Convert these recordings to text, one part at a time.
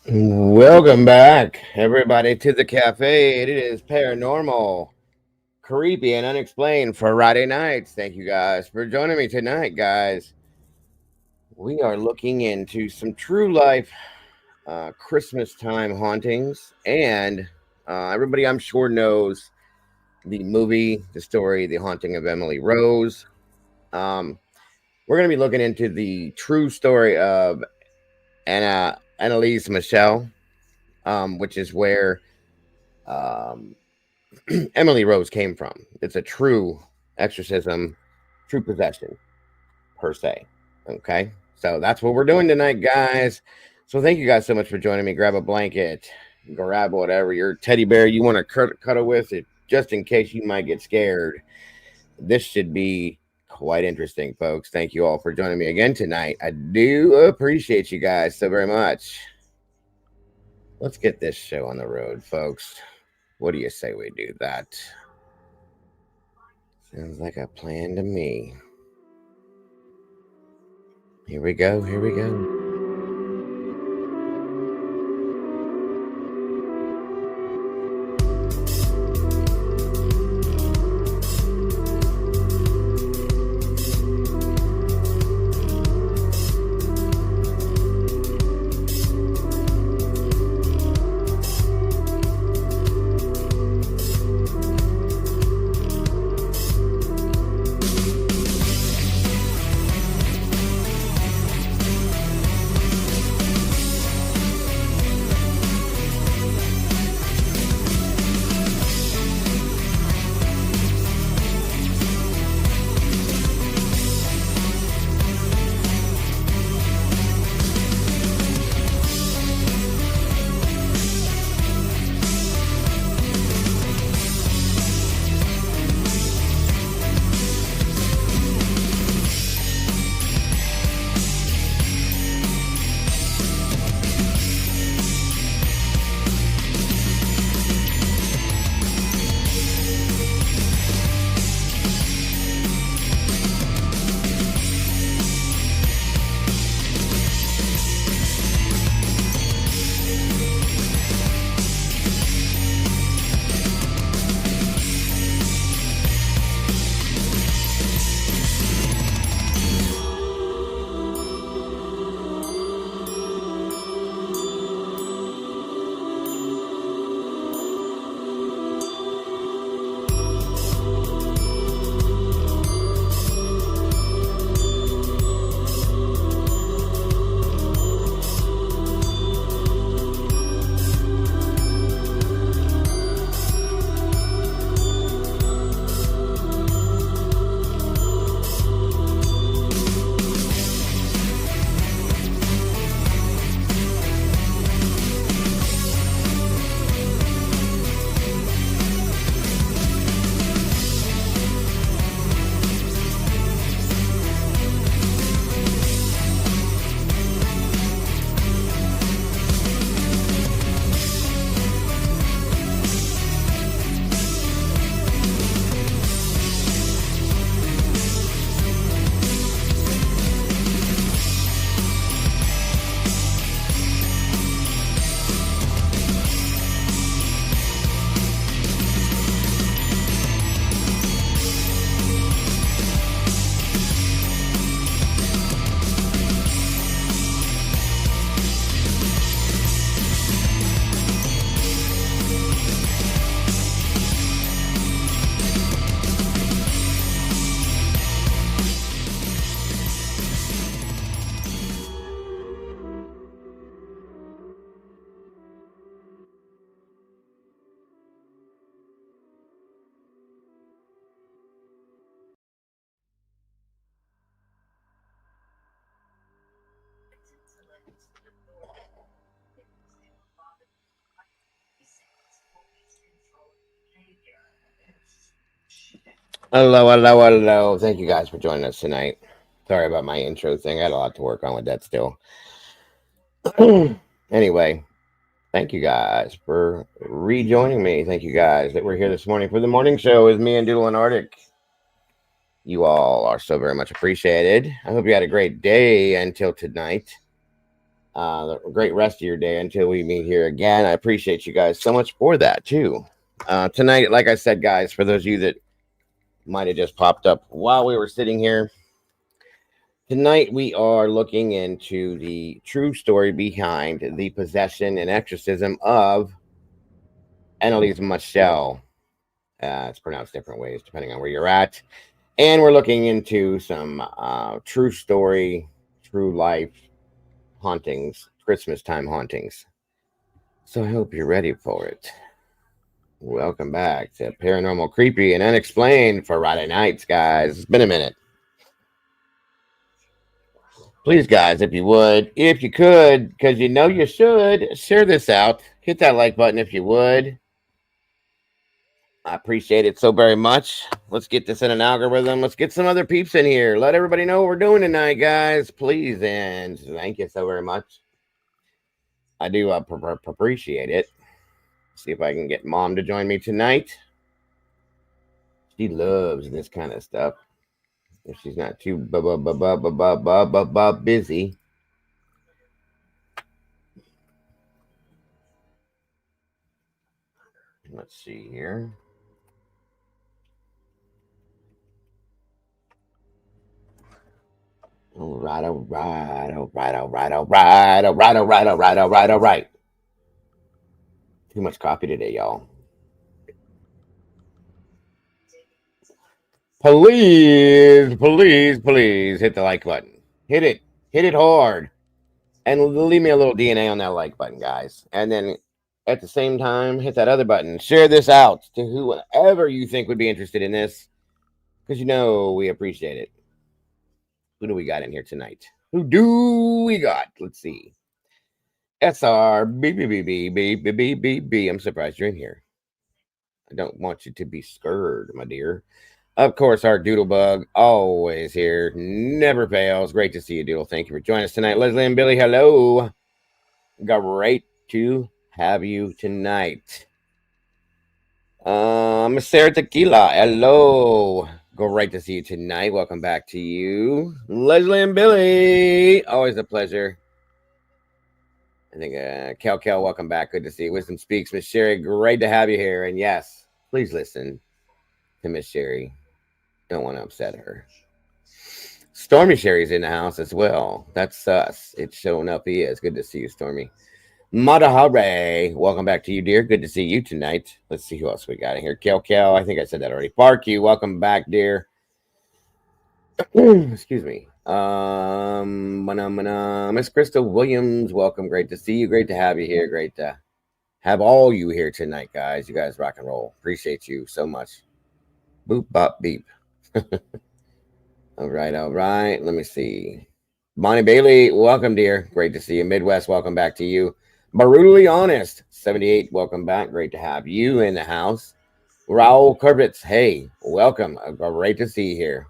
Welcome back, everybody, to the cafe. It is paranormal, creepy, and unexplained Friday nights. Thank you guys for joining me tonight, guys. We are looking into some true life Christmas time hauntings, and everybody I'm sure knows the movie, the story, The Haunting of Emily Rose. Um, we're going to be looking into the true story of Annelise Michel, which is where um, Emily Rose came from. It's a true exorcism, true possession, per se. Okay. So that's what we're doing tonight, guys. So thank you guys so much for joining me. Grab a blanket, grab whatever your teddy bear you want to cuddle with, it, just in case you might get scared. This should be quite interesting, folks. Thank you all for joining me again tonight. I do appreciate you guys so very much. Let's get this show on the road, folks. What do you say we do that? Sounds like a plan to me. Here we go. Here we go. Hello, hello, hello. Thank you guys for joining us tonight. Sorry about my intro thing. I had a lot to work on with that still. Anyway, thank you guys for rejoining me. Thank you guys that were here this morning for the morning show with me and Doodle and Arctic. You all are so very much appreciated. I hope you had a great day until tonight. great rest of your day until we meet here again. I appreciate you guys so much for that too. Tonight, like I said, guys, for those of you that might have just popped up while we were sitting here, tonight we are looking into the true story behind the possession and exorcism of Annelise Michel. It's pronounced different ways depending on where you're at. And we're looking into some true story, true life hauntings, Christmas time hauntings. So I hope you're ready for it. Welcome back to Paranormal, Creepy, and Unexplained Friday nights, guys. It's been a minute. Please, guys, if you would, if you could, because you know you should, share this out. Hit that like button if you would. I appreciate it so very much. Let's get this in an algorithm. Let's get some other peeps in here. Let everybody know what we're doing tonight, guys. Please, and thank you so very much. I do appreciate it. See if I can get Mom to join me tonight. She loves this kind of stuff. If she's not too busy. Let's see here. All right. Too much coffee today, y'all. Please hit the like button. Hit it hard. And leave me a little DNA on that like button, guys. And then at the same time, hit that other button. Share this out to whoever you think would be interested in this. Because you know we appreciate it. Who do we got in here tonight? Who do we got? Let's see. SR B. I'm surprised you're in here. I don't want you to be scared, my dear. Of course, our Doodlebug, always here, never fails. Great to see you, Doodle. Thank you for joining us tonight. Leslie and Billy, hello. Great to have you tonight. Miss Sarah Tequila, hello. Great to see you tonight. Welcome back to you. Leslie and Billy, always a pleasure. I think Kel, welcome back. Good to see you. Wisdom Speaks, Miss Sherry, great to have you here. And yes, please listen to Miss Sherry. Don't want to upset her. Stormy Sherry's in the house as well. That's us. It's showing up. He is. Good to see you, Stormy. Madahare, welcome back to you, dear. Good to see you tonight. Let's see who else we got in here. Kel, I think I said that already. Bark you, welcome back, dear. Excuse me. Miss Crystal Williams, welcome. Great to see you. Great to have you here. Great to have all you here tonight, guys. You guys rock and roll. Appreciate you so much. Boop, bop, beep. All right. Let me see. Bonnie Bailey, welcome, dear. Great to see you. Midwest, welcome back to you. Brutally Honest, 78, welcome back. Great to have you in the house. Raul Kurbitz, hey, welcome. Great to see you here.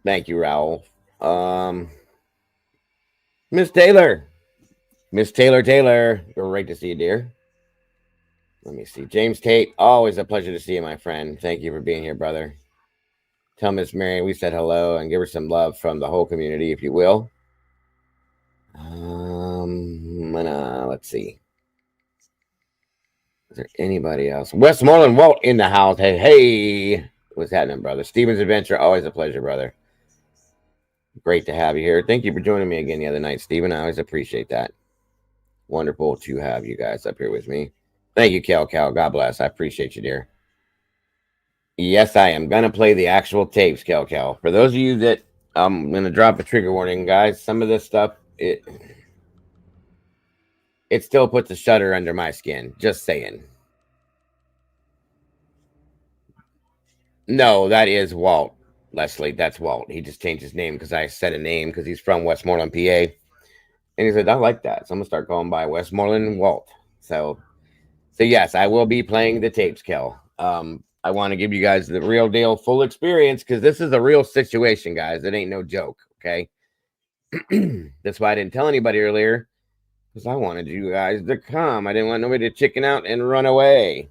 Thank you, Raul. Miss Taylor, great to see you, dear. Let me see. James Tate, always a pleasure to see you, my friend. Thank you for being here, brother. Tell Miss Mary we said hello and give her some love from the whole community, if you will. Let's see. Is there anybody else? Westmoreland Walt in the house. Hey. What's happening, brother? Steven's Adventure, always a pleasure, brother. Great to have you here. Thank you for joining me again the other night, Steven. I always appreciate that. Wonderful to have you guys up here with me. Thank you, Cal. God bless. I appreciate you, dear. Yes, I am going to play the actual tapes, Cal. For those of you that I'm going to drop a trigger warning, guys, some of this stuff, it still puts a shudder under my skin. Just saying. No, that is Walt. Leslie, that's Walt. He just changed his name because I said a name because he's from Westmoreland, PA. And he said, I like that. So I'm going to start calling by Westmoreland Walt. So yes, I will be playing the tapes, Kel. I want to give you guys the real deal, full experience, because this is a real situation, guys. It ain't no joke, okay? That's why I didn't tell anybody earlier, because I wanted you guys to come. I didn't want nobody to chicken out and run away.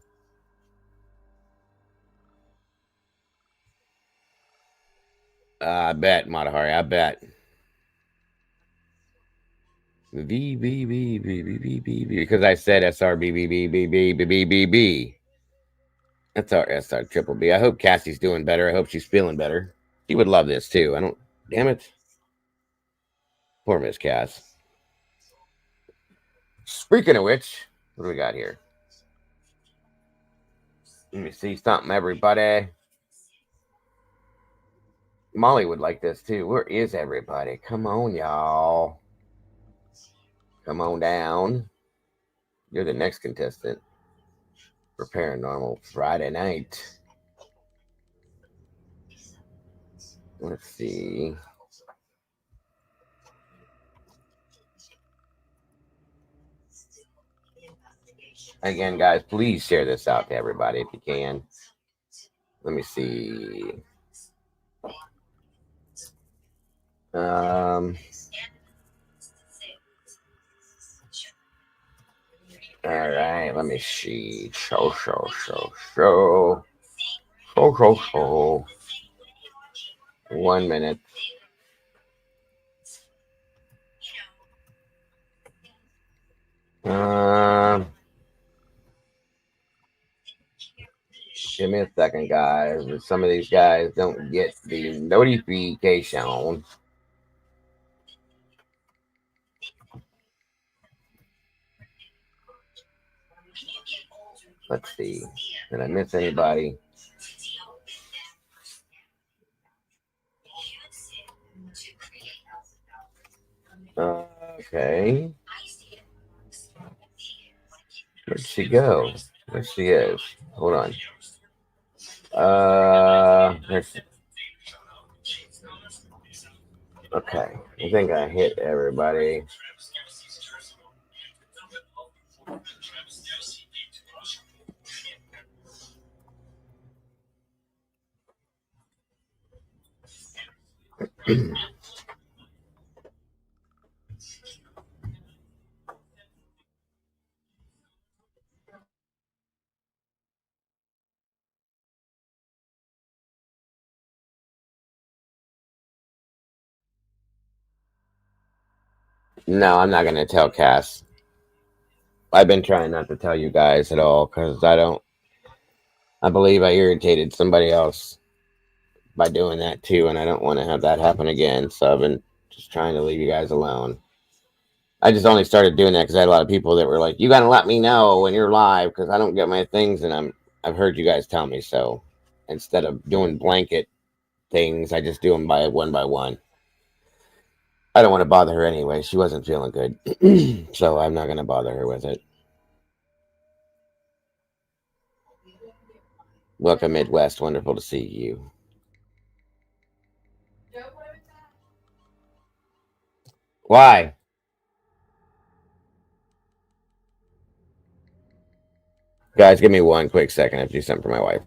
I bet, Matahari, I bet. V because I said SRBBBBBBBB. That's our SR triple B. I hope Cassie's doing better. I hope she's feeling better. She would love this too. I don't. Damn it. Poor Miss Cass. Speaking of which, what do we got here? Let me see something, everybody. Molly would like this too. Where is everybody? Come on, y'all. Come on down. You're the next contestant for Paranormal Friday night. Let's see. Again, guys, please share this out to everybody if you can. Let me see. All right, let me see. Show. 1 minute. Give me a second, guys. Some of these guys don't get the notification. Let's see. Did I miss anybody? Okay. Where'd she go? There she is. Hold on. Okay. I think I hit everybody. No, I'm not going to tell Cass. I've been trying not to tell you guys at all because I believe I irritated somebody else by doing that too, and I don't want to have that happen again. So I've been just trying to leave you guys alone. I just only started doing that because I had a lot of people that were like, "You got to let me know when you're live because I don't get my things," and I've heard you guys tell me. So instead of doing blanket things, I just do them by one. I don't want to bother her anyway. She wasn't feeling good, so I'm not going to bother her with it. Welcome, Midwest. Wonderful to see you. Why? Guys, give me 1 quick second. I have to do something for my wife.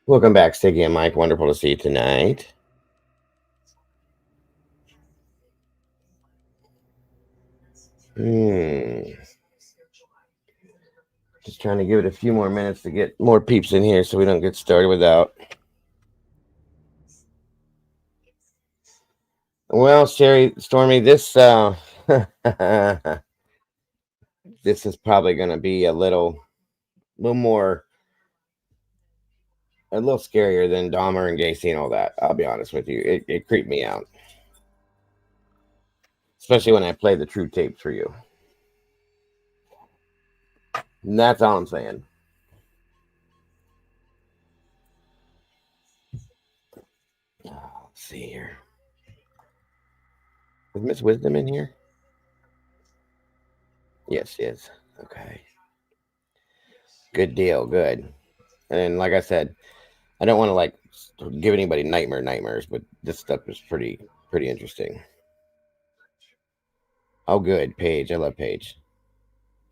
Welcome back, Sticky and Mike. Wonderful to see you tonight. Just trying to give it a few more minutes to get more peeps in here so we don't get started without. Well, Sherry, Stormy, this this is probably going to be little more, a little scarier than Dahmer and Gacy and all that. I'll be honest with you, it creeped me out, especially when I play the true tapes for you. And that's all I'm saying. Let's see here. Is Miss Wisdom in here? Yes, she is. Okay. Good deal. Good. And like I said, I don't want to give anybody nightmares, but this stuff is pretty interesting. Oh, good. Paige. I love Paige.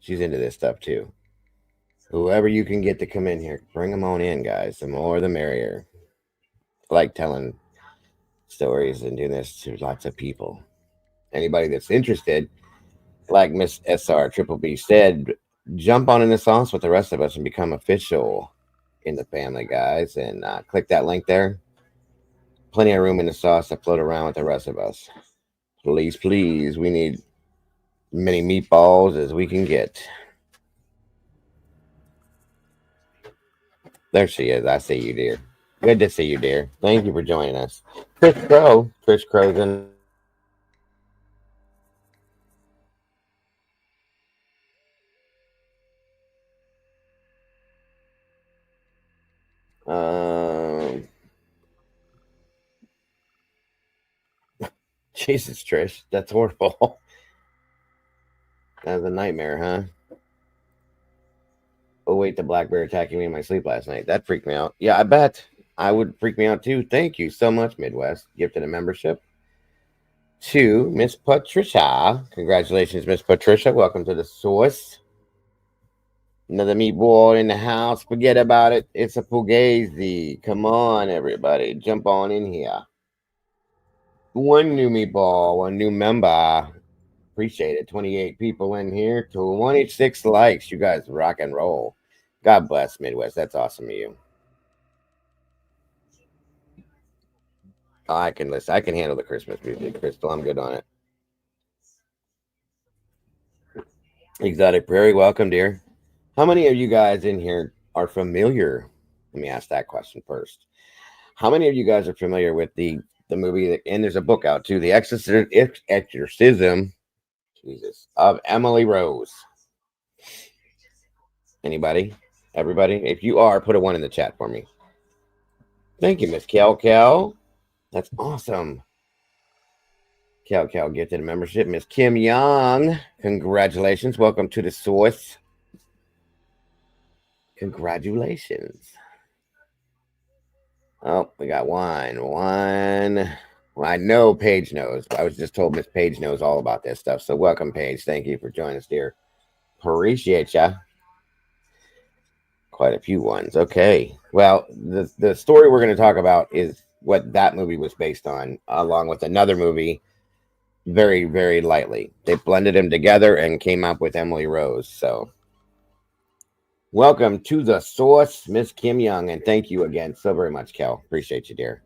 She's into this stuff too. Whoever you can get to come in here, bring them on in, guys. The more the merrier. I like telling stories and doing this to lots of people. Anybody that's interested, like Miss SR Triple B said, jump on in the sauce with the rest of us and become official in the family, guys. And click that link there. Plenty of room in the sauce to float around with the rest of us. Please, please, we need many meatballs as we can get. There she is. I see you, dear. Good to see you, dear. Thank you for joining us. Chris Crow's in. Um, Jesus, Trish, that's horrible. That was a nightmare, huh? Oh wait, the black bear attacking me in my sleep last night. That freaked me out. Yeah, I bet. I would freak me out too. Thank you so much, Midwest. Gifted a membership to Miss Patricia. Congratulations, Miss Patricia. Welcome to the source. Another meatball in the house. Forget about it. It's a fugazi. Come on, everybody. Jump on in here. One new meatball, one new member. Appreciate it. 28 people in here. 26 likes. You guys rock and roll. God bless Midwest. That's awesome of you. Oh, I can listen. I can handle the Christmas music, Crystal. I'm good on it. Exotic Prairie, welcome, dear. How many of you guys in here are familiar? Let me ask that question first. How many of you guys are familiar with the movie? And there's a book out too, The Exorcism, Jesus, of Emily Rose. Anybody? Everybody? If you are, put a one in the chat for me. Thank you, Miss Kel. That's awesome. Kel gifted a membership. Miss Kim Young, congratulations. Welcome to the source. Congratulations. Oh, we got one. Well, I know Paige knows. I was just told Miss Paige knows all about this stuff. So welcome, Paige. Thank you for joining us, dear. Appreciate ya. Quite a few ones. Okay. Well, the story we're going to talk about is what that movie was based on, along with another movie, very, very lightly. They blended them together and came up with Emily Rose. So welcome to the source, Miss Kim Young, and thank you again so very much, Kel. Appreciate you, dear.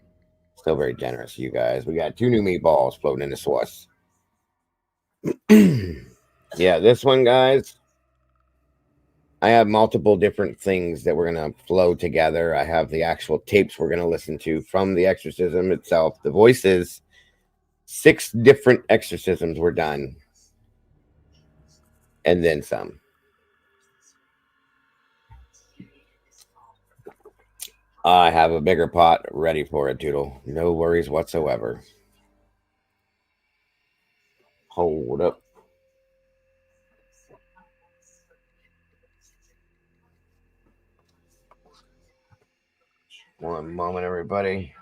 Still very generous, you guys. We got two new meatballs floating in the sauce. Yeah, this one, guys. I have multiple different things that we're going to flow together. I have the actual tapes we're going to listen to from the exorcism itself. The voices, 6 different exorcisms were done, and then some. I have a bigger pot ready for it, Doodle. No worries whatsoever. Hold up. One moment, everybody.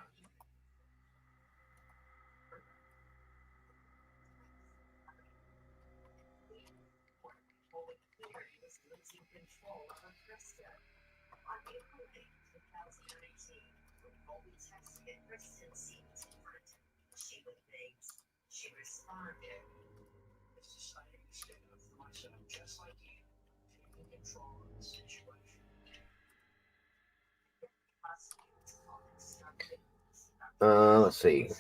Let's see.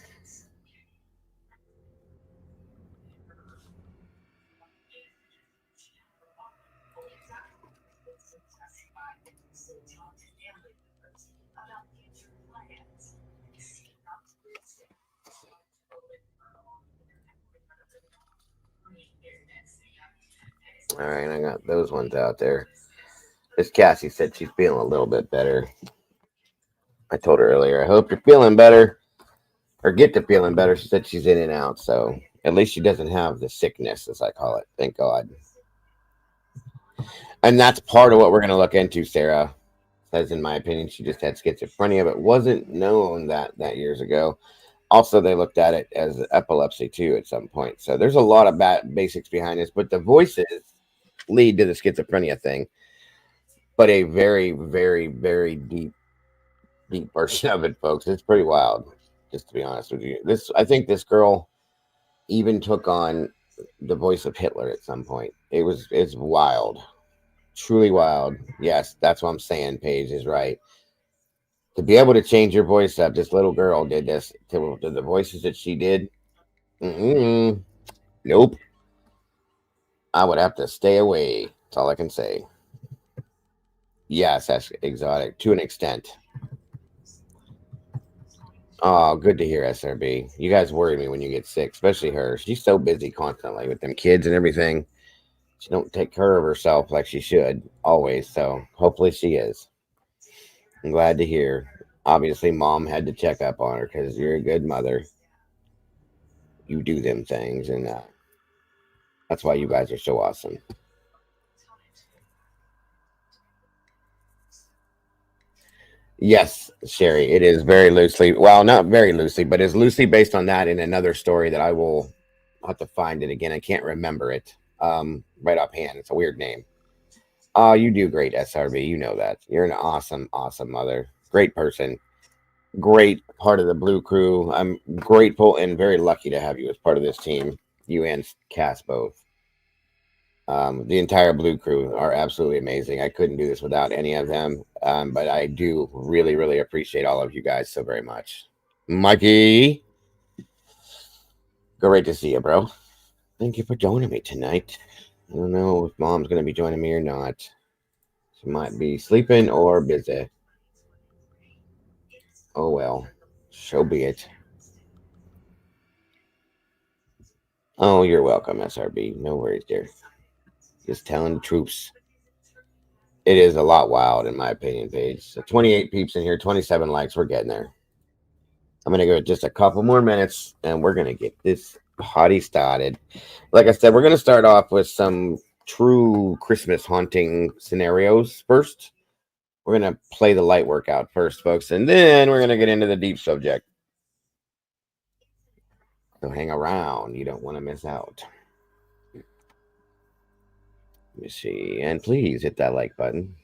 All right, I got those ones out there. Miss Cassie said she's feeling a little bit better. I told her earlier, I hope you're feeling better or get to feeling better. She said she's in and out, so at least she doesn't have the sickness, as I call it. Thank God. And that's part of what we're going to look into, Sarah. Says, in my opinion, she just had schizophrenia, but wasn't known that years ago. Also, they looked at it as epilepsy too at some point. So there's a lot of basics behind this, but the voices lead to the schizophrenia thing. But a very, very, very deep version of it, folks. It's pretty wild. Just to be honest with you, I think this girl even took on the voice of Hitler at some point. It's wild, truly wild. Yes, that's what I'm saying. Paige is right. To be able to change your voice up, this little girl did this to the voices that she did. Mm-mm. Nope. I would have to stay away. That's all I can say. Yes, that's exotic to an extent. Oh, good to hear, SRB. You guys worry me when you get sick, especially her. She's so busy constantly with them kids and everything. She don't take care of herself like she should always. So hopefully she is. I'm glad to hear. Obviously, mom had to check up on her because you're a good mother. You do them things, and that's why you guys are so awesome. Yes, Sherry, it is very loosely. Well, not very loosely, but it's loosely based on that in another story that I will have to find it again. I can't remember it right offhand. It's a weird name. Oh, you do great, SRB. You know that. You're an awesome, awesome mother. Great person. Great part of the Blue Crew. I'm grateful and very lucky to have you as part of this team. You and Cass both. The entire Blue Crew are absolutely amazing. I couldn't do this without any of them. But I do really, really appreciate all of you guys so very much. Mikey, great to see you, bro. Thank you for joining me tonight. I don't know if mom's going to be joining me or not. She might be sleeping or busy. Oh well, so be it. Oh, you're welcome, SRB. No worries, dear. Just telling the troops. It is a lot wild, in my opinion, Paige. So 28 peeps in here, 27 likes. We're getting there. I'm going to go just a couple more minutes and we're going to get this party started. Like I said, we're going to start off with some true Christmas haunting scenarios first. We're going to play the light workout first, folks, and then we're going to get into the deep subject. So hang around. You don't want to miss out. Let me see. And please hit that like button.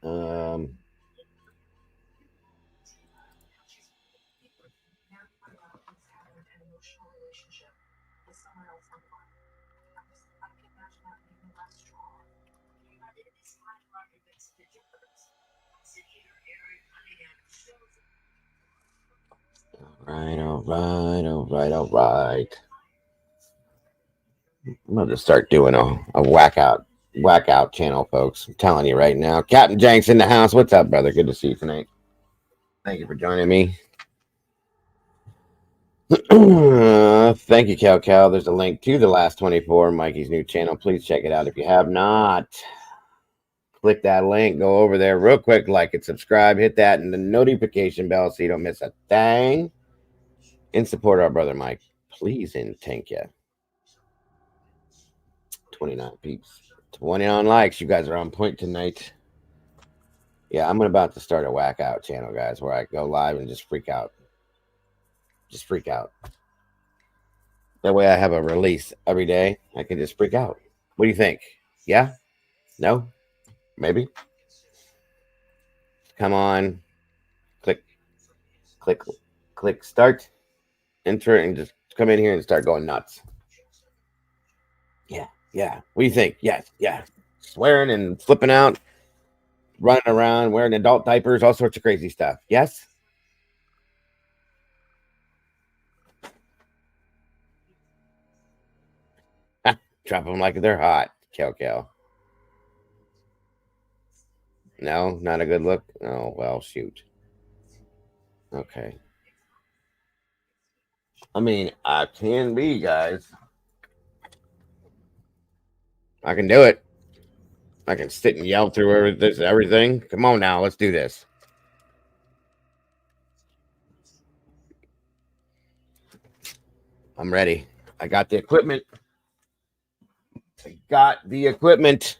Um, all right. I'm going to start doing a whack out channel, folks. I'm telling you right now. Captain Jenks in the house. What's up, brother? Good to see you tonight. Thank you for joining me. Thank you, Cal. There's a link to the last 24, Mikey's new channel. Please check it out if you have not. Click that link. Go over there real quick, like it, subscribe, hit that, and the notification bell so you don't miss a thing. And support our brother Mike. Please and thank you. 29 peeps. 29 likes. You guys are on point tonight. Yeah, I'm about to start a whack out channel, guys, where I go live and just freak out. Just freak out. That way I have a release every day. I can just freak out. What do you think? Yeah? No? Maybe? Come on. Click, click, click start. Enter and just come in here and start going nuts. Yeah, yeah. What do you think? Yes, yeah. Swearing and flipping out, running around, wearing adult diapers, all sorts of crazy stuff. Yes? Drop them like they're hot. Cal. No, not a good look. Oh well, shoot. Okay. I mean, I can be, guys. I can do it. I can sit and yell through everything. Come on now, let's do this. I'm ready. I got the equipment. I got the equipment.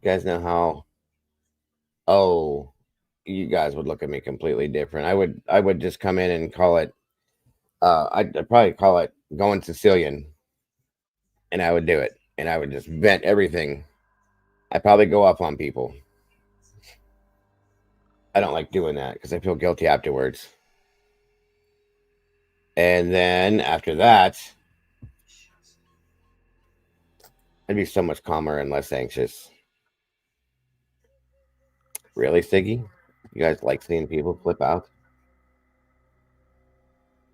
You guys know how? Oh, you guys would look at me completely different. I would just come in and call it. I'd probably call it going Sicilian, and I would do it, and I would just vent everything. I probably go off on people. I don't like doing that because I feel guilty afterwards. And then after that, I'd be so much calmer and less anxious. Really, Siggy? You guys like seeing people flip out?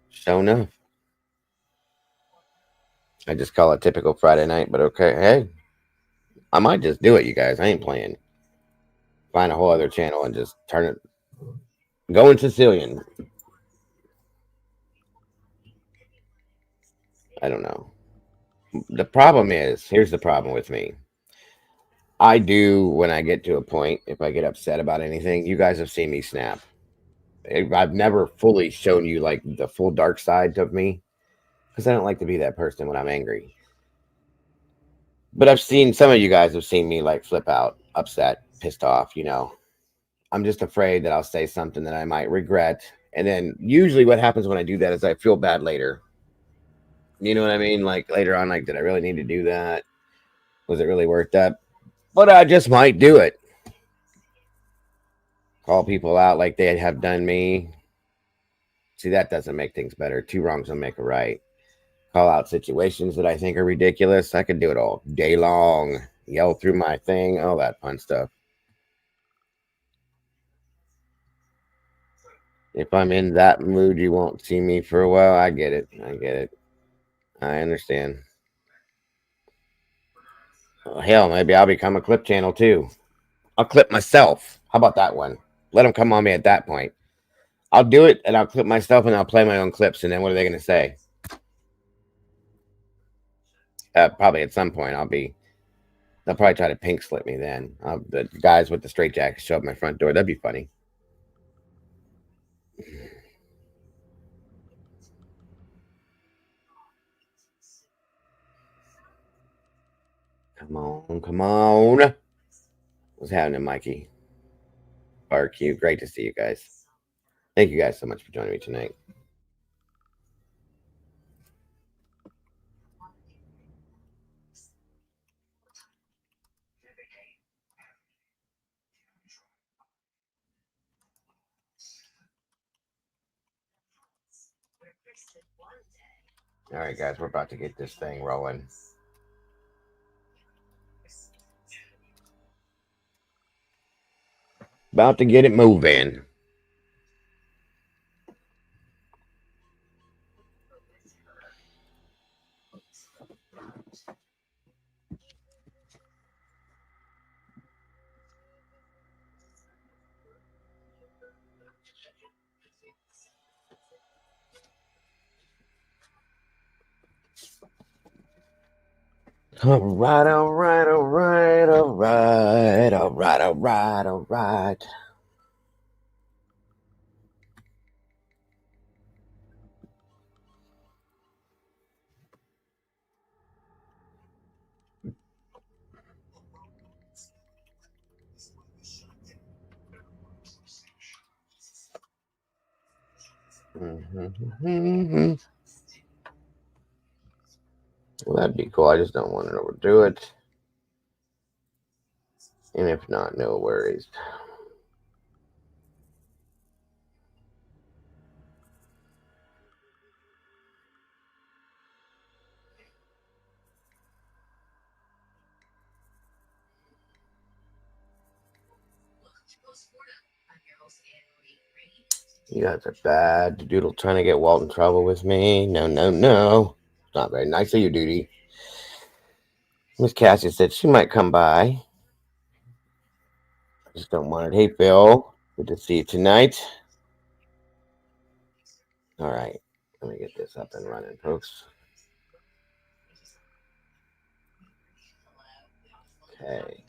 Show enough. I just call it typical Friday night, but okay. Hey, I might just do it, you guys. I ain't playing. Find a whole other channel and just turn it. Going Sicilian. I don't know. The problem is, here's the problem with me. I do when I get to a point, if I get upset about anything, you guys have seen me snap. I've never fully shown you like the full dark side of me because I don't like to be that person when I'm angry. But I've seen some of you guys have seen me like flip out, upset, pissed off, I'm just afraid that I'll say something that I might regret. And then usually what happens when I do that is I feel bad later. You know what I mean? Like later on, like, did I really need to do that? Was it really worth that? But I just might do it. Call people out like they have done me. See, that doesn't make things better. Two wrongs don't make a right. Call out situations that I think are ridiculous. I could do it all day long. Yell through my thing, all that fun stuff. If I'm in that mood, you won't see me for a while. I get it. I get it. I understand. Well, hell, maybe I'll become a clip channel too. I'll clip myself. How about that one? Let them come on me at that point. I'll do it and I'll clip myself and I'll play my own clips. And then what are they going to say? Probably at some point they'll probably try to pink slip me then. The guys with the straight jackets show up my front door. That'd be funny. Come on, come on. What's happening, Mikey? RQ, great to see you guys. Thank you guys so much for joining me tonight. All right, guys, we're about to get this thing rolling. About to get it moving. All right, all right, all right, all right, all right, all right, all right. Mm-hmm. Well, that'd be cool. I just don't want to overdo it. And if not, no worries. You guys are bad. Doodle trying to get Walt in trouble with me. No, no, no. It's not very nice of you, Duty. Miss Cassie said she might come by. Just don't want it. Hey, Phil. Good to see you tonight. All right. Let me get this up and running, folks. Okay.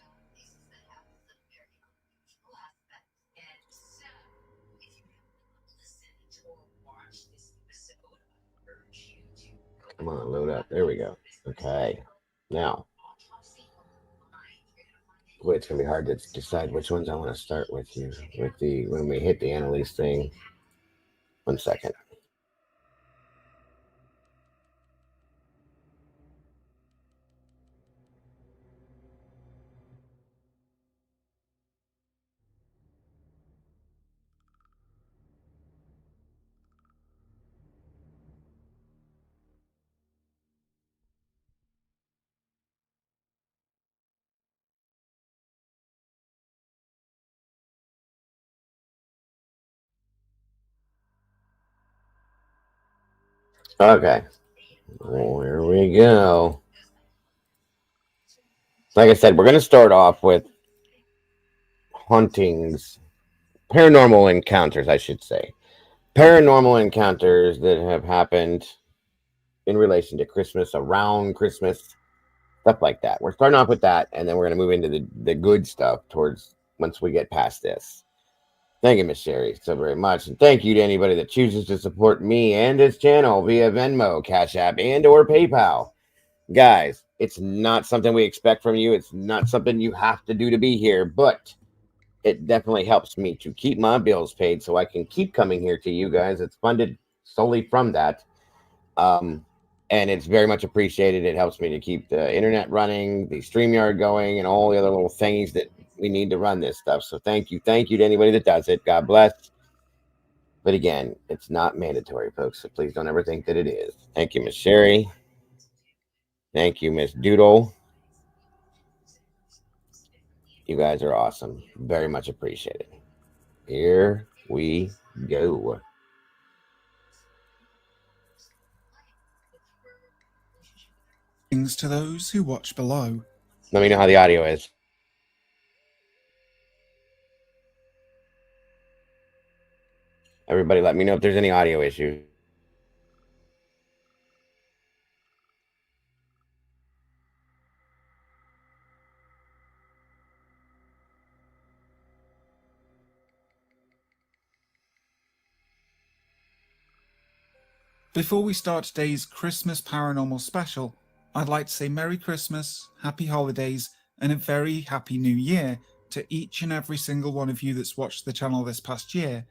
Come on, load up. There we go. Okay. Now, boy, it's gonna be hard to decide which ones I want to start with you. With the when we hit the Annelise thing. 1 second. Okay. Well, here we go. Like I said, we're gonna start off with hauntings, paranormal encounters, I should say. Paranormal encounters that have happened in relation to Christmas, around Christmas, stuff like that. We're starting off with that, and then we're going to move into the good stuff towards once we get past this. Thank you, Miss Sherry, so very much. And thank you to anybody that chooses to support me and this channel via Venmo, Cash App, and or PayPal. Guys, it's not something we expect from you. It's not something you have to do to be here, but it definitely helps me to keep my bills paid so I can keep coming here to you guys. It's funded solely from that. And it's very much appreciated. It helps me to keep the internet running, the StreamYard going, and all the other little thingies that we need to run this stuff. So thank you to anybody that does it. God bless. But again, it's not mandatory, folks. So please don't ever think that it is. Thank you, Miss Sherry. Thank you, Miss Doodle. You guys are awesome. Very much appreciated. Here we go. Things to those who watch below. Let me know how the audio is. Everybody, let me know if there's any audio issues. Before we start today's Christmas Paranormal special, I'd like to say Merry Christmas, Happy Holidays, and a very Happy New Year to each and every single one of you that's watched the channel this past year.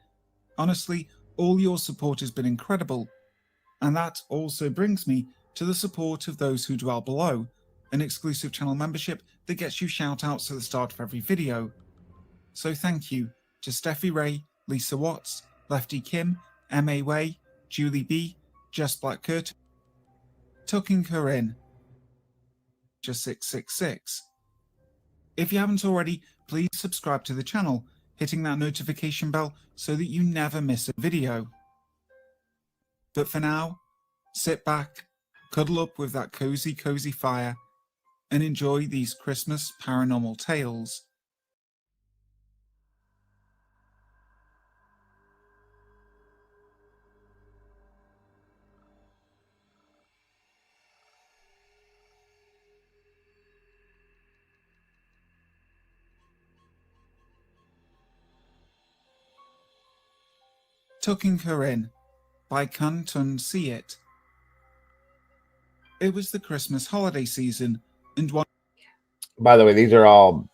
Honestly, all your support has been incredible. And that also brings me to the support of those who dwell below, an exclusive channel membership that gets you shout-outs at the start of every video. So thank you to Steffi Ray, Lisa Watts, Lefty Kim, M.A. Way, Julie B, Just Black Kurt, tucking her in, just 666. If you haven't already, please subscribe to the channel, hitting that notification bell so that you never miss a video. But for now, sit back, cuddle up with that cozy fire, and enjoy these Christmas paranormal tales. Tucking Her In by Cantun See It. It was the Christmas holiday season, and one. By the way, these are all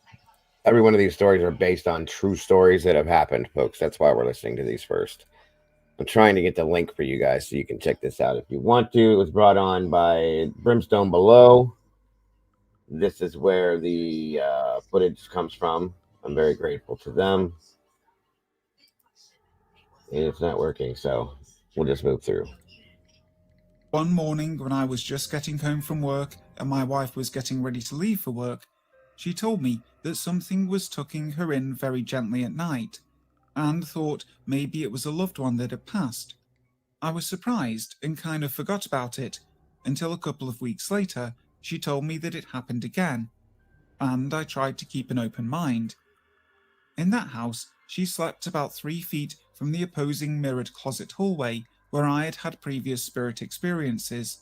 every one of these stories are based on true stories that have happened, folks. That's why we're listening to these first. I'm trying to get the link for you guys so you can check this out if you want to. It was brought on by Brimstone Below. This is where the footage comes from. I'm very grateful to them. And it's not working, so we'll just move through. One morning, when I was just getting home from work and my wife was getting ready to leave for work, she told me that something was tucking her in very gently at night, and thought maybe it was a loved one that had passed. I was surprised and kind of forgot about it until a couple of weeks later She told me that it happened again, and I tried to keep an open mind. In that house, she slept about 3 feet from the opposing mirrored closet hallway where I had had previous spirit experiences.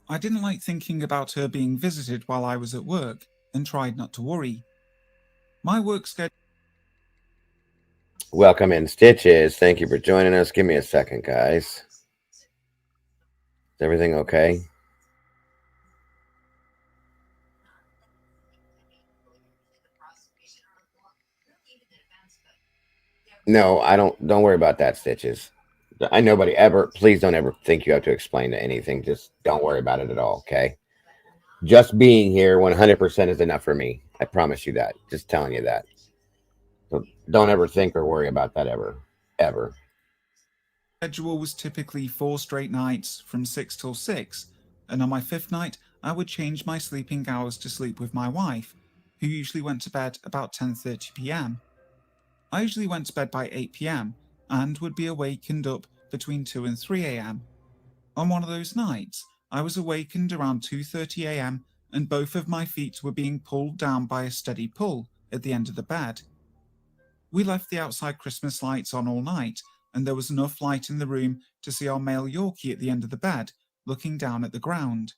I didn't like thinking about her being visited while I was at work and tried not to worry. My work schedule Welcome in, Stitches. Thank you for joining us. Give me a second, guys. Is everything okay? No, I don't. Don't worry about that, Stitches. I nobody ever. Please don't ever think you have to explain to anything. Just don't worry about it at all. Okay. Just being here 100% is enough for me. I promise you that. Just telling you that. So don't ever think or worry about that ever. Ever. schedule was typically 4 straight nights from 6 till 6, and on my fifth night, I would change my sleeping hours to sleep with my wife, who usually went to bed about 10:30 pm. I usually went to bed by 8 pm and would be awakened up between 2 and 3 am. On one of those nights, I was awakened around 2:30 am and both of my feet were being pulled down by a steady pull at the end of the bed. We left the outside Christmas lights on all night, and there was enough light in the room to see our male Yorkie at the end of the bed, looking down at the ground.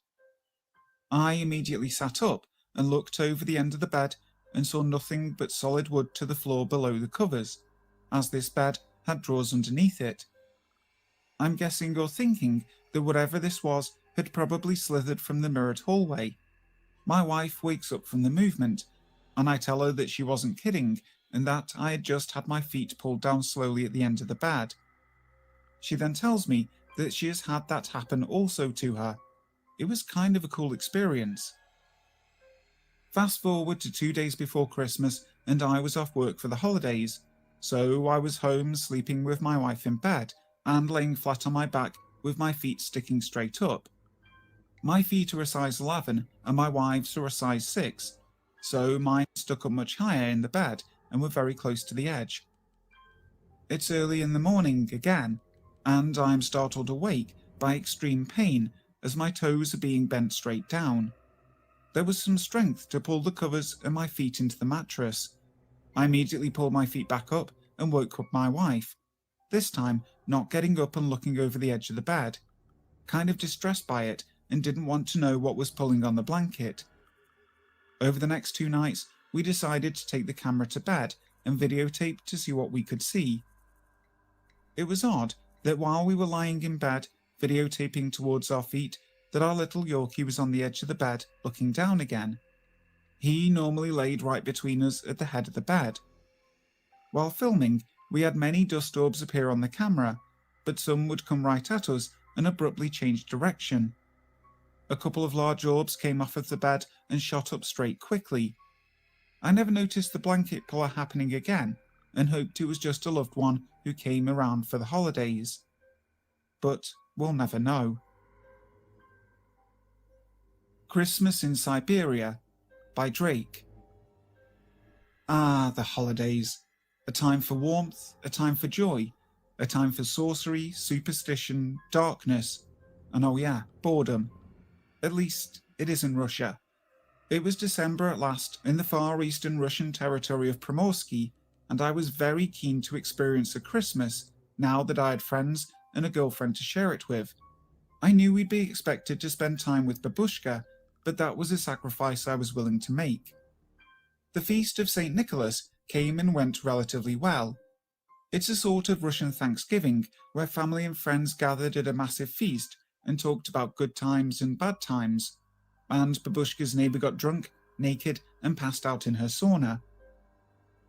I immediately sat up and looked over the end of the bed and saw nothing but solid wood to the floor below the covers, as this bed had drawers underneath it. I'm guessing or thinking that whatever this was had probably slithered from the mirrored hallway. My wife wakes up from the movement, and I tell her that she wasn't kidding and that I had just had my feet pulled down slowly at the end of the bed. She then tells me that she has had that happen also to her. It was kind of a cool experience. Fast forward to 2 days before Christmas, and I was off work for the holidays, so I was home sleeping with my wife in bed and laying flat on my back with my feet sticking straight up. My feet are a size 11 and my wife's are a size 6, so mine stuck up much higher in the bed and were very close to the edge. It's early in the morning again, and I am startled awake by extreme pain as my toes are being bent straight down. There was some strength to pull the covers and my feet into the mattress. I immediately pulled my feet back up and woke up my wife, this time not getting up and looking over the edge of the bed, kind of distressed by it and didn't want to know what was pulling on the blanket. Over the next 2 nights, we decided to take the camera to bed and videotape to see what we could see. It was odd that while we were lying in bed, videotaping towards our feet, that our little Yorkie was on the edge of the bed, looking down again. He normally laid right between us at the head of the bed. While filming, we had many dust orbs appear on the camera, but some would come right at us and abruptly change direction. A couple of large orbs came off of the bed and shot up straight quickly. I never noticed the blanket puller happening again and hoped it was just a loved one who came around for the holidays. But we'll never know. Christmas in Siberia by Drake. Ah, the holidays. A time for warmth, a time for joy, a time for sorcery, superstition, darkness, and oh yeah, boredom. At least it is in Russia. It was December at last in the far eastern Russian territory of Primorsky, and I was very keen to experience a Christmas now that I had friends and a girlfriend to share it with. I knew we'd be expected to spend time with Babushka, but that was a sacrifice I was willing to make. The feast of St. Nicholas came and went relatively well. It's a sort of Russian Thanksgiving where family and friends gathered at a massive feast and talked about good times and bad times, and Babushka's neighbour got drunk, naked, and passed out in her sauna.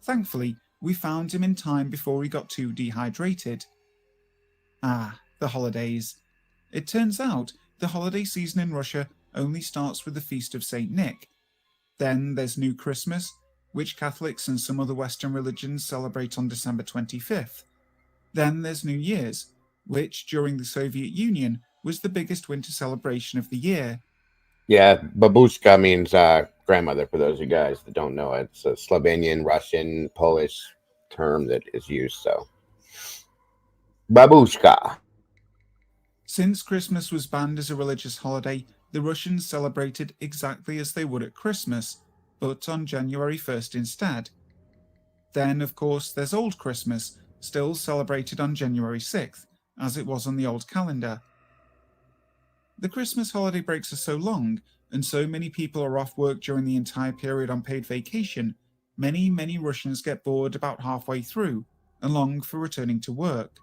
Thankfully, we found him in time before he got too dehydrated. Ah, the holidays. It turns out the holiday season in Russia only starts with the Feast of St. Nick. Then there's New Christmas, which Catholics and some other Western religions celebrate on December 25th. Then there's New Year's, which during the Soviet Union was the biggest winter celebration of the year. Yeah, babushka means grandmother. For those of you guys that don't know, it's a Slovenian, Russian, Polish term that is used. So, babushka. Since Christmas was banned as a religious holiday, the Russians celebrated exactly as they would at Christmas, but on January 1st instead. Then, of course, there's Old Christmas, still celebrated on January 6th, as it was on the old calendar. The Christmas holiday breaks are so long, and so many people are off work during the entire period on paid vacation, many Russians get bored about halfway through and long for returning to work.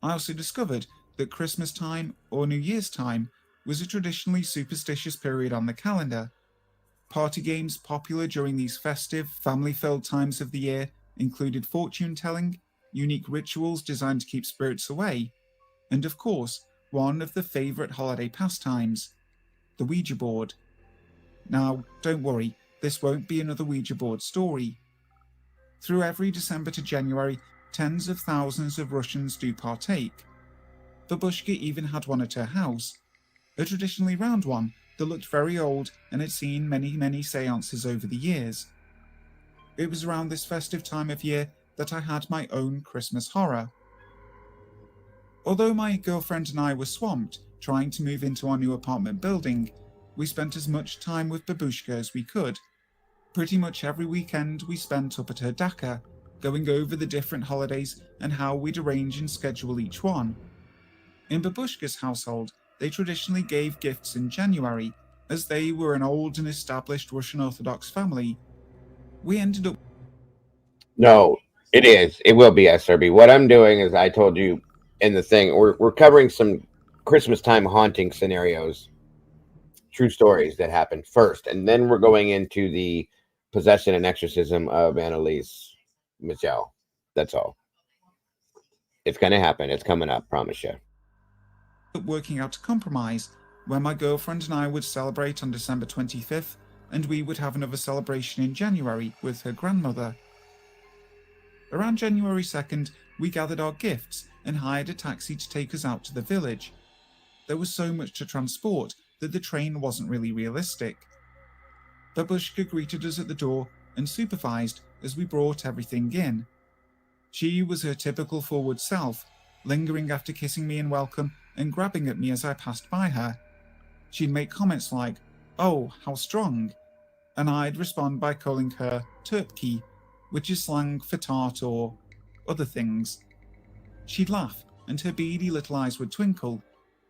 I also discovered that Christmas time or New Year's time was a traditionally superstitious period on the calendar. Party games popular during these festive, family-filled times of the year included fortune-telling, unique rituals designed to keep spirits away, and of course, one of the favourite holiday pastimes, the Ouija board. Now, don't worry, this won't be another Ouija board story. Through every December to January, tens of thousands of Russians do partake. Babushka even had one at her house, a traditionally round one that looked very old and had seen many seances over the years. It was around this festive time of year that I had my own Christmas horror. Although my girlfriend and I were swamped trying to move into our new apartment building, we spent as much time with Babushka as we could. Pretty much every weekend we spent up at her dacha, going over the different holidays and how we'd arrange and schedule each one. In Babushka's household, they traditionally gave gifts in January, as they were an old and established Russian Orthodox family. We ended up... No, it is. It will be SRB. What I'm doing is, I told you in the thing, we're covering some Christmas time haunting scenarios, true stories that happened first, and then we're going into the possession and exorcism of Annelise, Michel. That's all. It's going to happen. It's coming up, promise you. working out a compromise, where my girlfriend and I would celebrate on December 25th, and we would have another celebration in January with her grandmother. Around January 2nd, we gathered our gifts and hired a taxi to take us out to the village. There was so much to transport that the train wasn't really realistic. Babushka greeted us at the door and supervised as we brought everything in. She was her typical forward self, lingering after kissing me in welcome and grabbing at me as I passed by her. She'd make comments like, "Oh, how strong," and I'd respond by calling her Turpki, which is slang for tart or other things. She'd laugh, and her beady little eyes would twinkle.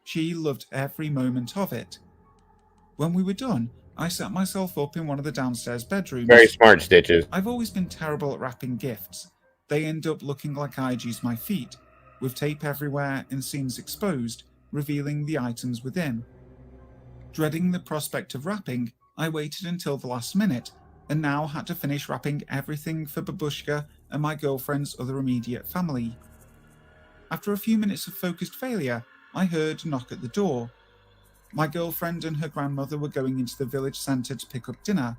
She loved every moment of it. When we were done, I sat myself up in one of the downstairs bedrooms. Very smart, Stitches. I've always been terrible at wrapping gifts. They end up looking like I'd used my feet, with tape everywhere and seams exposed, revealing the items within. Dreading the prospect of wrapping, I waited until the last minute, and now had to finish wrapping everything for Babushka and my girlfriend's other immediate family. After a few minutes of focused failure, I heard a knock at the door. My girlfriend and her grandmother were going into the village centre to pick up dinner.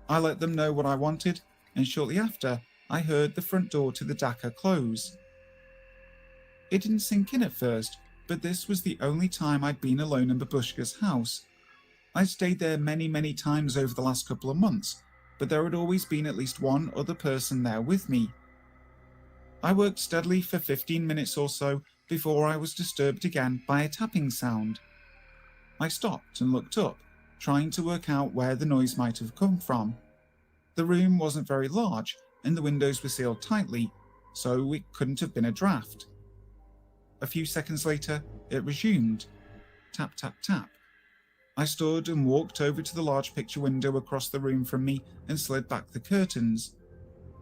I let them know what I wanted, and shortly after, I heard the front door to the dacha close. It didn't sink in at first, but this was the only time I'd been alone in Babushka's house. I'd stayed there many times over the last couple of months, but there had always been at least one other person there with me. I worked steadily for 15 minutes or so before I was disturbed again by a tapping sound. I stopped and looked up, trying to work out where the noise might have come from. The room wasn't very large, and the windows were sealed tightly, so it couldn't have been a draft. A few seconds later, it resumed. Tap, tap, tap. I stood and walked over to the large picture window across the room from me and slid back the curtains.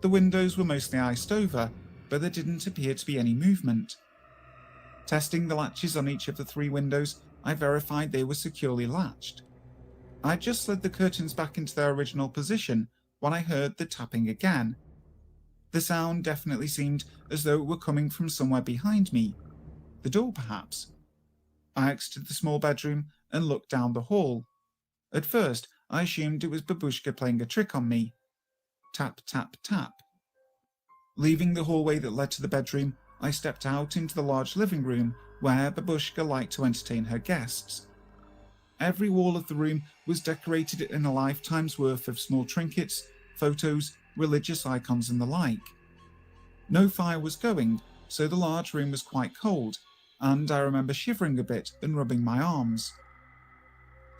The windows were mostly iced over, but there didn't appear to be any movement. Testing the latches on each of the 3 windows, I verified they were securely latched. I just slid the curtains back into their original position when I heard the tapping again. The sound definitely seemed as though it were coming from somewhere behind me. The door, perhaps. I exited the small bedroom and looked down the hall. At first, I assumed it was Babushka playing a trick on me. Tap, tap, tap. Leaving the hallway that led to the bedroom, I stepped out into the large living room where Babushka liked to entertain her guests. Every wall of the room was decorated in a lifetime's worth of small trinkets, photos, religious icons and the like. No fire was going, so the large room was quite cold, and I remember shivering a bit and rubbing my arms.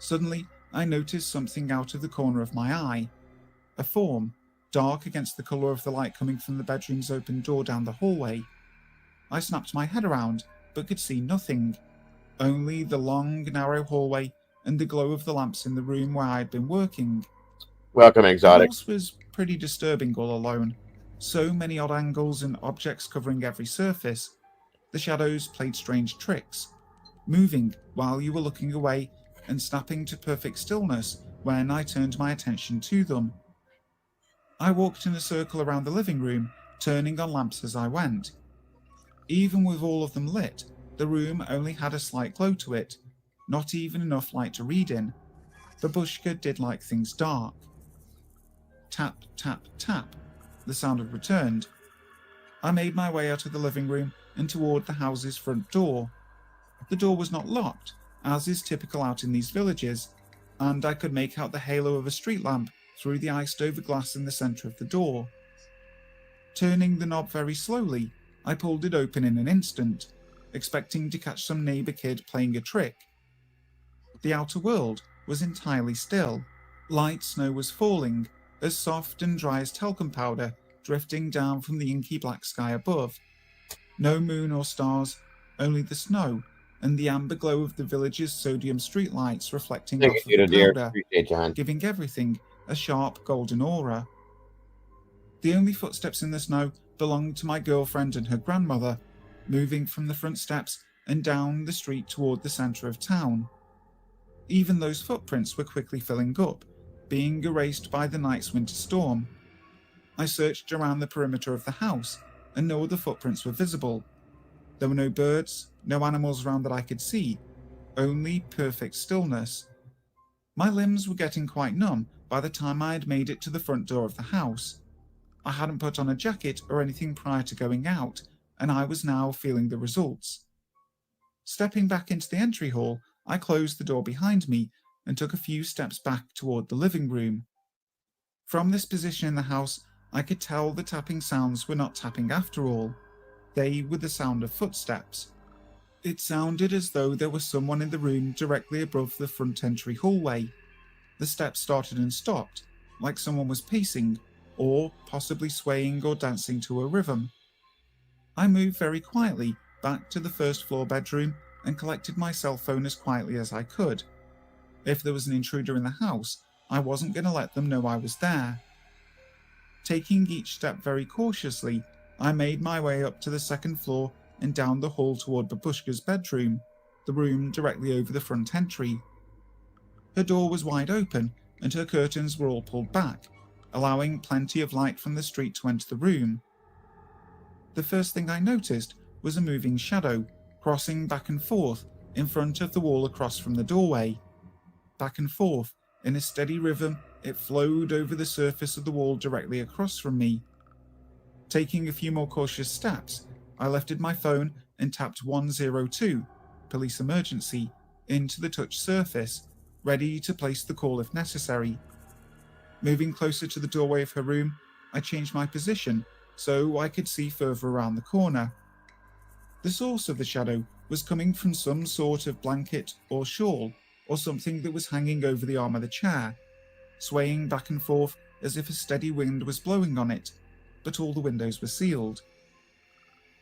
Suddenly, I noticed something out of the corner of my eye. A form, dark against the colour of the light coming from the bedroom's open door down the hallway. I snapped my head around, but could see nothing. Only the long, narrow hallway and the glow of the lamps in the room where I had been working. Welcome, The Exotic. house was pretty disturbing all alone. So many odd angles and objects covering every surface. The shadows played strange tricks, moving while you were looking away and snapping to perfect stillness when I turned my attention to them. I walked in a circle around the living room, turning on lamps as I went. Even with all of them lit, the room only had a slight glow to it, not even enough light to read in. Babushka did like things dark. Tap, tap, tap. The sound had returned. I made my way out of the living room and toward the house's front door. The door was not locked, as is typical out in these villages, and I could make out the halo of a street lamp through the iced-over glass in the centre of the door. Turning the knob very slowly, I pulled it open in an instant, expecting to catch some neighbour kid playing a trick. The outer world was entirely still. Light snow was falling, as soft and dry as talcum powder, drifting down from the inky black sky above. No moon or stars, only the snow and the amber glow of the village's sodium streetlights reflecting Thank you, off of the Tito dear. powder, Appreciate you, hon. giving everything a sharp golden aura. The only footsteps in the snow belonged to my girlfriend and her grandmother, moving from the front steps and down the street toward the centre of town. Even those footprints were quickly filling up, being erased by the night's winter storm. I searched around the perimeter of the house, and no other footprints were visible. There were no birds, no animals around that I could see, only perfect stillness. My limbs were getting quite numb by the time I had made it to the front door of the house. I hadn't put on a jacket or anything prior to going out, and I was now feeling the results. Stepping back into the entry hall, I closed the door behind me and took a few steps back toward the living room. From this position in the house, I could tell the tapping sounds were not tapping after all. They were the sound of footsteps. It sounded as though there was someone in the room directly above the front entry hallway. The steps started and stopped, like someone was pacing, or possibly swaying or dancing to a rhythm. I moved very quietly back to the first floor bedroom and collected my cell phone as quietly as I could. If there was an intruder in the house, I wasn't going to let them know I was there. Taking each step very cautiously, I made my way up to the second floor and down the hall toward Babushka's bedroom, the room directly over the front entry. Her door was wide open and her curtains were all pulled back, allowing plenty of light from the street to enter the room. The first thing I noticed was a moving shadow, crossing back and forth in front of the wall across from the doorway. Back and forth, in a steady rhythm, it flowed over the surface of the wall directly across from me. Taking a few more cautious steps, I lifted my phone and tapped 102, police emergency, into the touch surface, ready to place the call if necessary. Moving closer to the doorway of her room, I changed my position so I could see further around the corner. The source of the shadow was coming from some sort of blanket or shawl or something that was hanging over the arm of the chair, swaying back and forth as if a steady wind was blowing on it, but all the windows were sealed.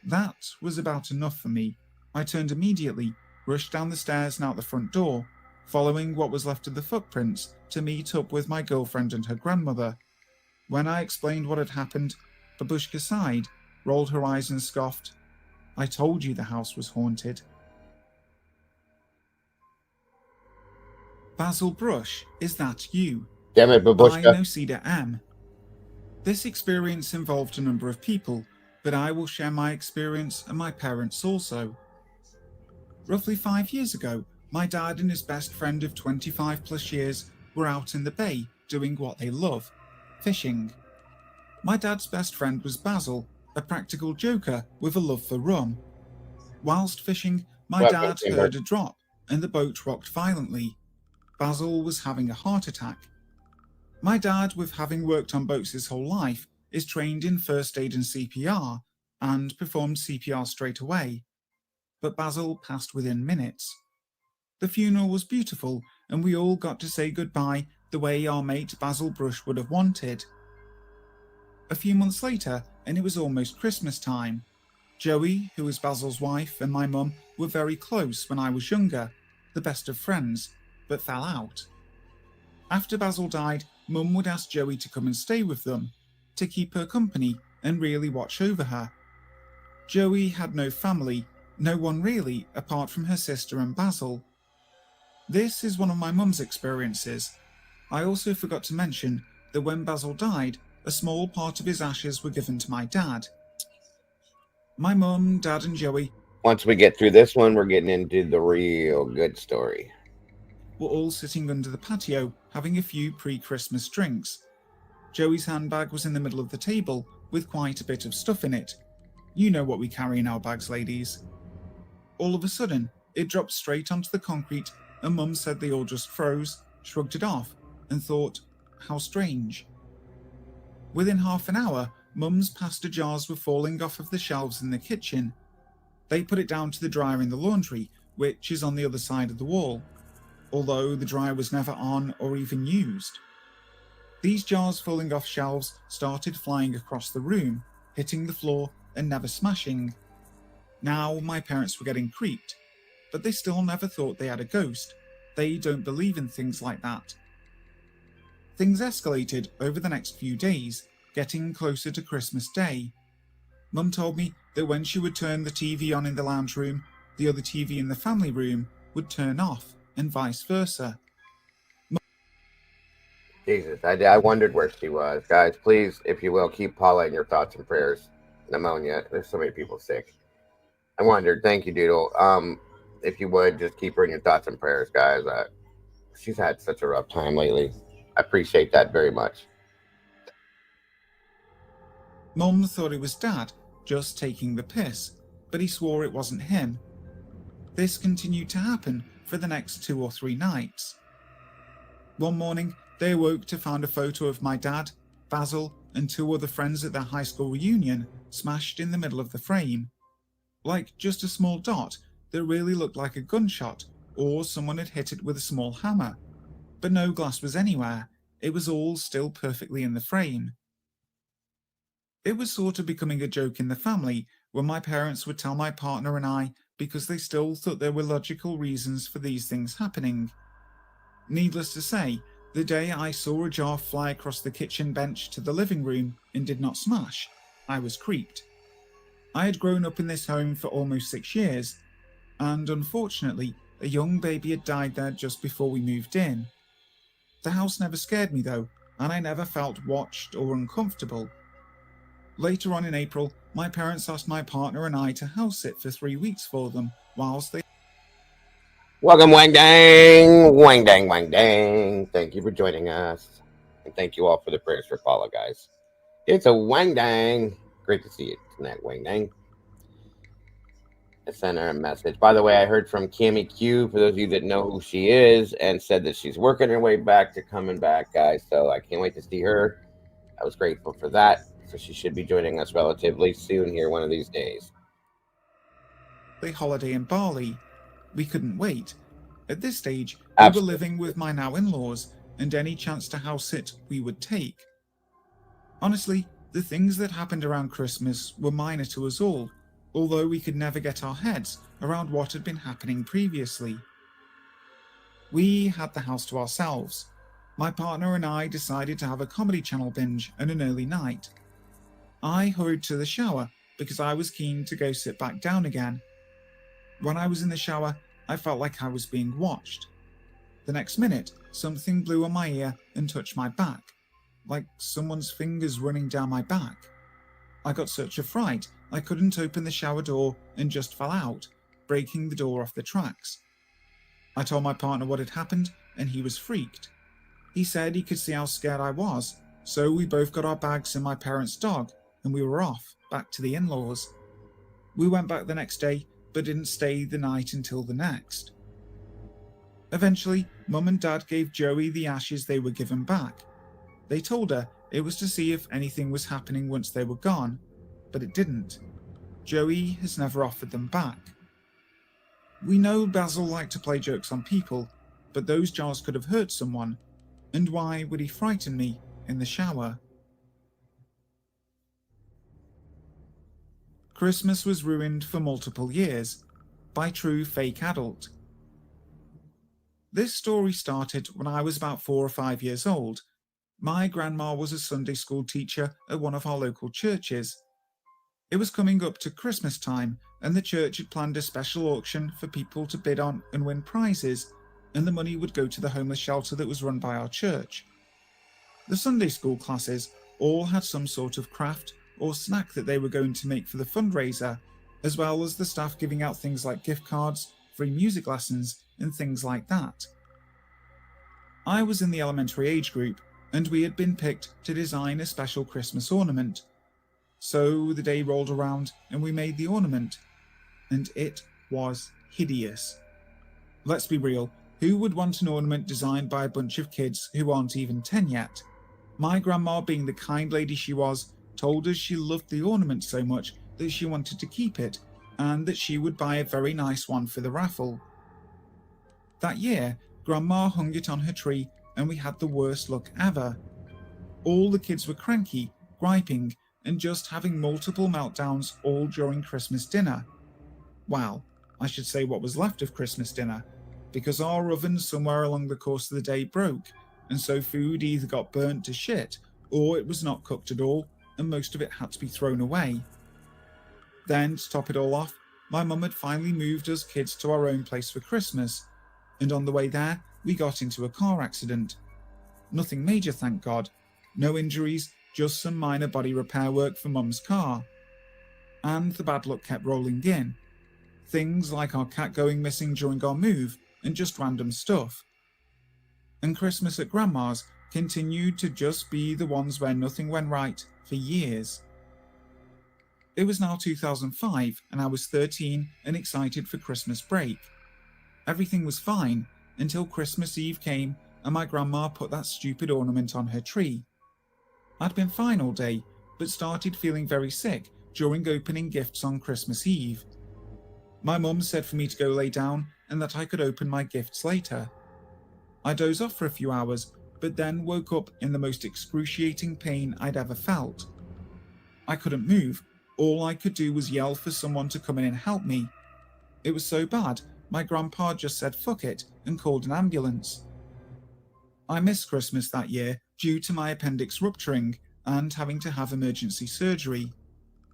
That was about enough for me. I turned immediately, rushed down the stairs and out the front door, following what was left of the footprints to meet up with my girlfriend and her grandmother. When I explained what had happened, Babushka sighed, rolled her eyes and scoffed, "I told you the house was haunted." Basil Brush, Is That You? Damn it, By Babushka. Nocida M. This experience involved a number of people, but I will share my experience and my parents also. Roughly 5 years ago, my dad and his best friend of 25 plus years were out in the bay doing what they love, fishing. My dad's best friend was Basil, a practical joker with a love for rum. Whilst fishing, my Welcome, dad Timber. heard a drop and the boat rocked violently. Basil was having a heart attack. My dad, with having worked on boats his whole life, is trained in first aid and CPR and performed CPR straight away. But Basil passed within minutes. The funeral was beautiful, and we all got to say goodbye the way our mate Basil Brush would have wanted. A few months later, and it was almost Christmas time. Joey, who was Basil's wife, and my mum were very close when I was younger, the best of friends, but fell out. After Basil died, Mum would ask Joey to come and stay with them, to keep her company and really watch over her. Joey had no family, no one really, apart from her sister and Basil. This is one of my mum's experiences. I also forgot to mention that when Basil died, a small part of his ashes were given to my dad. My mum, dad, and Joey Once we get through this one, we're getting into the real good story. were all sitting under the patio having a few pre-Christmas drinks. Joey's handbag was in the middle of the table with quite a bit of stuff in it. You know what we carry in our bags, ladies. All of a sudden, it dropped straight onto the concrete, and Mum said they all just froze, shrugged it off, and thought, how strange. Within half an hour, Mum's pasta jars were falling off of the shelves in the kitchen. They put it down to the dryer in the laundry, which is on the other side of the wall, although the dryer was never on or even used. These jars falling off shelves started flying across the room, hitting the floor and never smashing. Now my parents were getting creeped, but they still never thought they had a ghost. They don't believe in things like that. Things escalated over the next few days, getting closer to Christmas Day. Mum told me that when she would turn the TV on in the lounge room, the other TV in the family room would turn off, and vice versa. Jesus, I wondered where she was. Guys, please, if you will, keep Paula in your thoughts and prayers. Pneumonia. There's so many people sick. I wondered. Thank you, Doodle. If you would, just keep her in your thoughts and prayers, guys. She's had such a rough time lately. I appreciate that very much. Mum thought it was Dad, just taking the piss, but he swore it wasn't him. This continued to happen for the next 2 or 3 nights. One morning, they awoke to find a photo of my dad, Basil, and 2 other friends at their high school reunion smashed in the middle of the frame. Like just a small dot that really looked like a gunshot, or someone had hit it with a small hammer. But no glass was anywhere. It was all still perfectly in the frame. It was sort of becoming a joke in the family when my parents would tell my partner and I because they still thought there were logical reasons for these things happening. Needless to say, the day I saw a jar fly across the kitchen bench to the living room and did not smash, I was creeped. I had grown up in this home for almost 6 years, and unfortunately, a young baby had died there just before we moved in. The house never scared me though, and I never felt watched or uncomfortable. Later on in April, my parents asked my partner and I to house sit for 3 weeks for them whilst they... Welcome, Wang Dang! Wang Dang, Wang Dang! Thank you for joining us. And thank you all for the prayers for Paula, guys. It's a Wang Dang. Great to see you tonight, Wang Dang. I sent her a message. By the way, I heard from Cammy Q, for those of you that know who she is, and said that she's working her way back to coming back, guys. So I can't wait to see her. I was grateful for that. So she should be joining us relatively soon here one of these days. holiday in Bali. We couldn't wait. At this stage, we were living with my now in-laws, and any chance to house sit we would take. Honestly, the things that happened around Christmas were minor to us all, although we could never get our heads around what had been happening previously. We had the house to ourselves. My partner and I decided to have a Comedy Channel binge and an early night. I hurried to the shower because I was keen to go sit back down again. When I was in the shower, I felt like I was being watched. The next minute, something blew on my ear and touched my back, like someone's fingers running down my back. I got such a fright, I couldn't open the shower door and just fell out, breaking the door off the tracks. I told my partner what had happened, and he was freaked. He said he could see how scared I was, so we both got our bags and my parents' dog, and we were off, back to the in-laws. We went back the next day, but didn't stay the night until the next. Eventually, Mum and Dad gave Joey the ashes they were given back. They told her it was to see if anything was happening once they were gone, but it didn't. Joey has never offered them back. We know Basil liked to play jokes on people, but those jars could have hurt someone, and why would he frighten me in the shower? Christmas was ruined for multiple years by true fake adult. This story started when I was about 4 or 5 years old. My grandma was a Sunday school teacher at one of our local churches. It was coming up to Christmas time, and the church had planned a special auction for people to bid on and win prizes, and the money would go to the homeless shelter that was run by our church. The Sunday school classes all had some sort of craft or snack that they were going to make for the fundraiser, as well as the staff giving out things like gift cards, free music lessons, and things like that. I was in the elementary age group, and we had been picked to design a special Christmas ornament. So the day rolled around and we made the ornament, and it was hideous. Let's be real, who would want an ornament designed by a bunch of kids who aren't even 10 yet? My grandma, being the kind lady she was, told us she loved the ornament so much that she wanted to keep it, and that she would buy a very nice one for the raffle. That year, Grandma hung it on her tree, and we had the worst luck ever. All the kids were cranky, griping, and just having multiple meltdowns all during Christmas dinner. Well, I should say what was left of Christmas dinner, because our oven somewhere along the course of the day broke, and so food either got burnt to shit, or it was not cooked at all, and most of it had to be thrown away. Then, to top it all off, my mum had finally moved us kids to our own place for Christmas, and on the way there, we got into a car accident. Nothing major, thank God. No injuries, just some minor body repair work for Mum's car. And the bad luck kept rolling in. Things like our cat going missing during our move, and just random stuff. And Christmas at Grandma's continued to just be the ones where nothing went right for years. It was now 2005, and I was 13 and excited for Christmas break. Everything was fine until Christmas Eve came and my grandma put that stupid ornament on her tree. I'd been fine all day, but started feeling very sick during opening gifts on Christmas Eve. My mum said for me to go lay down and that I could open my gifts later. I dozed off for a few hours, but then woke up in the most excruciating pain I'd ever felt. I couldn't move. All I could do was yell for someone to come in and help me. It was so bad, my grandpa just said fuck it and called an ambulance. I missed Christmas that year due to my appendix rupturing and having to have emergency surgery.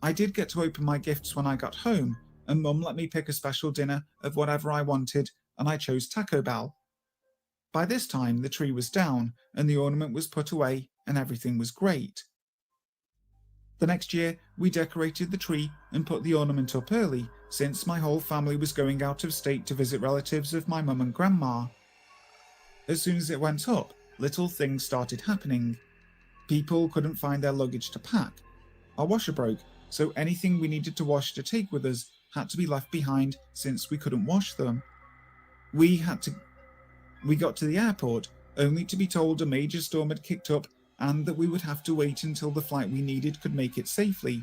I did get to open my gifts when I got home, and Mum let me pick a special dinner of whatever I wanted, and I chose Taco Bell. By this time, the tree was down, and the ornament was put away, and everything was great. The next year, we decorated the tree and put the ornament up early, since my whole family was going out of state to visit relatives of my mum and grandma. As soon as it went up, little things started happening. People couldn't find their luggage to pack. Our washer broke, so anything we needed to wash to take with us had to be left behind since we couldn't wash them. We got to the airport only to be told a major storm had kicked up and that we would have to wait until the flight we needed could make it safely,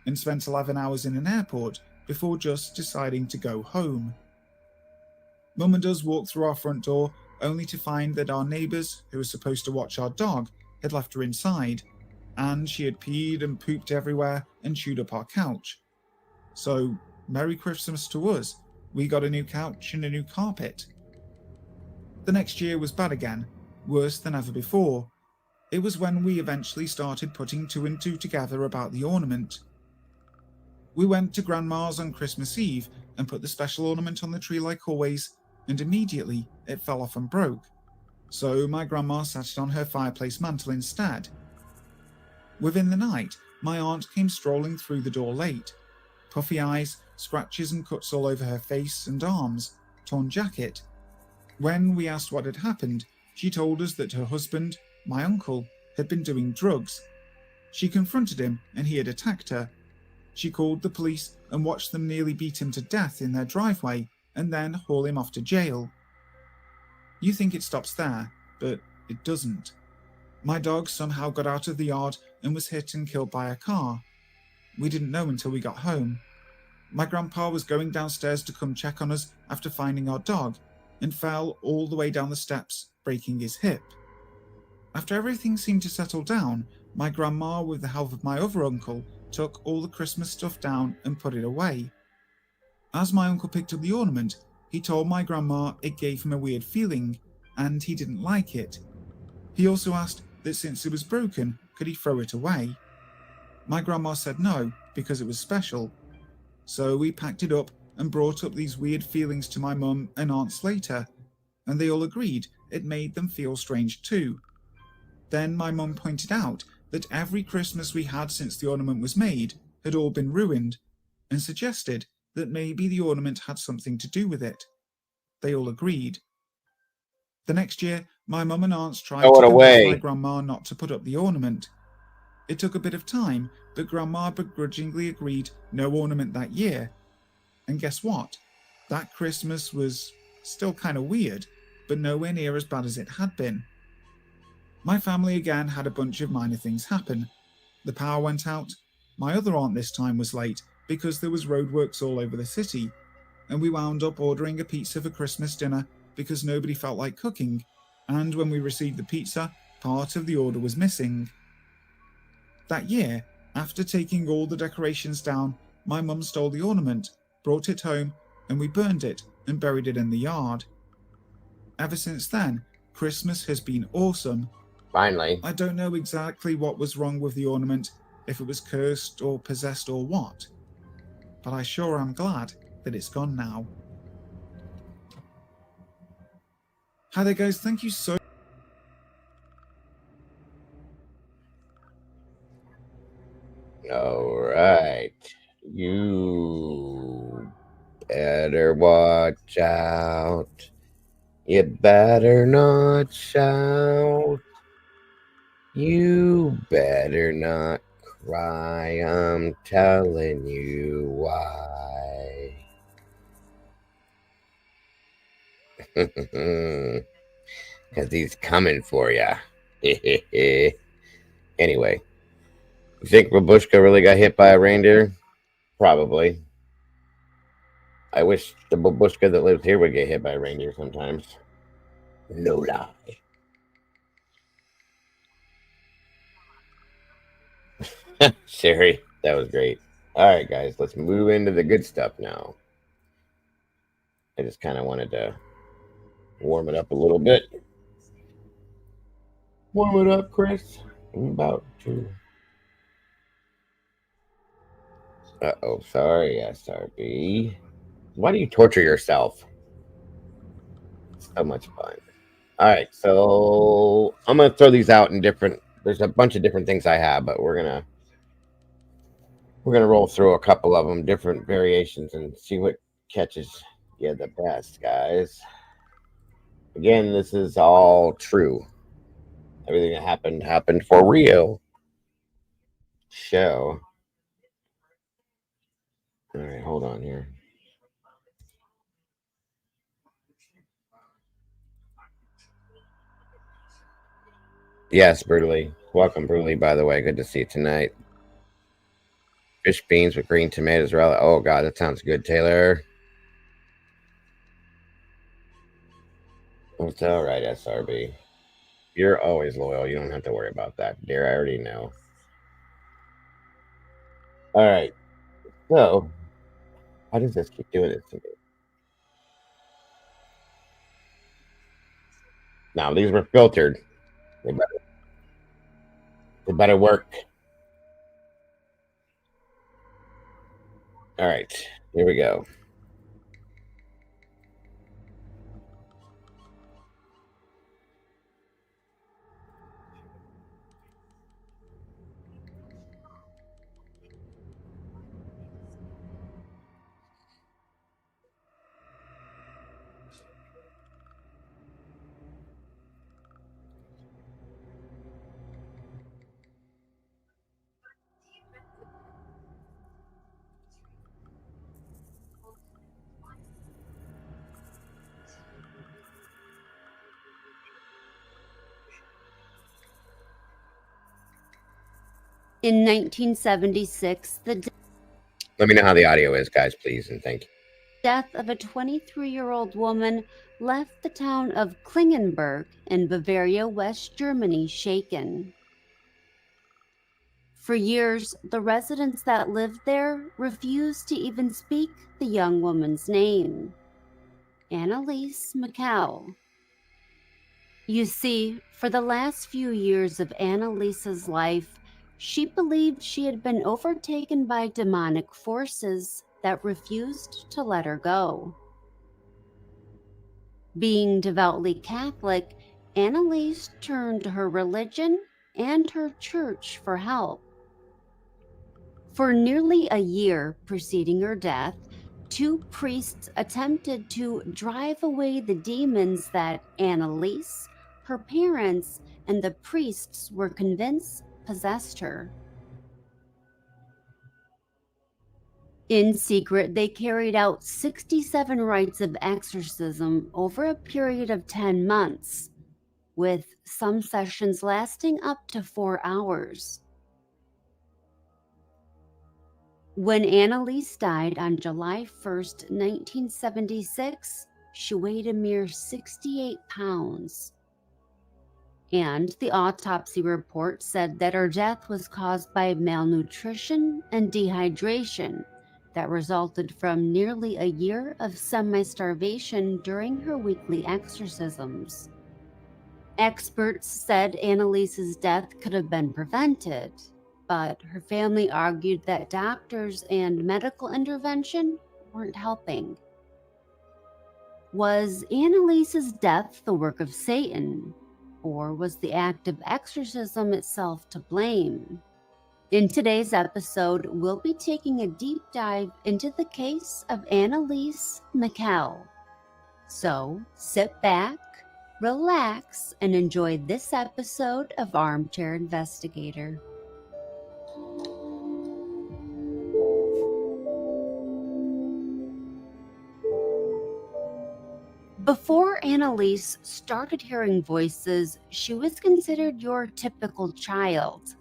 and spent 11 hours in an airport before just deciding to go home. Mum and us walked through our front door only to find that our neighbours, who were supposed to watch our dog, had left her inside, and she had peed and pooped everywhere and chewed up our couch. So, Merry Christmas to us. We got a new couch and a new carpet. The next year was bad again, worse than ever before. It was when we eventually started putting two and two together about the ornament. We went to Grandma's on Christmas Eve and put the special ornament on the tree like always, and immediately it fell off and broke. So my grandma sat it on her fireplace mantel instead. Within the night, my aunt came strolling through the door late. Puffy eyes, scratches and cuts all over her face and arms, torn jacket. When we asked what had happened, she told us that her husband, my uncle, had been doing drugs. She confronted him and he had attacked her. She called the police and watched them nearly beat him to death in their driveway and then haul him off to jail. You think it stops there, but it doesn't. My dog somehow got out of the yard and was hit and killed by a car. We didn't know until we got home. My grandpa was going downstairs to come check on us after finding our dog and fell all the way down the steps, breaking his hip. After everything seemed to settle down, my grandma, with the help of my other uncle, took all the Christmas stuff down and put it away. As my uncle picked up the ornament, he told my grandma it gave him a weird feeling, and he didn't like it. He also asked that since it was broken, could he throw it away? My grandma said no, because it was special. So we packed it up and brought up these weird feelings to my mum and aunts later, and they all agreed it made them feel strange too. Then my mum pointed out that every Christmas we had since the ornament was made had all been ruined, and suggested that maybe the ornament had something to do with it. They all agreed. The next year, my mum and aunts tried Throw to it convince my away. grandma not to put up the ornament. It took a bit of time, but grandma begrudgingly agreed no ornament that year. And guess what? That Christmas was still kind of weird, but nowhere near as bad as it had been. My family again had a bunch of minor things happen. The power went out. My other aunt this time was late because there was roadworks all over the city, and we wound up ordering a pizza for Christmas dinner because nobody felt like cooking, and when we received the pizza, part of the order was missing. That year, after taking all the decorations down, my mum stole the ornament, brought it home, and we burned it and buried it in the yard. Ever since then, Christmas has been awesome. Finally. I don't know exactly what was wrong with the ornament, if it was cursed or possessed or what, but I sure am glad that it's gone now. Hi there, guys. Thank you so All right. You better watch out. You better not shout. You better not cry. I'm telling you why. Because he's coming for you. Anyway, you think Babushka really got hit by a reindeer? Probably. I wish the babushka that lives here would get hit by a reindeer sometimes. No lie. Sherry, that was great. All right, guys, let's move into the good stuff now. I just kind of wanted to warm it up a little bit. Warm it up, Chris. I'm about to. Uh-oh, sorry, SRB. Why do you torture yourself? So much fun. All right, so I'm gonna throw these out in different. There's a bunch of different things I have, but we're gonna roll through a couple of them, different variations, and see what catches you the best, guys. Again, this is all true. Everything that happened for real. Show. All right, hold on here. Yes, Brutally. Welcome, Brutally, by the way. Good to see you tonight. Fish beans with green tomatoes. Oh, God, that sounds good, Taylor. It's all right, SRB. You're always loyal. You don't have to worry about that, dear. I already know. All right. So, how does this keep doing this to me? Now, these were filtered. They better work. All right. Here we go. In 1976, the Let me know how the audio is, guys, please, and thank you. Death of a 23-year-old woman left the town of Klingenberg in Bavaria, West Germany, shaken. For years, the residents that lived there refused to even speak the young woman's name, Annelise Michel. You see, for the last few years of Annelise's life, she believed she had been overtaken by demonic forces that refused to let her go. Being devoutly Catholic, Annelise turned to her religion and her church for help. For nearly a year preceding her death, 2 priests attempted to drive away the demons that Annelise, her parents, and the priests were convinced possessed her. In secret, they carried out 67 rites of exorcism over a period of 10 months, with some sessions lasting up to 4 hours. When Annelise died on July 1st, 1976, she weighed a mere 68 pounds. And the autopsy report said that her death was caused by malnutrition and dehydration that resulted from nearly a year of semi-starvation during her weekly exorcisms. Experts said Annelise's death could have been prevented, but her family argued that doctors and medical intervention weren't helping. Was Annelise's death the work of Satan, or was the act of exorcism itself to blame? In today's episode, we'll be taking a deep dive into the case of Annelise Michel. So sit back, relax, and enjoy this episode of Armchair Investigator. Before Annelise started hearing voices, she was considered your typical child.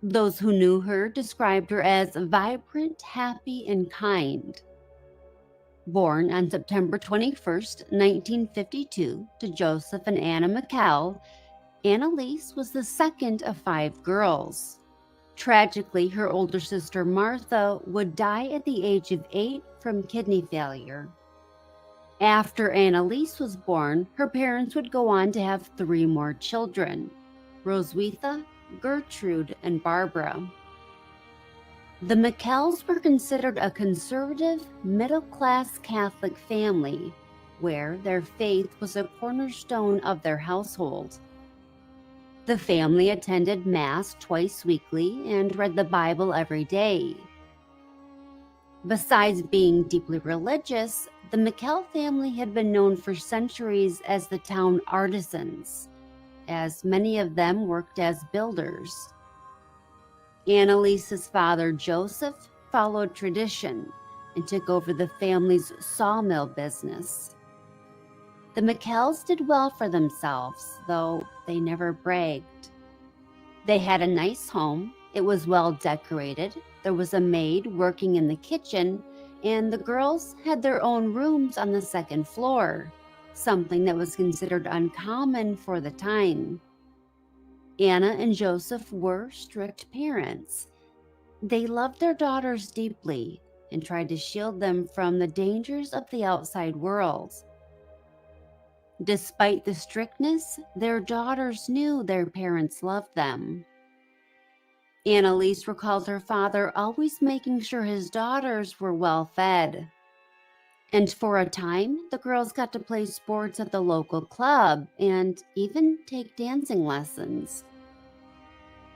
Those who knew her described her as vibrant, happy, and kind. Born on September 21st, 1952, to Joseph and Anna Michel, Annelise was the second of 5 girls. Tragically, her older sister Martha would die at the age of 8 from kidney failure. After Annelise was born, her parents would go on to have 3 more children, Roswitha, Gertrude, and Barbara. The Michels were considered a conservative, middle-class Catholic family, where their faith was a cornerstone of their household. The family attended Mass twice weekly and read the Bible every day. Besides being deeply religious, the Michel family had been known for centuries as the town artisans, as many of them worked as builders. Annelise's father, Joseph, followed tradition and took over the family's sawmill business. The Michels did well for themselves, though they never bragged. They had a nice home, it was well decorated, there was a maid working in the kitchen, and the girls had their own rooms on the 2nd floor, something that was considered uncommon for the time. Anna and Joseph were strict parents. They loved their daughters deeply and tried to shield them from the dangers of the outside world. Despite the strictness, their daughters knew their parents loved them. Annelise recalled her father always making sure his daughters were well fed. And for a time, the girls got to play sports at the local club and even take dancing lessons.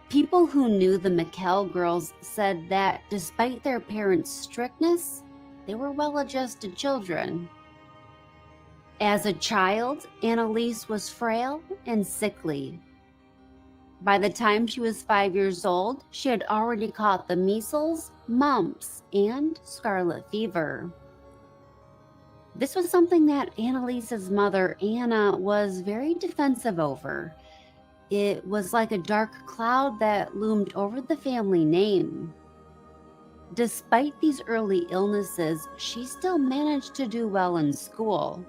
People who knew the Michel girls said that despite their parents' strictness, they were well-adjusted children. As a child, Annelise was frail and sickly. By the time she was 5 years old, she had already caught the measles, mumps, and scarlet fever. This was something that Annelise's mother, Anna, was very defensive over. It was like a dark cloud that loomed over the family name. Despite these early illnesses, she still managed to do well in school.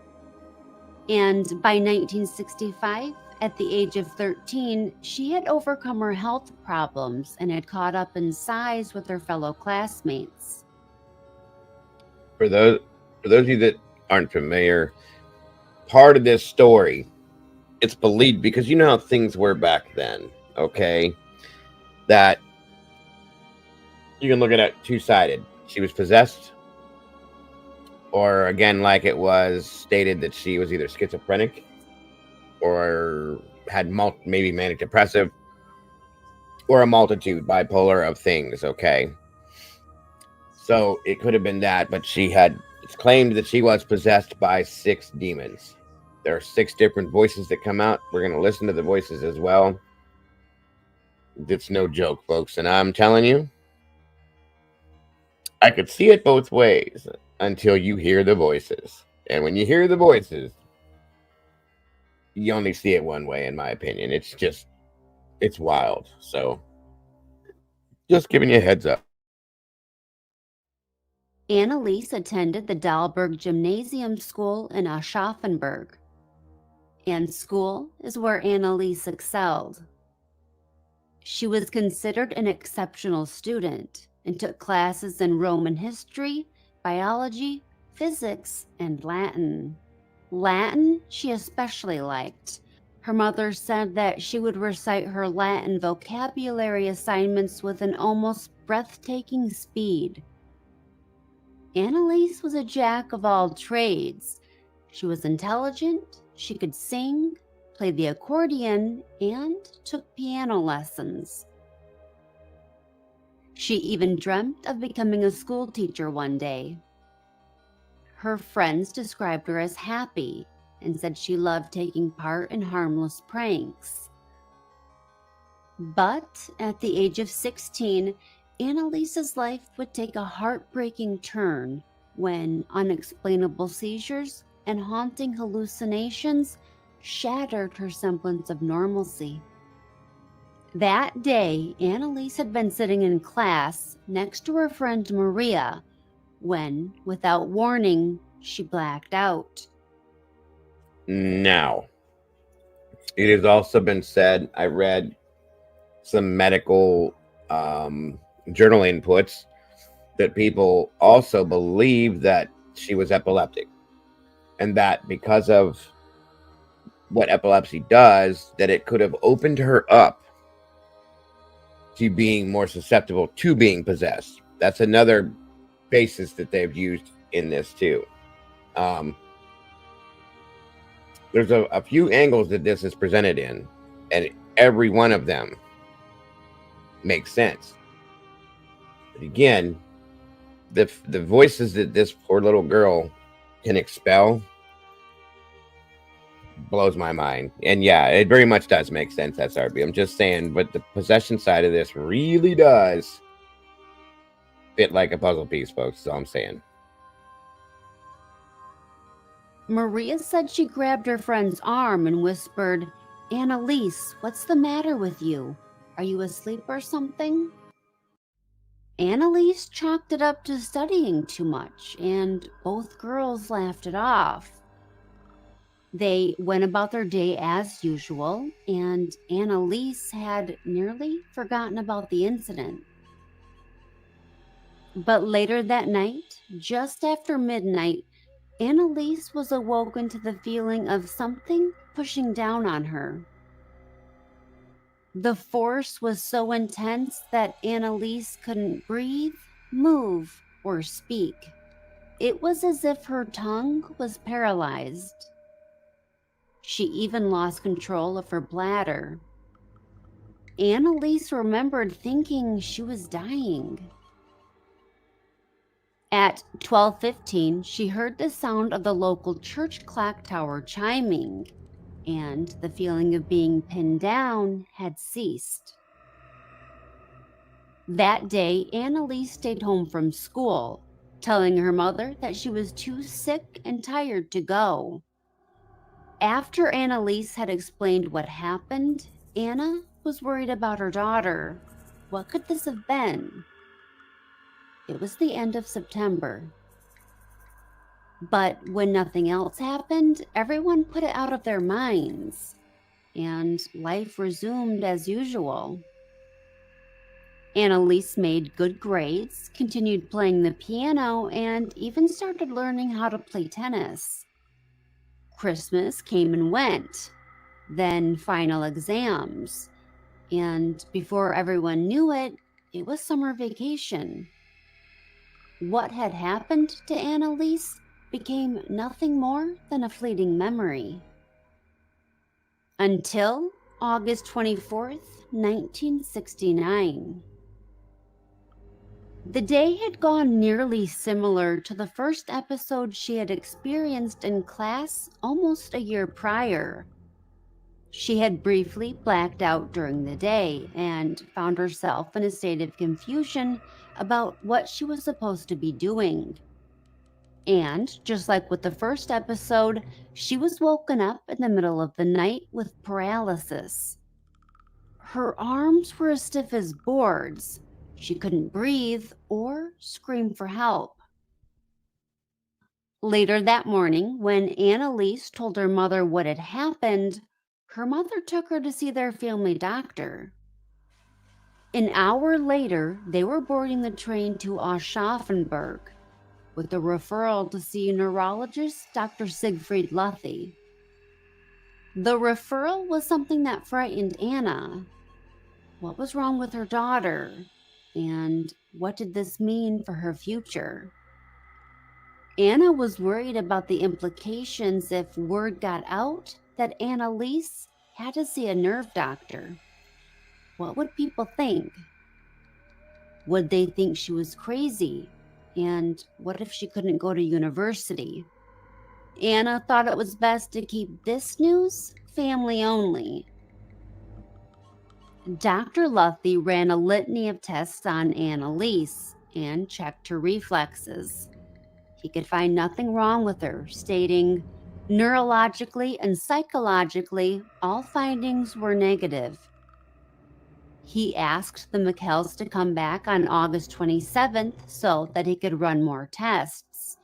And by 1965, at the age of 13, she had overcome her health problems and had caught up in size with her fellow classmates. For those of you that aren't familiar, part of this story, it's believed, because you know how things were back then, okay? That you can look at it two-sided. She was possessed, or again, like it was stated, that she was either schizophrenic or had maybe manic depressive, or a multitude bipolar of things, okay? So it could have been that, but it's claimed that she was possessed by 6 demons. There are 6 different voices that come out. We're going to listen to the voices as well. It's no joke, folks. And I'm telling you, I could see it both ways until you hear the voices. And when you hear the voices, you only see it one way, in my opinion. It's wild. So, just giving you a heads up. Annelise attended the Dahlberg Gymnasium School in Aschaffenburg. And school is where Annelise excelled. She was considered an exceptional student and took classes in Roman history, biology, physics, and Latin. Latin she especially liked. Her mother said that she would recite her Latin vocabulary assignments with an almost breathtaking speed. Annelise was a jack of all trades. She was intelligent, she could sing, play the accordion, and took piano lessons. She even dreamt of becoming a school teacher one day. Her friends described her as happy and said she loved taking part in harmless pranks. But at the age of 16, Annelise's life would take a heartbreaking turn when unexplainable seizures and haunting hallucinations shattered her semblance of normalcy. That day, Annelise had been sitting in class next to her friend Maria when, without warning, she blacked out. Now, it has also been said, I read some medical journal inputs, that people also believe that she was epileptic, and that because of what epilepsy does, that it could have opened her up to being more susceptible to being possessed. That's another basis that they've used in this too. There's a few angles that this is presented in, and every one of them makes sense. But again, the voices that this poor little girl can expel blows my mind. And yeah, it very much does make sense, SRB. I'm just saying, but the possession side of this really does fit like a puzzle piece, folks. That's all I'm saying. Maria said she grabbed her friend's arm and whispered, "Annelise, what's the matter with you? Are you asleep or something?" Annelise chalked it up to studying too much, and both girls laughed it off. They went about their day as usual, and Annelise had nearly forgotten about the incident. But later that night, just after midnight, Annelise was awoken to the feeling of something pushing down on her. The force was so intense that Annelise couldn't breathe, move, or speak. It was as if her tongue was paralyzed. She even lost control of her bladder. Annelise remembered thinking she was dying. At 12:15, she heard the sound of the local church clock tower chiming, and the feeling of being pinned down had ceased. That day, Annelise stayed home from school, telling her mother that she was too sick and tired to go. After Annelise had explained what happened, Anna was worried about her daughter. What could this have been? It was the end of September. But when nothing else happened, everyone put it out of their minds, and life resumed as usual. Annelise made good grades, continued playing the piano, and even started learning how to play tennis. Christmas came and went, then final exams, and before everyone knew it, it was summer vacation. What had happened to Annelise became nothing more than a fleeting memory. Until August 24th, 1969. The day had gone nearly similar to the first episode she had experienced in class almost a year prior. She had briefly blacked out during the day and found herself in a state of confusion about what she was supposed to be doing. And, just like with the first episode, she was woken up in the middle of the night with paralysis. Her arms were as stiff as boards. She couldn't breathe or scream for help. Later that morning, when Annelise told her mother what had happened, her mother took her to see their family doctor. An hour later, they were boarding the train to Aschaffenburg, with a referral to see neurologist Dr. Siegfried Luthi. The referral was something that frightened Anna. What was wrong with her daughter? And what did this mean for her future? Anna was worried about the implications if word got out that Annelise had to see a nerve doctor. What would people think? Would they think she was crazy? And what if she couldn't go to university? Anna thought it was best to keep this news family only. Dr. Luthi ran a litany of tests on Annelise and checked her reflexes. He could find nothing wrong with her, stating, neurologically and psychologically, all findings were negative. He asked the Michels to come back on August 27th so that he could run more tests.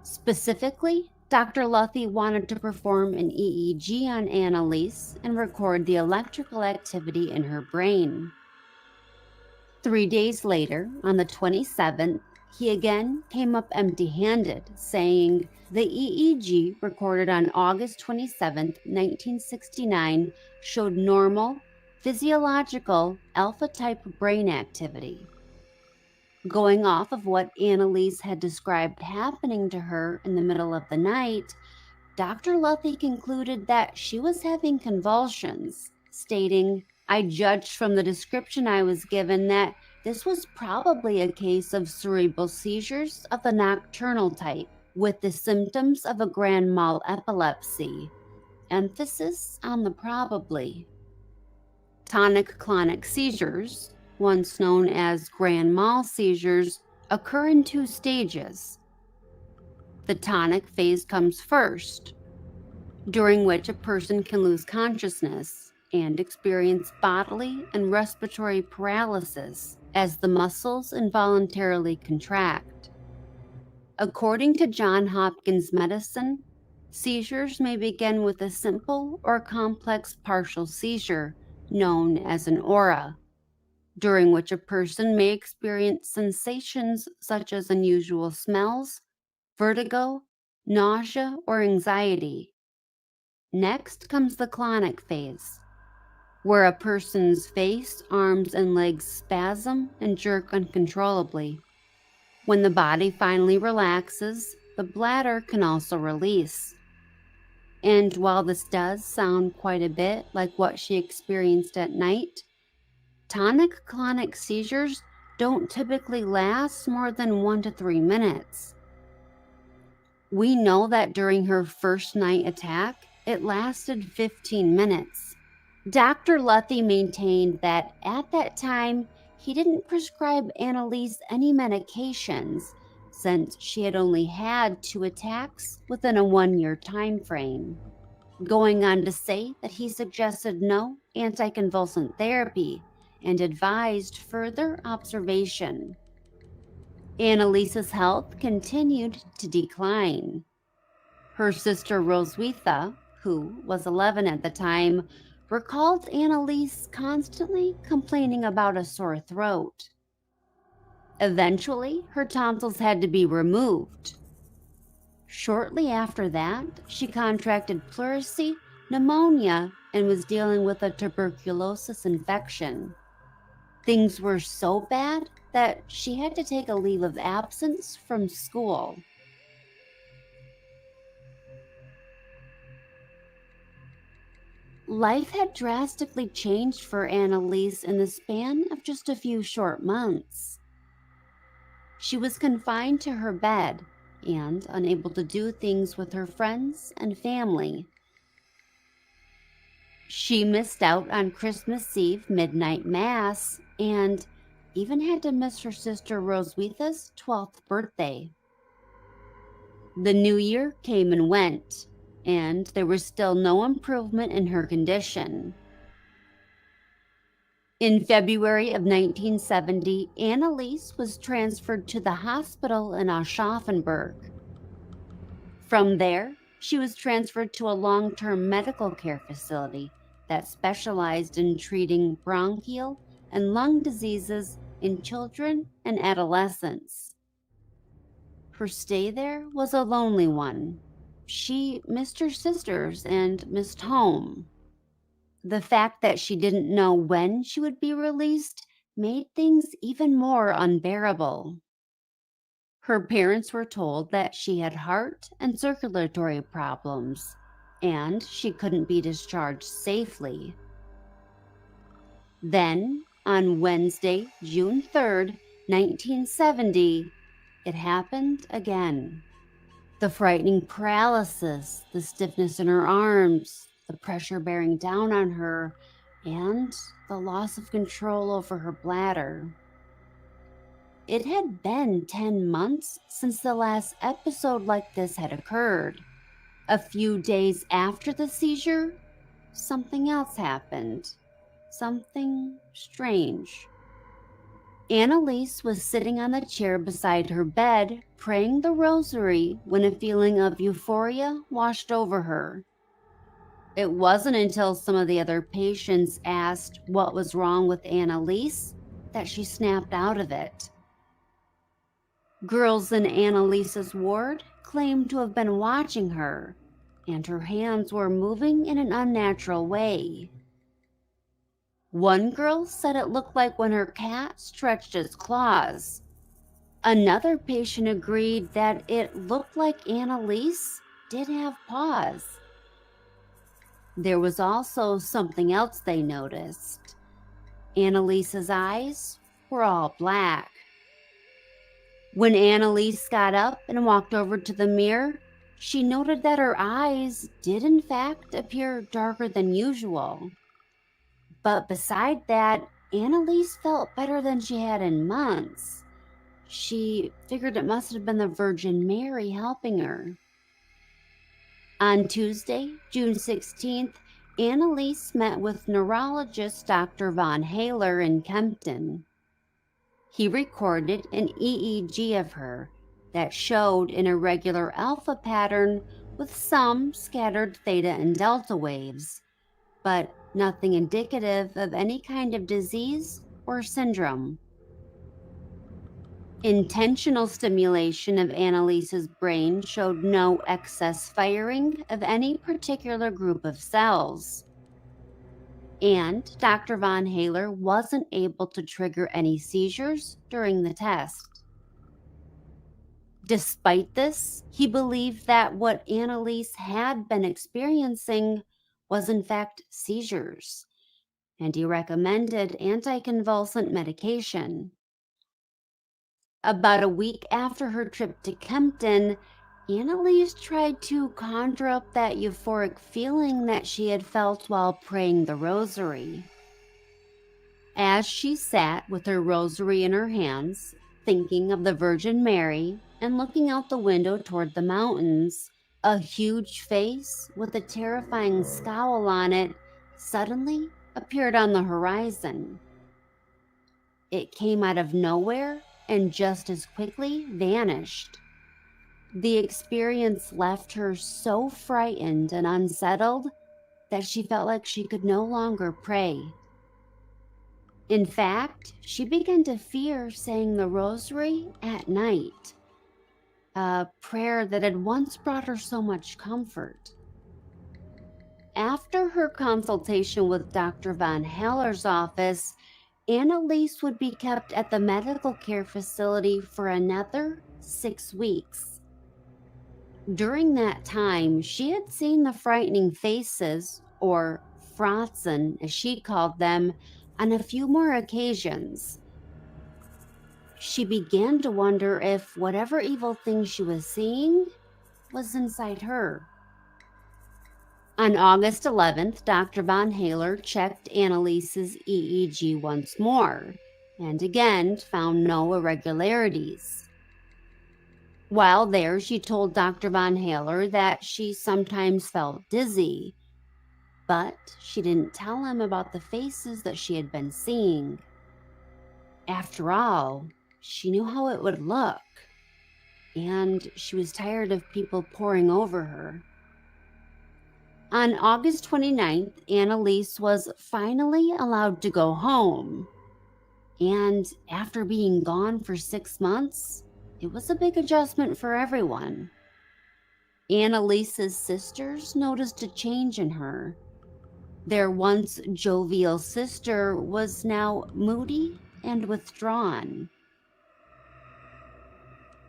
Specifically, Dr. Luthi wanted to perform an EEG on Annelise and record the electrical activity in her brain. 3 days later, on the 27th, he again came up empty-handed, saying the EEG recorded on August 27, 1969, showed normal, physiological alpha-type brain activity. Going off of what Annelise had described happening to her in the middle of the night, Dr. Luthi concluded that she was having convulsions, stating, I judged from the description I was given that this was probably a case of cerebral seizures of the nocturnal type, with the symptoms of a grand mal epilepsy. Emphasis on the probably. Tonic-clonic seizures, once known as grand mal seizures, occur in 2 stages. The tonic phase comes first, during which a person can lose consciousness and experience bodily and respiratory paralysis as the muscles involuntarily contract. According to Johns Hopkins Medicine, seizures may begin with a simple or complex partial seizure known as an aura, during which a person may experience sensations such as unusual smells, vertigo, nausea, or anxiety. Next comes the clonic phase, where a person's face, arms, and legs spasm and jerk uncontrollably. When the body finally relaxes, the bladder can also release. And while this does sound quite a bit like what she experienced at night, tonic-clonic seizures don't typically last more than 1 to 3 minutes. We know that during her first night attack, it lasted 15 minutes. Dr. Luthi maintained that at that time, he didn't prescribe Annelise any medications since she had only had 2 attacks within a 1-year time frame, going on to say that he suggested no anticonvulsant therapy and advised further observation. Annelise's health continued to decline. Her sister Roswitha, who was 11 at the time, recalled Annelise constantly complaining about a sore throat. Eventually, her tonsils had to be removed. Shortly after that, she contracted pleurisy, pneumonia, and was dealing with a tuberculosis infection. Things were so bad that she had to take a leave of absence from school. Life had drastically changed for Annelise in the span of just a few short months. She was confined to her bed and unable to do things with her friends and family. She missed out on Christmas Eve midnight mass and even had to miss her sister Roswitha's 12th birthday. The new year came and went, and there was still no improvement in her condition. In February of 1970, Annelise was transferred to the hospital in Aschaffenburg. From there, she was transferred to a long-term medical care facility that specialized in treating bronchial and lung diseases in children and adolescents. Her stay there was a lonely one. She missed her sisters and missed home. The fact that she didn't know when she would be released made things even more unbearable. Her parents were told that she had heart and circulatory problems, and she couldn't be discharged safely. Then, on Wednesday, June 3rd, 1970, it happened again. The frightening paralysis, the stiffness in her arms, the pressure bearing down on her, and the loss of control over her bladder. It had been 10 months since the last episode like this had occurred. A few days after the seizure, something else happened. Something strange. Annelise was sitting on the chair beside her bed, praying the rosary, when a feeling of euphoria washed over her. It wasn't until some of the other patients asked what was wrong with Annelise that she snapped out of it. Girls in Annelise's ward claimed to have been watching her, and her hands were moving in an unnatural way. One girl said it looked like when her cat stretched its claws. Another patient agreed that it looked like Annelise did have paws. There was also something else they noticed. Annelise's eyes were all black. When Annelise got up and walked over to the mirror, she noted that her eyes did in fact appear darker than usual. But beside that, Annelise felt better than she had in months. She figured it must have been the Virgin Mary helping her. On Tuesday, June 16th, Annelise met with neurologist Dr. Von Haler in Kempten. He recorded an EEG of her that showed an irregular alpha pattern with some scattered theta and delta waves, but nothing indicative of any kind of disease or syndrome. Intentional stimulation of Annelise's brain showed no excess firing of any particular group of cells. And Dr. Von Haler wasn't able to trigger any seizures during the test. Despite this, he believed that what Annelise had been experiencing was in fact seizures, and he recommended anticonvulsant medication. About a week after her trip to Kempten, Annelise tried to conjure up that euphoric feeling that she had felt while praying the rosary. As she sat with her rosary in her hands, thinking of the Virgin Mary and looking out the window toward the mountains, a huge face with a terrifying scowl on it suddenly appeared on the horizon. It came out of nowhere and just as quickly vanished. The experience left her so frightened and unsettled that she felt like she could no longer pray. In fact, she began to fear saying the rosary at night, a prayer that had once brought her so much comfort. After her consultation with Dr. Von Haller's office, Annelise would be kept at the medical care facility for another 6 weeks. During that time, she had seen the frightening faces, or Fratzen as she called them, on a few more occasions. She began to wonder if whatever evil thing she was seeing was inside her. On August 11th, Dr. Von Haller checked Annelise's EEG once more, and again found no irregularities. While there, she told Dr. Von Haller that she sometimes felt dizzy, but she didn't tell him about the faces that she had been seeing. After all, she knew how it would look, and she was tired of people poring over her. On August 29th, Annelise was finally allowed to go home, and after being gone for 6 months, it was a big adjustment for everyone. Annelise's sisters noticed a change in her. Their once jovial sister was now moody and withdrawn.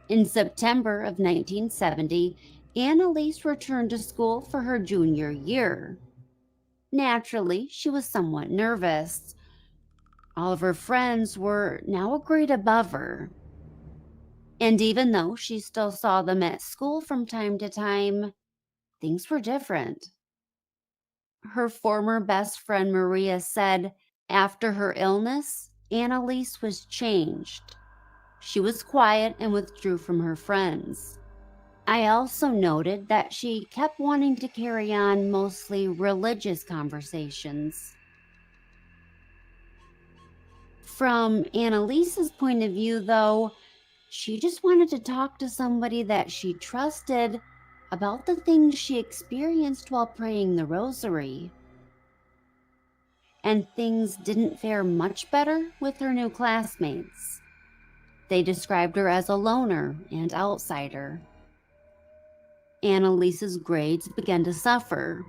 In September of 1970, Annelise returned to school for her junior year. Naturally, she was somewhat nervous. All of her friends were now a grade above her. And even though she still saw them at school from time to time, things were different. Her former best friend Maria said after her illness, Annelise was changed. She was quiet and withdrew from her friends. I also noted that she kept wanting to carry on mostly religious conversations. From Annelise's point of view, though, she just wanted to talk to somebody that she trusted about the things she experienced while praying the rosary. And things didn't fare much better with her new classmates. They described her as a loner and outsider. Annelise's grades began to suffer.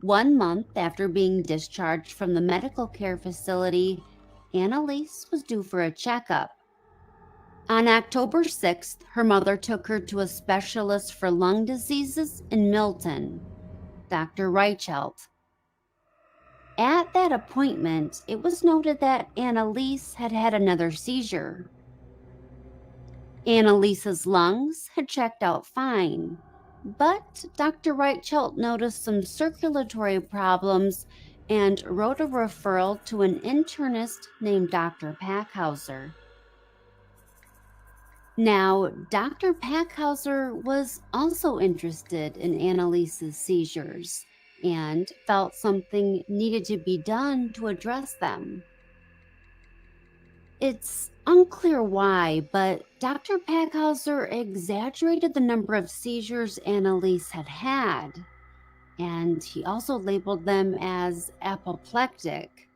1 month after being discharged from the medical care facility, Annelise was due for a checkup. On October 6th, her mother took her to a specialist for lung diseases in Milton, Dr. Reichelt. At that appointment, it was noted that Annelise had had another seizure. Annelise's lungs had checked out fine, but Dr. Reichelt noticed some circulatory problems and wrote a referral to an internist named Dr. Packhauser. Now, Dr. Packhauser was also interested in Annelise's seizures and felt something needed to be done to address them. It's unclear why, but Dr. Packhauser exaggerated the number of seizures Annelise had had, and he also labeled them as apoplectic,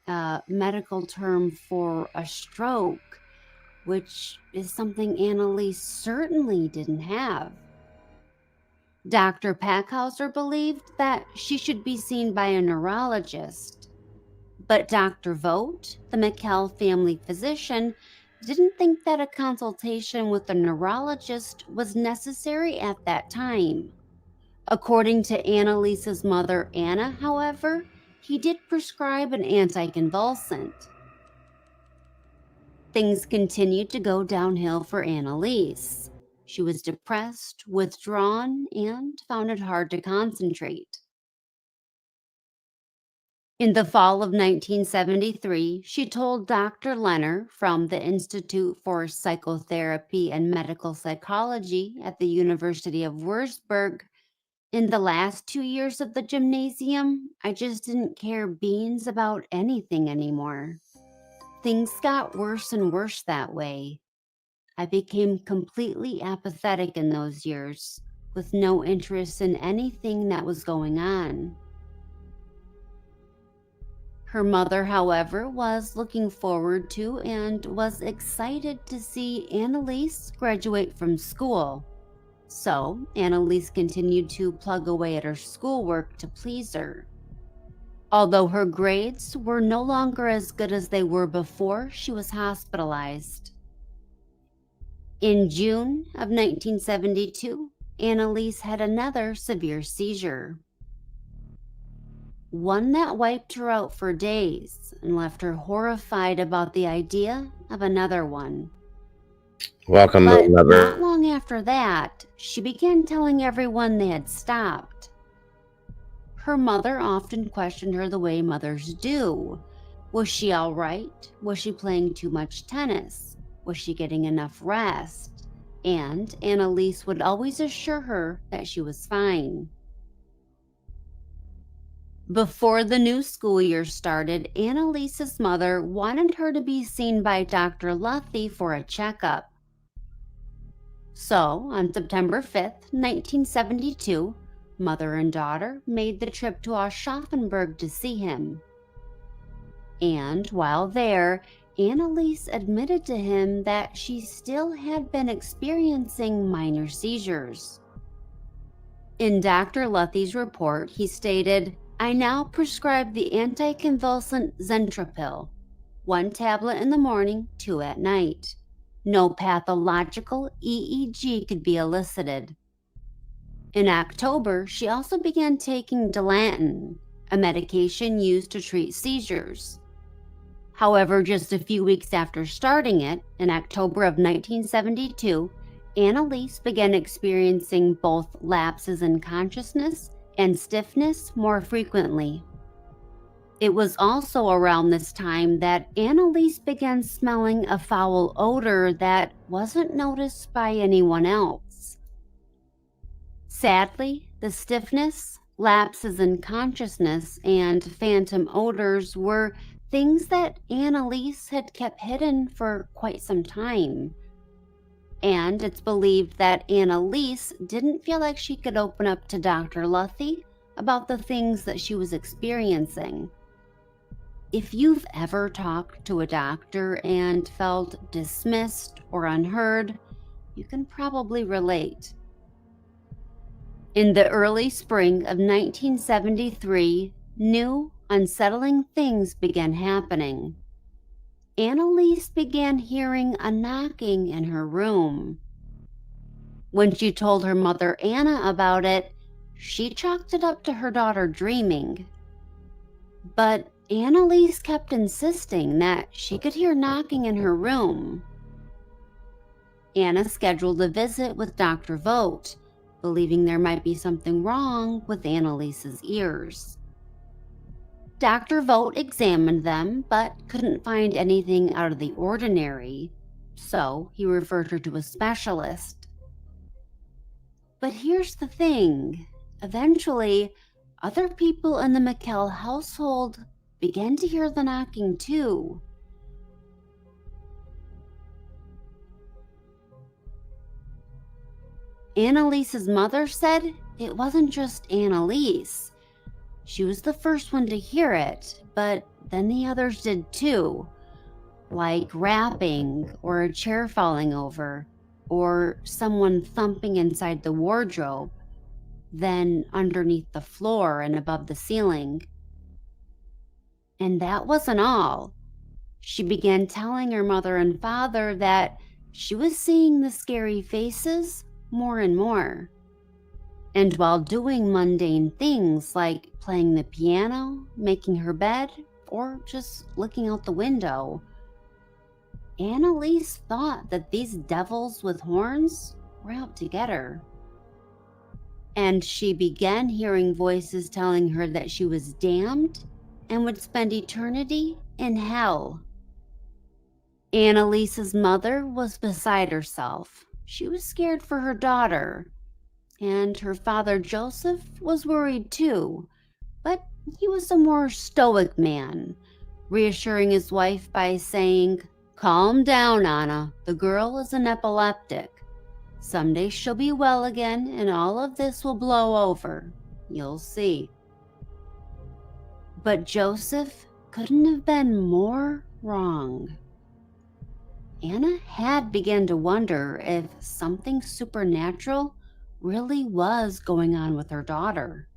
a medical term for a stroke, which is something Annelise certainly didn't have. Dr. Packhauser believed that she should be seen by a neurologist, but Dr. Vogt, the Michel family physician, didn't think that a consultation with a neurologist was necessary at that time. According to Annelise's mother, Anna, however, he did prescribe an anticonvulsant. Things continued to go downhill for Annelise. She was depressed, withdrawn, and found it hard to concentrate. In the fall of 1973, she told Dr. Lenner from the Institute for Psychotherapy and Medical Psychology at the University of Würzburg, "In the last 2 years of the gymnasium, I just didn't care beans about anything anymore." Things got worse and worse that way. I became completely apathetic in those years, with no interest in anything that was going on. Her mother, however, was looking forward to and was excited to see Annelise graduate from school. So, Annelise continued to plug away at her schoolwork to please her. Although her grades were no longer as good as they were before she was hospitalized. In June of 1972, Annelise had another severe seizure. One that wiped her out for days and left her horrified about the idea of another one. Welcome, But Moon Lover. not long after that, she began telling everyone they had stopped. Her mother often questioned her the way mothers do. Was she all right? Was she playing too much tennis? Was she getting enough rest? And Annelise would always assure her that she was fine. Before the new school year started, Annelise's mother wanted her to be seen by Dr. Luthi for a checkup. So, on September 5th, 1972, mother and daughter made the trip to Aschaffenburg to see him. And while there, Annelise admitted to him that she still had been experiencing minor seizures. In Dr. Luthy's report, he stated, "I now prescribe the anticonvulsant Zentrapil, 1 tablet in the morning, 2 at night. No pathological EEG could be elicited." In October, she also began taking Dilantin, a medication used to treat seizures. However, just a few weeks after starting it, in October of 1972, Annelise began experiencing both lapses in consciousness and stiffness more frequently. It was also around this time that Annelise began smelling a foul odor that wasn't noticed by anyone else. Sadly, the stiffness, lapses in consciousness, and phantom odors were things that Annelise had kept hidden for quite some time. And it's believed that Annelise didn't feel like she could open up to Dr. Luthi about the things that she was experiencing. If you've ever talked to a doctor and felt dismissed or unheard, you can probably relate. In the early spring of 1973, new, unsettling things began happening. Annelise began hearing a knocking in her room. When she told her mother Anna about it, she chalked it up to her daughter dreaming. But Annelise kept insisting that she could hear knocking in her room. Anna scheduled a visit with Dr. Vogt, believing there might be something wrong with Annelise's ears. Dr. Vogt examined them, but couldn't find anything out of the ordinary, so he referred her to a specialist. But here's the thing. Eventually, other people in the Michel household began to hear the knocking too. Annelise's mother said it wasn't just Annelise. She was the first one to hear it, but then the others did too, like rapping or a chair falling over or someone thumping inside the wardrobe, then underneath the floor and above the ceiling. And that wasn't all. She began telling her mother and father that she was seeing the scary faces more and more. And while doing mundane things like playing the piano, making her bed, or just looking out the window, Annelise thought that these devils with horns were out to get her. And she began hearing voices telling her that she was damned and would spend eternity in hell. Annelise's mother was beside herself. She was scared for her daughter. And her father Joseph was worried too, but he was a more stoic man, reassuring his wife by saying, "Calm down, Anna. The girl is an epileptic. Someday she'll be well again and all of this will blow over. You'll see." But Joseph couldn't have been more wrong. Anna had begun to wonder if something supernatural really was going on with her daughter.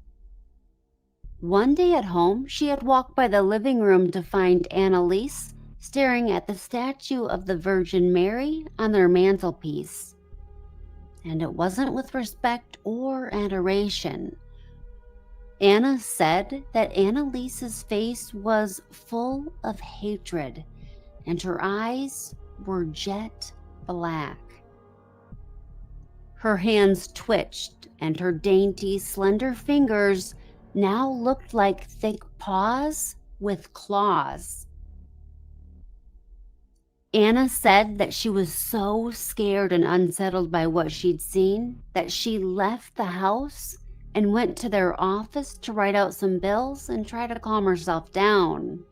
One day at home, she had walked by the living room to find Annelise staring at the statue of the Virgin Mary on their mantelpiece. And it wasn't with respect or adoration. Anna said that Annelise's face was full of hatred, and her eyes were jet black. Her hands twitched, and her dainty, slender fingers now looked like thick paws with claws. Anna said that she was so scared and unsettled by what she'd seen that she left the house and went to their office to write out some bills and try to calm herself down.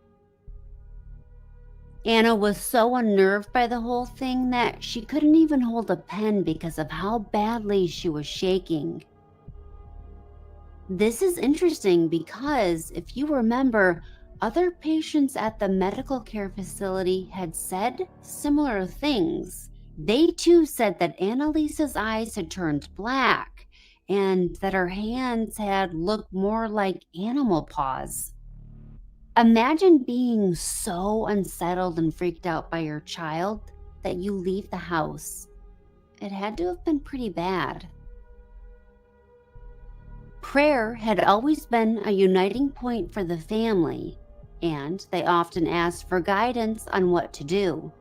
Anna was so unnerved by the whole thing that she couldn't even hold a pen because of how badly she was shaking. This is interesting because, if you remember, other patients at the medical care facility had said similar things. They too said that Annelise's eyes had turned black and that her hands had looked more like animal paws. Imagine being so unsettled and freaked out by your child that you leave the house. It had to have been pretty bad. Prayer had always been a uniting point for the family, and they often asked for guidance on what to do.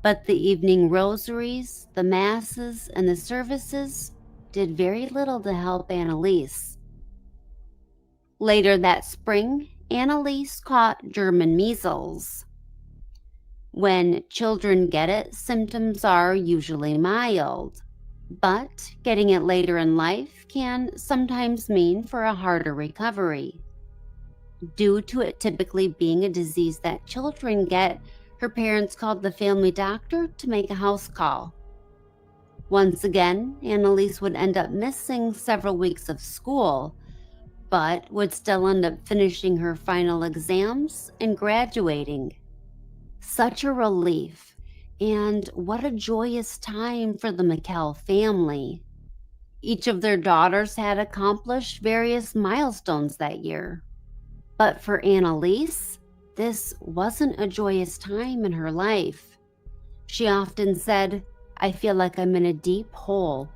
But the evening rosaries, the masses, and the services did very little to help Annelise. Later that spring, Annelise caught German measles. When children get it, symptoms are usually mild, but getting it later in life can sometimes mean for a harder recovery. Due to it typically being a disease that children get, her parents called the family doctor to make a house call. Once again, Annelise would end up missing several weeks of school, but would still end up finishing her final exams and graduating. Such a relief, and what a joyous time for the Michel family. Each of their daughters had accomplished various milestones that year. But for Annelise, this wasn't a joyous time in her life. She often said, "I feel like I'm in a deep hole."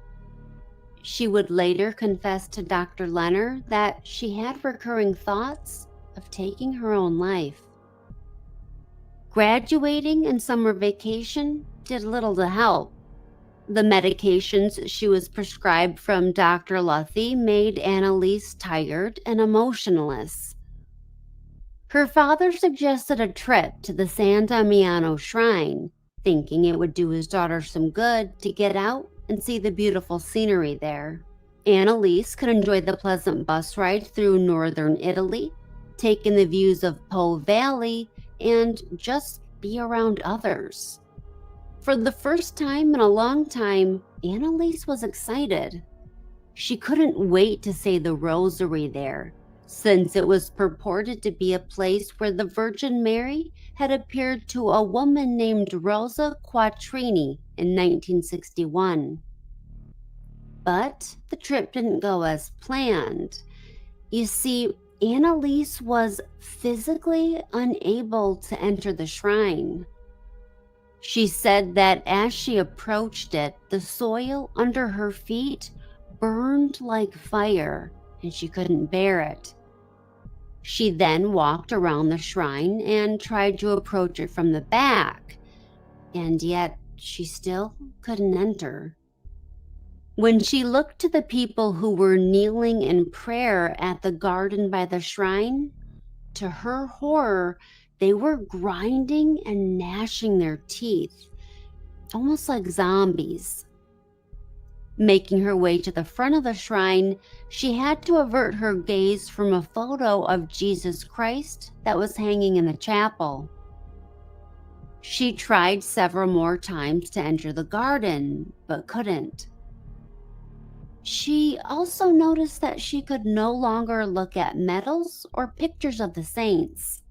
She would later confess to Dr. Leonard that she had recurring thoughts of taking her own life. Graduating and summer vacation did little to help. The medications she was prescribed from Dr. Luthi made Annelise tired and emotionless. Her father suggested a trip to the San Damiano shrine, thinking it would do his daughter some good to get out and see the beautiful scenery there. Annelise could enjoy the pleasant bus ride through northern Italy, take in the views of Po Valley, and just be around others. For the first time in a long time, Annelise was excited. She couldn't wait to say the rosary there, since it was purported to be a place where the Virgin Mary had appeared to a woman named Rosa Quattrini in 1961. But the trip didn't go as planned. You see, Annelise was physically unable to enter the shrine. She said that as she approached it, the soil under her feet burned like fire, and she couldn't bear it. She then walked around the shrine and tried to approach it from the back, and yet she still couldn't enter. When she looked to the people who were kneeling in prayer at the garden by the shrine, to her horror, they were grinding and gnashing their teeth, almost like zombies. Making her way to the front of the shrine, she had to avert her gaze from a photo of Jesus Christ that was hanging in the chapel. She tried several more times to enter the garden, but couldn't. She also noticed that she could no longer look at medals or pictures of the saints.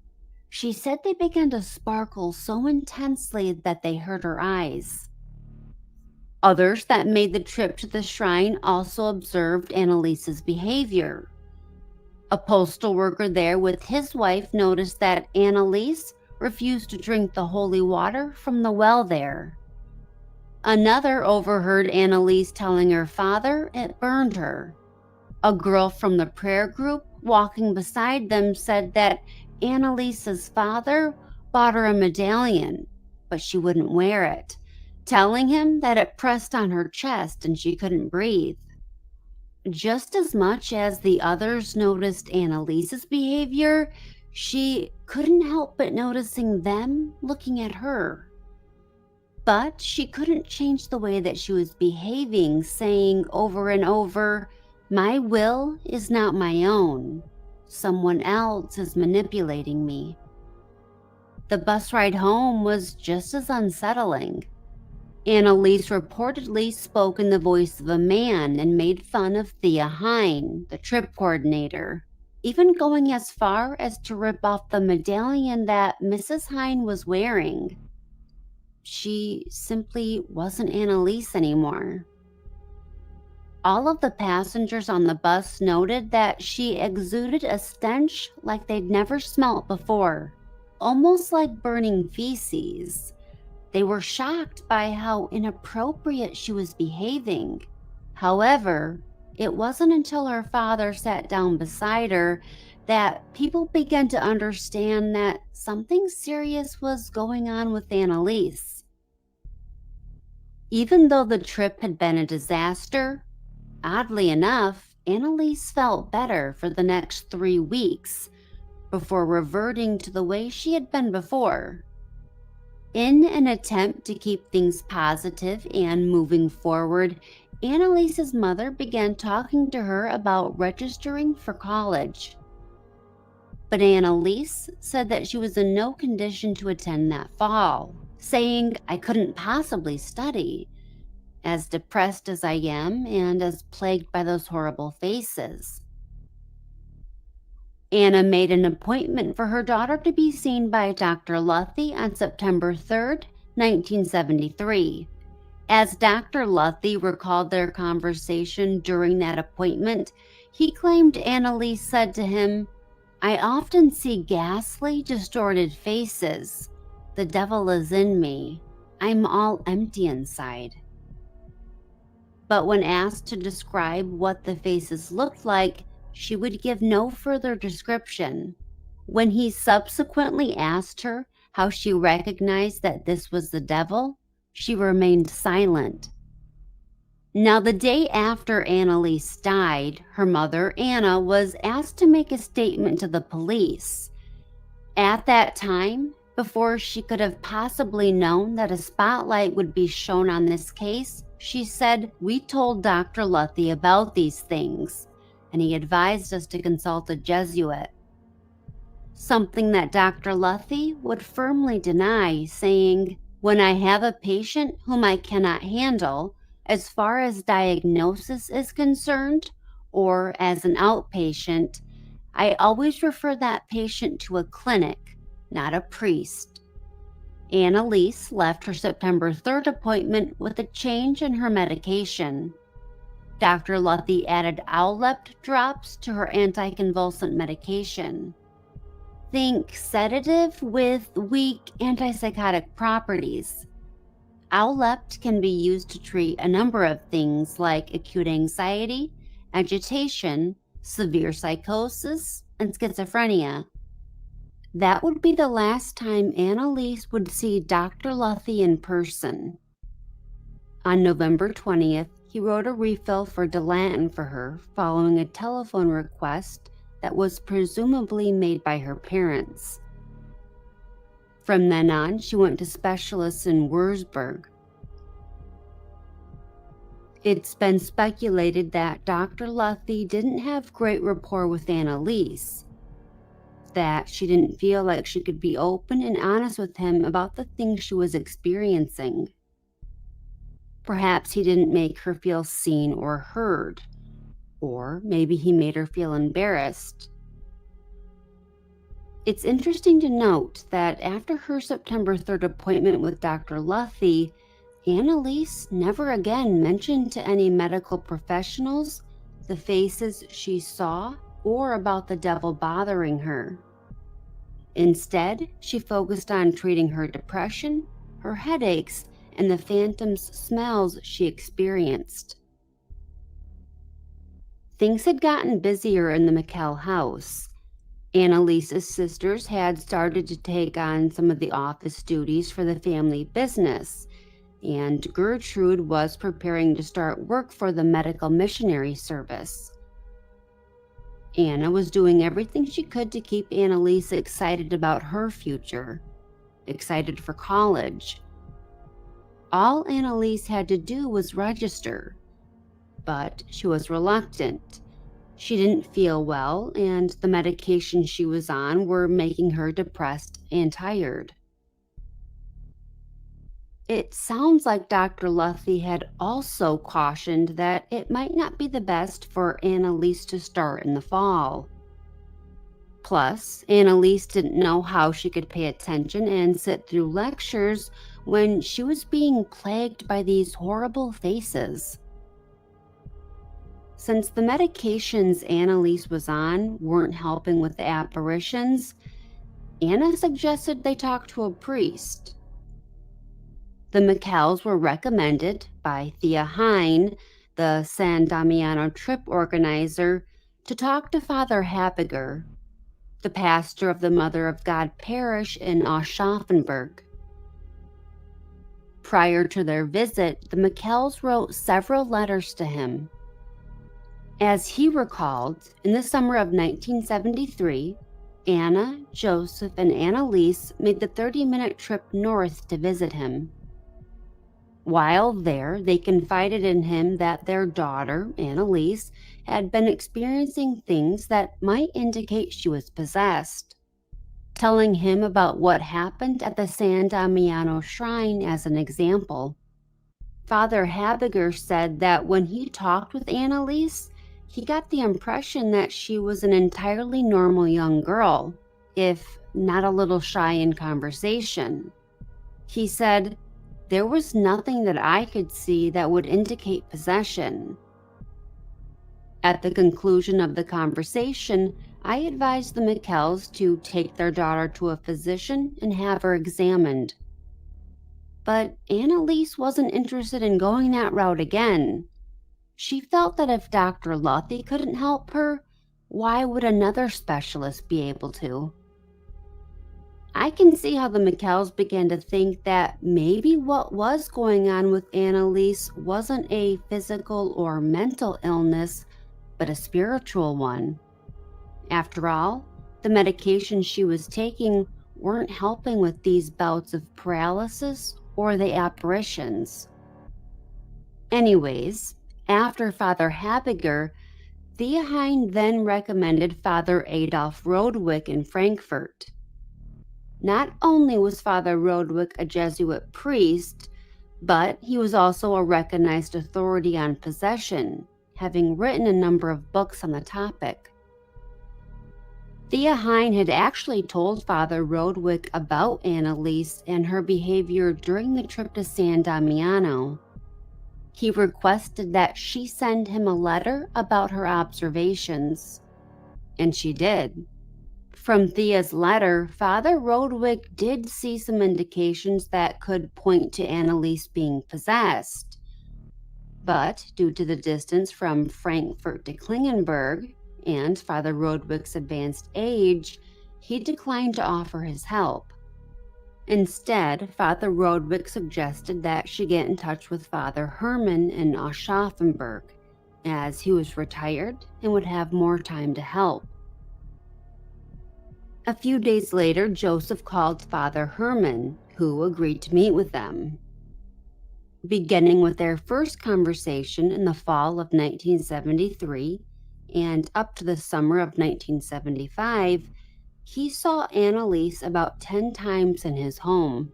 She said they began to sparkle so intensely that they hurt her eyes. Others that made the trip to the shrine also observed Annelise's behavior. A postal worker there with his wife noticed that Annelise refused to drink the holy water from the well there. Another overheard Annelise telling her father it burned her. A girl from the prayer group walking beside them said that Annelise's father bought her a medallion, but she wouldn't wear it, telling him that it pressed on her chest and she couldn't breathe. Just as much as the others noticed Annelise's behavior, she couldn't help but noticing them looking at her. But she couldn't change the way that she was behaving, saying over and over, "My will is not my own. Someone else is manipulating me." The bus ride home was just as unsettling. Annelise reportedly spoke in the voice of a man and made fun of Thea Hine, the trip coordinator, even going as far as to rip off the medallion that Mrs. Hine was wearing. She simply wasn't Annelise anymore. All of the passengers on the bus noted that she exuded a stench like they'd never smelt before, almost like burning feces. They were shocked by how inappropriate she was behaving. However, it wasn't until her father sat down beside her that people began to understand that something serious was going on with Annelise. Even though the trip had been a disaster, oddly enough, Annelise felt better for the next 3 weeks before reverting to the way she had been before. In an attempt to keep things positive and moving forward, Annelise's mother began talking to her about registering for college. But Annelise said that she was in no condition to attend that fall, saying, "I couldn't possibly study, as depressed as I am and as plagued by those horrible faces." Anna made an appointment for her daughter to be seen by Dr. Luthi on September 3rd, 1973. As Dr. Luthi recalled their conversation during that appointment, he claimed Annelise said to him, "I often see ghastly, distorted faces. The devil is in me. I'm all empty inside." But when asked to describe what the faces looked like, she would give no further description. When he subsequently asked her how she recognized that this was the devil, she remained silent. Now, the day after Annelise died, her mother, Anna, was asked to make a statement to the police. At that time, before she could have possibly known that a spotlight would be shown on this case, she said, "We told Dr. Luthi about these things, and he advised us to consult a Jesuit." Something that Dr. Luthi would firmly deny, saying, "When I have a patient whom I cannot handle, as far as diagnosis is concerned, or as an outpatient, I always refer that patient to a clinic, not a priest." Annelise left her September 3rd appointment with a change in her medication. Dr. Luthi added Owlept drops to her anticonvulsant medication. Think sedative with weak antipsychotic properties. Owlept can be used to treat a number of things like acute anxiety, agitation, severe psychosis, and schizophrenia. That would be the last time Annelise would see Dr. Luthi in person. On November 20th, he wrote a refill for Dilantin for her following a telephone request that was presumably made by her parents. From then on, she went to specialists in Wurzburg. It's been speculated that Dr. Luthi didn't have great rapport with Annelise, that she didn't feel like she could be open and honest with him about the things she was experiencing. Perhaps he didn't make her feel seen or heard, or maybe he made her feel embarrassed. It's interesting to note that after her September 3rd appointment with Dr. Luthi, Annelise never again mentioned to any medical professionals the faces she saw or about the devil bothering her. Instead, she focused on treating her depression, her headaches, and the phantom's smells she experienced. Things had gotten busier in the Michel house. Annelise's sisters had started to take on some of the office duties for the family business, and Gertrude was preparing to start work for the medical missionary service. Anna was doing everything she could to keep Annelise excited about her future, excited for college. All Annelise had to do was register, but she was reluctant. She didn't feel well, and the medication she was on were making her depressed and tired. It sounds like Dr. Luthi had also cautioned that it might not be the best for Annelise to start in the fall. Plus, Annelise didn't know how she could pay attention and sit through lectures when she was being plagued by these horrible faces. Since the medications Annelise was on weren't helping with the apparitions, Anna suggested they talk to a priest. The Michels were recommended by Thea Hine, the San Damiano trip organizer, to talk to Father Habiger, the pastor of the Mother of God parish in Aschaffenburg. Prior to their visit, the Michels wrote several letters to him. As he recalled, in the summer of 1973, Anna, Joseph, and Annelise made the 30-minute trip north to visit him. While there, they confided in him that their daughter, Annelise, had been experiencing things that might indicate she was possessed, telling him about what happened at the San Damiano shrine as an example. Father Habiger said that when he talked with Annelise, he got the impression that she was an entirely normal young girl, if not a little shy in conversation. He said, "There was nothing that I could see that would indicate possession." At the conclusion of the conversation, I advised the Michels to take their daughter to a physician and have her examined. But Annelise wasn't interested in going that route again. She felt that if Dr. Luthi couldn't help her, why would another specialist be able to? I can see how the Michels began to think that maybe what was going on with Annelise wasn't a physical or mental illness, but a spiritual one. After all, the medications she was taking weren't helping with these bouts of paralysis or the apparitions. Anyways, after Father Habiger, Thea Hine then recommended Father Adolf Rodwick in Frankfurt. Not only was Father Rodwick a Jesuit priest, but he was also a recognized authority on possession, having written a number of books on the topic. Thea Hine had actually told Father Rodwick about Annelise and her behavior during the trip to San Damiano. He requested that she send him a letter about her observations, and she did. From Thea's letter, Father Rodwick did see some indications that could point to Annelise being possessed. But due to the distance from Frankfurt to Klingenberg and Father Rodwick's advanced age, he declined to offer his help. Instead, Father Rodwick suggested that she get in touch with Father Herman in Aschaffenburg, as he was retired and would have more time to help. A few days later, Joseph called Father Herman, who agreed to meet with them. beginning with their first conversation in the fall of 1973 and up to the summer of 1975, he saw Annelise about 10 times in his home.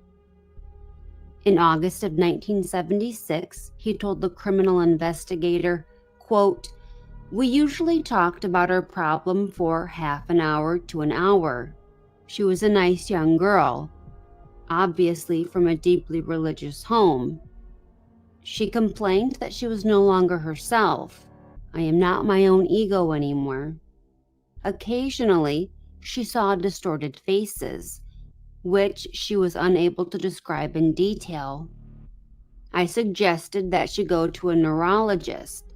In August of 1976, he told the criminal investigator, quote, "We usually talked about our problem for half an hour to an hour. She was a nice young girl, obviously from a deeply religious home. She complained that she was no longer herself. I am not my own ego anymore. Occasionally, she saw distorted faces, which she was unable to describe in detail. I suggested that she go to a neurologist.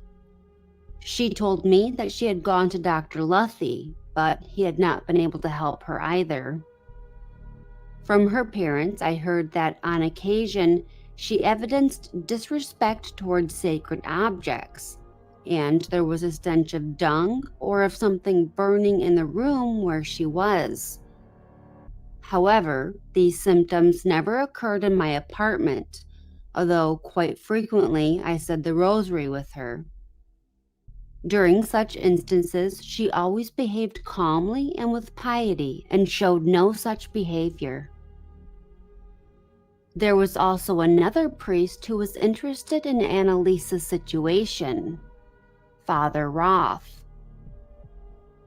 She told me that she had gone to Dr. Luthi, but he had not been able to help her either. From her parents, I heard that on occasion, she evidenced disrespect towards sacred objects, and there was a stench of dung or of something burning in the room where she was. However, these symptoms never occurred in my apartment, although quite frequently I said the rosary with her. During such instances, she always behaved calmly and with piety and showed no such behavior. There was also another priest who was interested in Annelise's situation, Father Roth.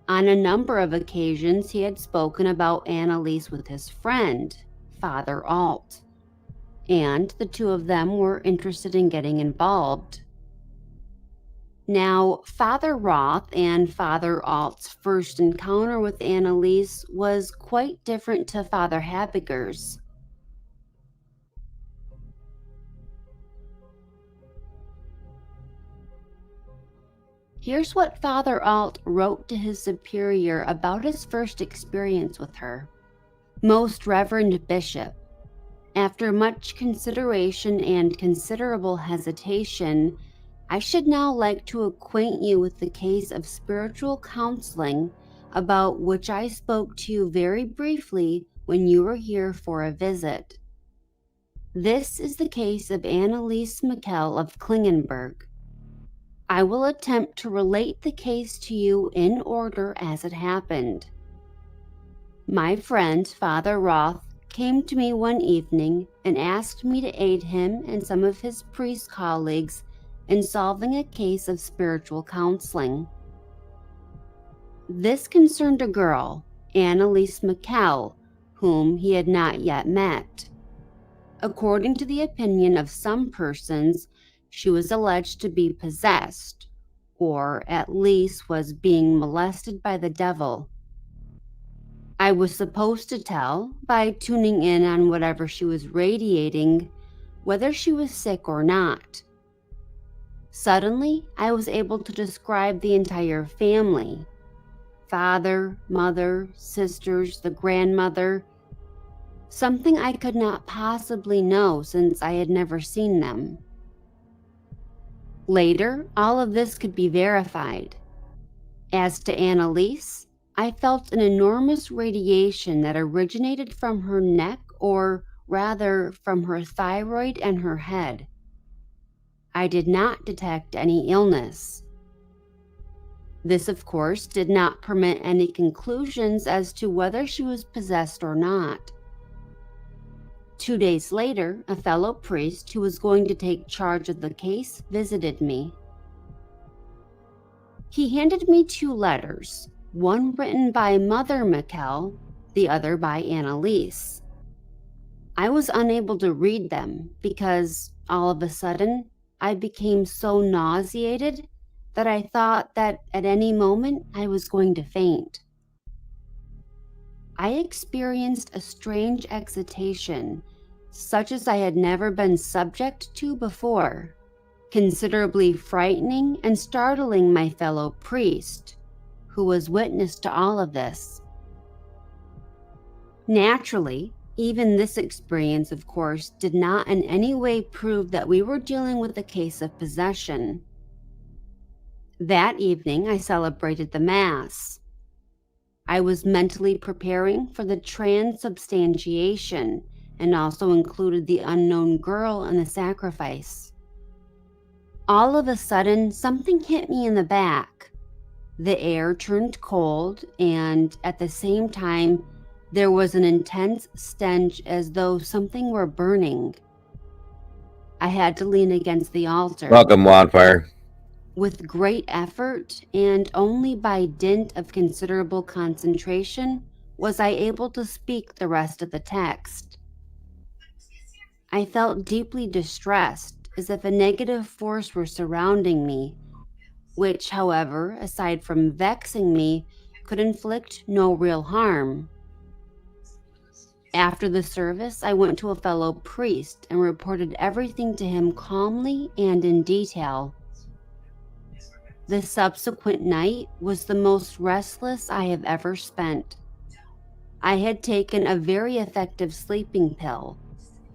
On a number of occasions, he had spoken about Annelise with his friend, Father Alt, and the two of them were interested in getting involved. Now, Father Roth and Father Alt's first encounter with Annelise was quite different to Father Habiger's. Here's what Father Alt wrote to his superior about his first experience with her. Most Reverend Bishop, after much consideration and considerable hesitation, I should now like to acquaint you with the case of spiritual counseling about which I spoke to you very briefly when you were here for a visit. This is the case of Annelise Michel of Klingenberg. I will attempt to relate the case to you in order as it happened. My friend, Father Roth, came to me one evening and asked me to aid him and some of his priest colleagues in solving a case of spiritual counseling. This concerned a girl, Annelise Michel, whom he had not yet met. According to the opinion of some persons, she was alleged to be possessed, or at least was being molested by the devil. I was supposed to tell, by tuning in on whatever she was radiating, whether she was sick or not. Suddenly, I was able to describe the entire family: father, mother, sisters, the grandmother, something I could not possibly know since I had never seen them. Later, all of this could be verified. As to Annelise, I felt an enormous radiation that originated from her neck, or rather from her thyroid and her head. I did not detect any illness. This, of course, did not permit any conclusions as to whether she was possessed or not. 2 days later, a fellow priest who was going to take charge of the case visited me. He handed me 2 letters, one written by Mother Michel, the other by Annelise. I was unable to read them because, all of a sudden, I became so nauseated that I thought that at any moment I was going to faint. I experienced a strange excitation, such as I had never been subject to before, considerably frightening and startling my fellow priest, who was witness to all of this. Naturally, even this experience, of course, did not in any way prove that we were dealing with a case of possession. That evening, I celebrated the Mass. I was mentally preparing for the transubstantiation, and also included the unknown girl and the sacrifice. All of a sudden, something hit me in the back. The air turned cold, and at the same time, there was an intense stench as though something were burning. I had to lean against the altar. Welcome, Wildfire. With great effort, and only by dint of considerable concentration, was I able to speak the rest of the text. I felt deeply distressed, as if a negative force were surrounding me, which, however, aside from vexing me, could inflict no real harm. After the service, I went to a fellow priest and reported everything to him calmly and in detail. The subsequent night was the most restless I have ever spent. I had taken a very effective sleeping pill,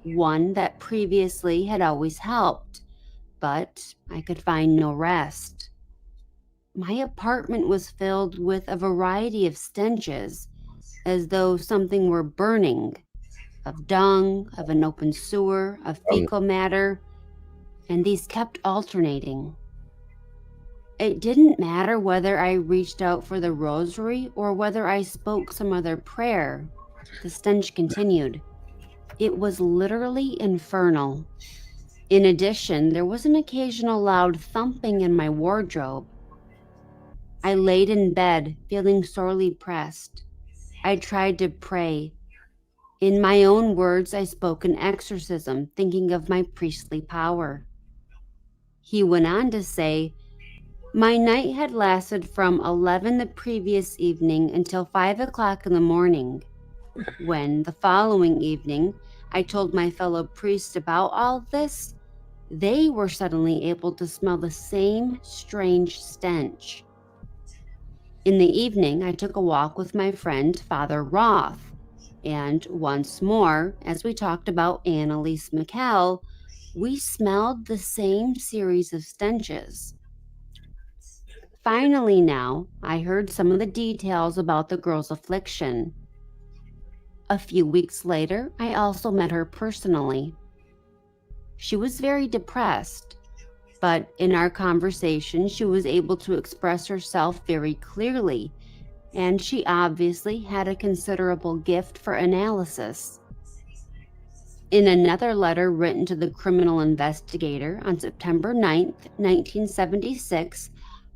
one that previously had always helped, but I could find no rest. My apartment was filled with a variety of stenches, as though something were burning, of dung, of an open sewer, of fecal matter, and these kept alternating. It didn't matter whether I reached out for the rosary or whether I spoke some other prayer. The stench continued. It was literally infernal. In addition, there was an occasional loud thumping in my wardrobe. I laid in bed, feeling sorely pressed. I tried to pray. In my own words, I spoke an exorcism, thinking of my priestly power. He went on to say, my night had lasted from 11 the previous evening until 5 o'clock in the morning. When, the following evening, I told my fellow priests about all this, they were suddenly able to smell the same strange stench. In the evening, I took a walk with my friend, Father Roth, and once more, as we talked about Annelise Michel, we smelled the same series of stenches. Finally now, I heard some of the details about the girl's affliction. A few weeks later, I also met her personally. She was very depressed, but in our conversation, she was able to express herself very clearly, and she obviously had a considerable gift for analysis. In another letter written to the criminal investigator on September 9th, 1976,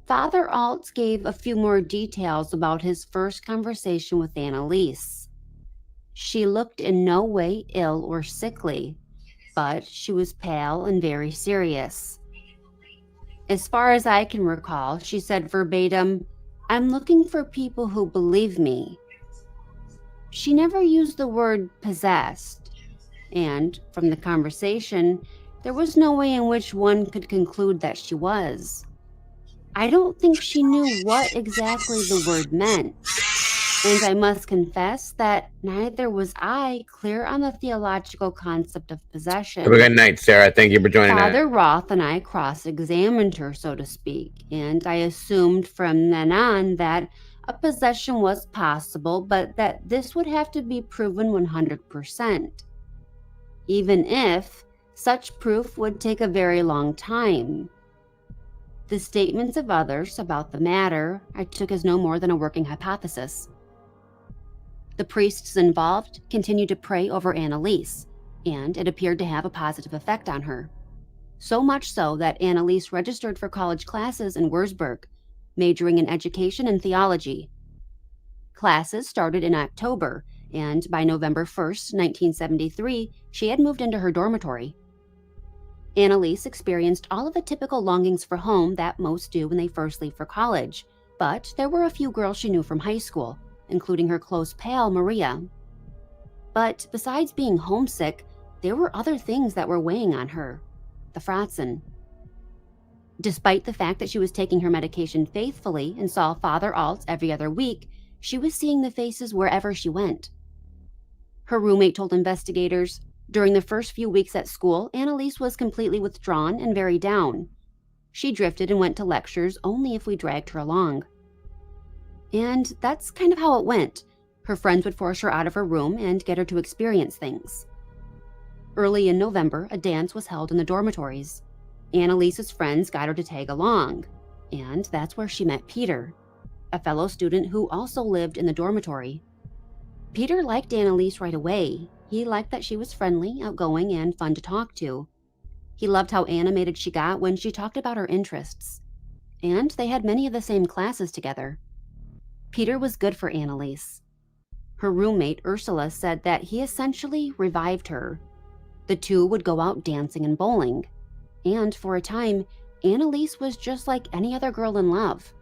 Father Alt gave a few more details about his first conversation with Annelise. She looked in no way ill or sickly, but she was pale and very serious. As far as I can recall, she said verbatim, "I'm looking for people who believe me." She never used the word possessed, and from the conversation, there was no way in which one could conclude that she was. I don't think she knew what exactly the word meant, and I must confess that neither was I clear on the theological concept of possession. Have a good night, Sarah. Thank you for joining us. Father Roth and I cross-examined her, so to speak, and I assumed from then on that a possession was possible, but that this would have to be proven 100%. Even if such proof would take a very long time. The statements of others about the matter I took as no more than a working hypothesis. The priests involved continued to pray over Annelise, and it appeared to have a positive effect on her. So much so that Annelise registered for college classes in Würzburg, majoring in education and theology. Classes started in October, and by November 1st, 1973, she had moved into her dormitory. Annelise experienced all of the typical longings for home that most do when they first leave for college, but there were a few girls she knew from high school, including her close pal, Maria. But besides being homesick, there were other things that were weighing on her. The Fratzen. Despite the fact that she was taking her medication faithfully and saw Father Alt every other week, she was seeing the faces wherever she went. Her roommate told investigators, during the first few weeks at school, Annelise was completely withdrawn and very down. She drifted and went to lectures only if we dragged her along. And that's kind of how it went. Her friends would force her out of her room and get her to experience things. Early in November, a dance was held in the dormitories. Annelise's friends got her to tag along, and that's where she met Peter, a fellow student who also lived in the dormitory. Peter liked Annelise right away. He liked that she was friendly, outgoing, and fun to talk to. He loved how animated she got when she talked about her interests, and they had many of the same classes together. Peter was good for Annelise. Her roommate, Ursula, said that he essentially revived her. The two would go out dancing and bowling, and for a time, Annelise was just like any other girl in love.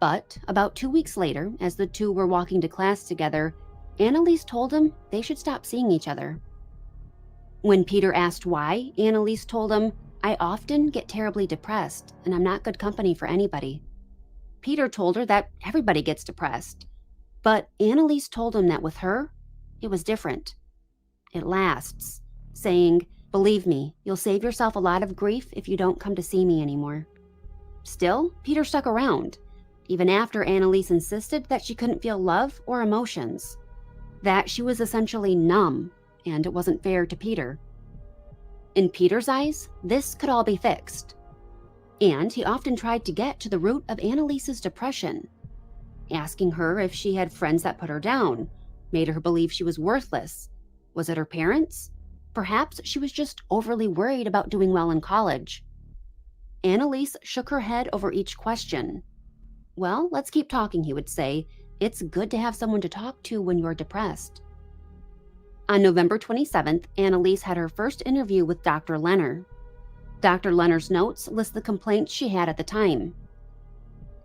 But about 2 weeks later, as the two were walking to class together, Annelise told him they should stop seeing each other. When Peter asked why, Annelise told him, "I often get terribly depressed, and I'm not good company for anybody." Peter told her that everybody gets depressed, but Annelise told him that with her, it was different. It lasts, saying, "Believe me, you'll save yourself a lot of grief if you don't come to see me anymore." Still, Peter stuck around, even after Annelise insisted that she couldn't feel love or emotions, that she was essentially numb, and it wasn't fair to Peter. In Peter's eyes, this could all be fixed, and he often tried to get to the root of Annelise's depression, asking her if she had friends that put her down, made her believe she was worthless. Was it her parents? Perhaps she was just overly worried about doing well in college. Annelise shook her head over each question. "Well, let's keep talking," he would say. "It's good to have someone to talk to when you're depressed." On November 27th, Annelise had her first interview with Dr. Lenner. Dr. Lenner's notes list the complaints she had at the time.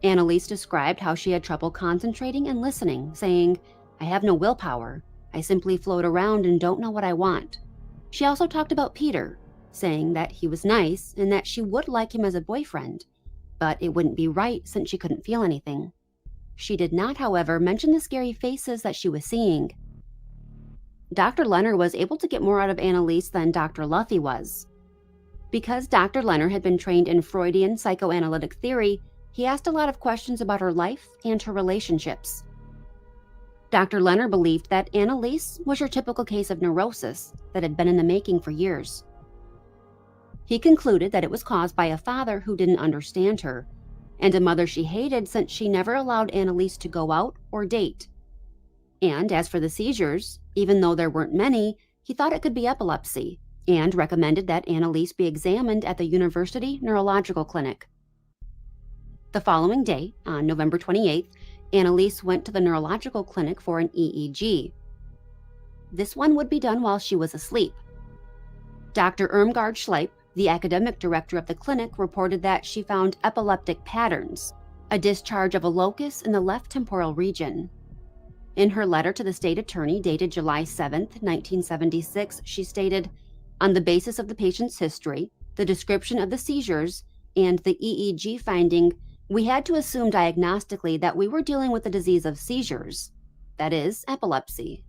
Annelise described how she had trouble concentrating and listening, saying, "I have no willpower. I simply float around and don't know what I want." She also talked about Peter, saying that he was nice and that she would like him as a boyfriend, but it wouldn't be right since she couldn't feel anything. She did not, however, mention the scary faces that she was seeing. Dr. Lenner was able to get more out of Annelise than Dr. Luffy was. Because Dr. Lenner had been trained in Freudian psychoanalytic theory, he asked a lot of questions about her life and her relationships. Dr. Lenner believed that Annelise was your typical case of neurosis that had been in the making for years. He concluded that it was caused by a father who didn't understand her, and a mother she hated since she never allowed Annelise to go out or date. And as for the seizures, even though there weren't many, he thought it could be epilepsy, and recommended that Annelise be examined at the University Neurological Clinic. The following day, on November 28th, Annelise went to the neurological clinic for an EEG. This one would be done while she was asleep. Dr. Irmgard Schleip, the academic director of the clinic, reported that she found epileptic patterns, a discharge of a locus in the left temporal region. In her letter to the state attorney dated July 7, 1976, she stated, "On the basis of the patient's history, the description of the seizures, and the EEG finding, we had to assume diagnostically that we were dealing with the disease of seizures, that is, epilepsy."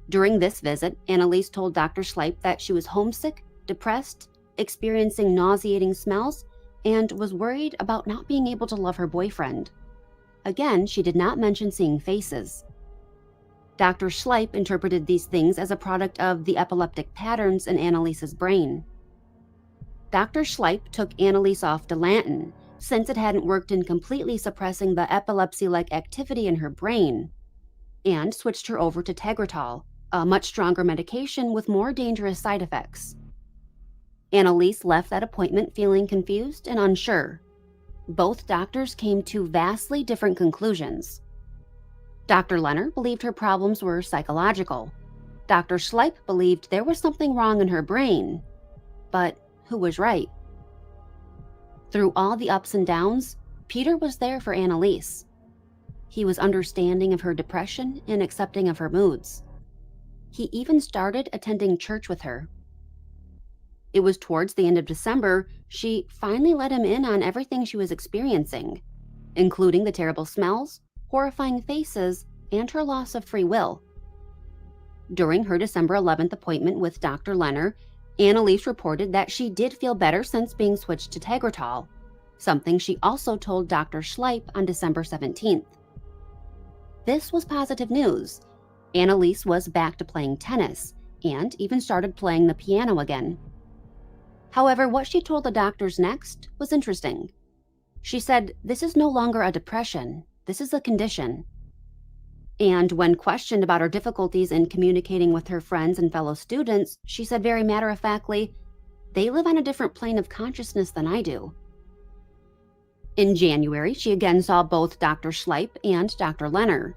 During this visit, Annelise told Dr. Schleip that she was homesick, depressed, experiencing nauseating smells, and was worried about not being able to love her boyfriend. Again, she did not mention seeing faces. Dr. Schleip interpreted these things as a product of the epileptic patterns in Annelise's brain. Dr. Schleip took Annelise off Dilantin, since it hadn't worked in completely suppressing the epilepsy-like activity in her brain, and switched her over to Tegretol, a much stronger medication with more dangerous side effects. Annelise left that appointment feeling confused and unsure. Both doctors came to vastly different conclusions. Dr. Lenner believed her problems were psychological. Dr. Schleip believed there was something wrong in her brain. But who was right? Through all the ups and downs, Peter was there for Annelise. He was understanding of her depression and accepting of her moods. He even started attending church with her. It was towards the end of December she finally let him in on everything she was experiencing, including the terrible smells, horrifying faces, and her loss of free will. During her December 11th appointment with Dr. Lenner, Annelise reported that she did feel better since being switched to Tegretol, something she also told Dr. Schleip on December 17th. This was positive news. Annelise was back to playing tennis, and even started playing the piano again. However, what she told the doctors next was interesting. She said, "This is no longer a depression, this is a condition." And when questioned about her difficulties in communicating with her friends and fellow students, she said very matter-of-factly, "They live on a different plane of consciousness than I do." In January, she again saw both Dr. Schleip and Dr. Lenner.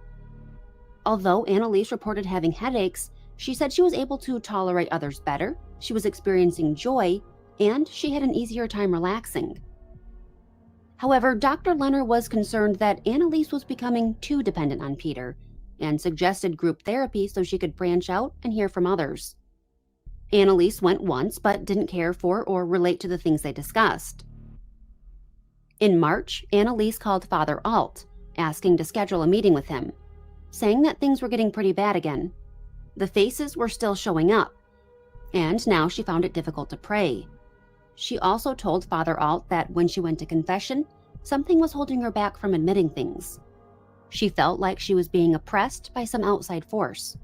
Although Annelise reported having headaches, she said she was able to tolerate others better, she was experiencing joy, and she had an easier time relaxing. However, Dr. Lenner was concerned that Annelise was becoming too dependent on Peter and suggested group therapy so she could branch out and hear from others. Annelise went once but didn't care for or relate to the things they discussed. In March, Annelise called Father Alt, asking to schedule a meeting with him, saying that things were getting pretty bad again. The faces were still showing up, and now she found it difficult to pray. She also told Father Alt that when she went to confession, something was holding her back from admitting things. She felt like she was being oppressed by some outside force.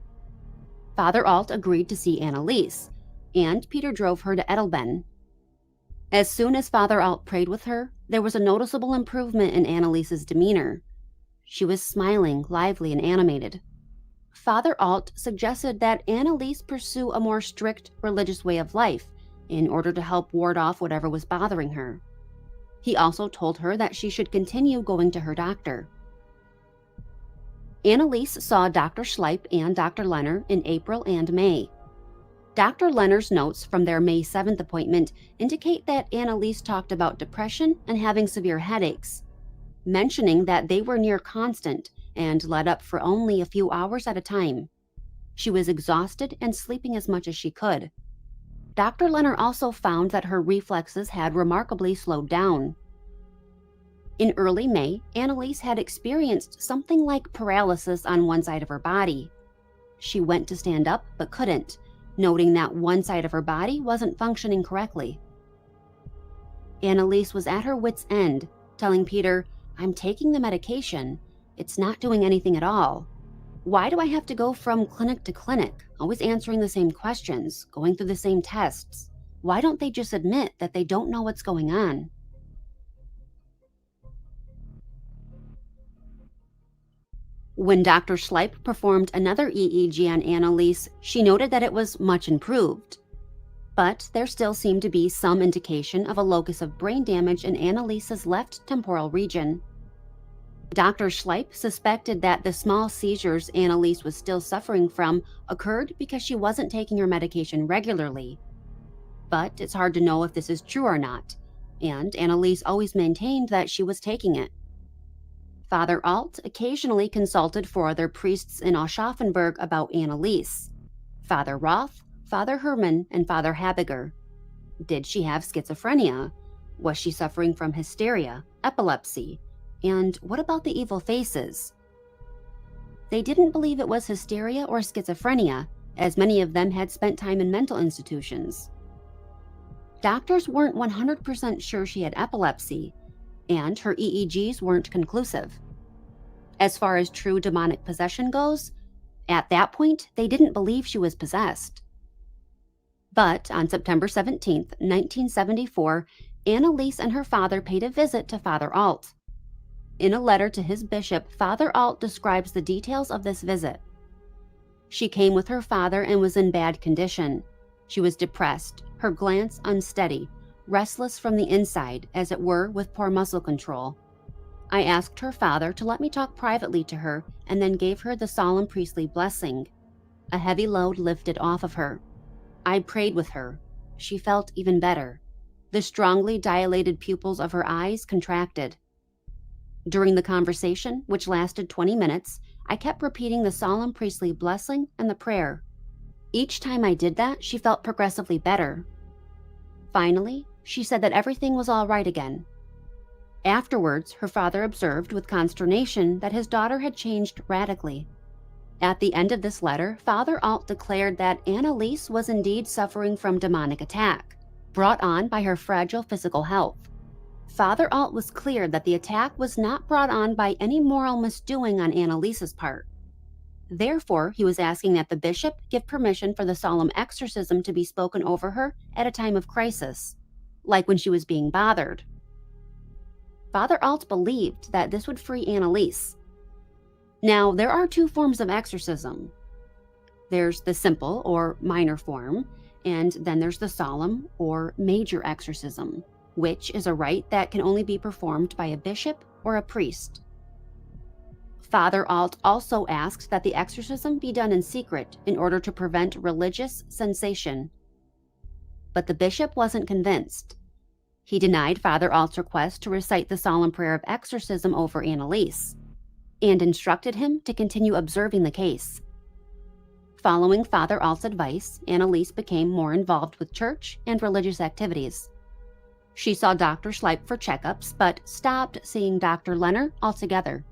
Father Alt agreed to see Annelise, and Peter drove her to Edelben. As soon as Father Alt prayed with her, there was a noticeable improvement in Annelise's demeanor. She was smiling, lively, and animated. Father Alt suggested that Annelise pursue a more strict religious way of life in order to help ward off whatever was bothering her. He also told her that she should continue going to her doctor. Annelise saw Dr. Schleip and Dr. Lenner in April and May. Dr. Lenner's notes from their May 7th appointment indicate that Annelise talked about depression and having severe headaches, mentioning that they were near constant and let up for only a few hours at a time. She was exhausted and sleeping as much as she could. Dr. Lenner also found that her reflexes had remarkably slowed down. In early May, Annelise had experienced something like paralysis on one side of her body. She went to stand up but couldn't, noting that one side of her body wasn't functioning correctly. Annelise was at her wit's end, telling Peter, "I'm taking the medication. It's not doing anything at all. Why do I have to go from clinic to clinic, always answering the same questions, going through the same tests? Why don't they just admit that they don't know what's going on?" When Dr. Schleip performed another EEG on Annelise, she noted that it was much improved. But there still seemed to be some indication of a locus of brain damage in Annelise's left temporal region. Dr. Schleip suspected that the small seizures Annelise was still suffering from occurred because she wasn't taking her medication regularly. But it's hard to know if this is true or not, and Annelise always maintained that she was taking it. Father Alt occasionally consulted 4 other priests in Aschaffenburg about Annelise: Father Roth, Father Hermann, and Father Habiger. Did she have schizophrenia? Was she suffering from hysteria, epilepsy? And what about the evil faces? They didn't believe it was hysteria or schizophrenia, as many of them had spent time in mental institutions. Doctors weren't 100% sure she had epilepsy, and her EEGs weren't conclusive. As far as true demonic possession goes, at that point, they didn't believe she was possessed. But on September 17th, 1974, Annelise and her father paid a visit to Father Alt. In a letter to his bishop, Father Alt describes the details of this visit. She came with her father and was in bad condition. She was depressed, her glance unsteady, restless from the inside, as it were, with poor muscle control. I asked her father to let me talk privately to her and then gave her the solemn priestly blessing. A heavy load lifted off of her. I prayed with her. She felt even better. The strongly dilated pupils of her eyes contracted. During the conversation, which lasted 20 minutes, I kept repeating the solemn priestly blessing and the prayer. Each time I did that, she felt progressively better. Finally, she said that everything was all right again. Afterwards, her father observed with consternation that his daughter had changed radically. At the end of this letter, Father Alt declared that Annelise was indeed suffering from demonic attack, brought on by her fragile physical health. Father Alt was clear that the attack was not brought on by any moral misdoing on Annelise's part. Therefore, he was asking that the bishop give permission for the solemn exorcism to be spoken over her at a time of crisis, like when she was being bothered. Father Alt believed that this would free Annelise. Now, there are two forms of exorcism. There's the simple or minor form, and then there's the solemn or major exorcism, which is a rite that can only be performed by a bishop or a priest. Father Alt also asked that the exorcism be done in secret in order to prevent religious sensation. But the bishop wasn't convinced. He denied Father Alt's request to recite the solemn prayer of exorcism over Annelise, and instructed him to continue observing the case. Following Father Alt's advice, Annelise became more involved with church and religious activities. She saw Dr. Schleip for checkups, but stopped seeing Dr. Leonard altogether.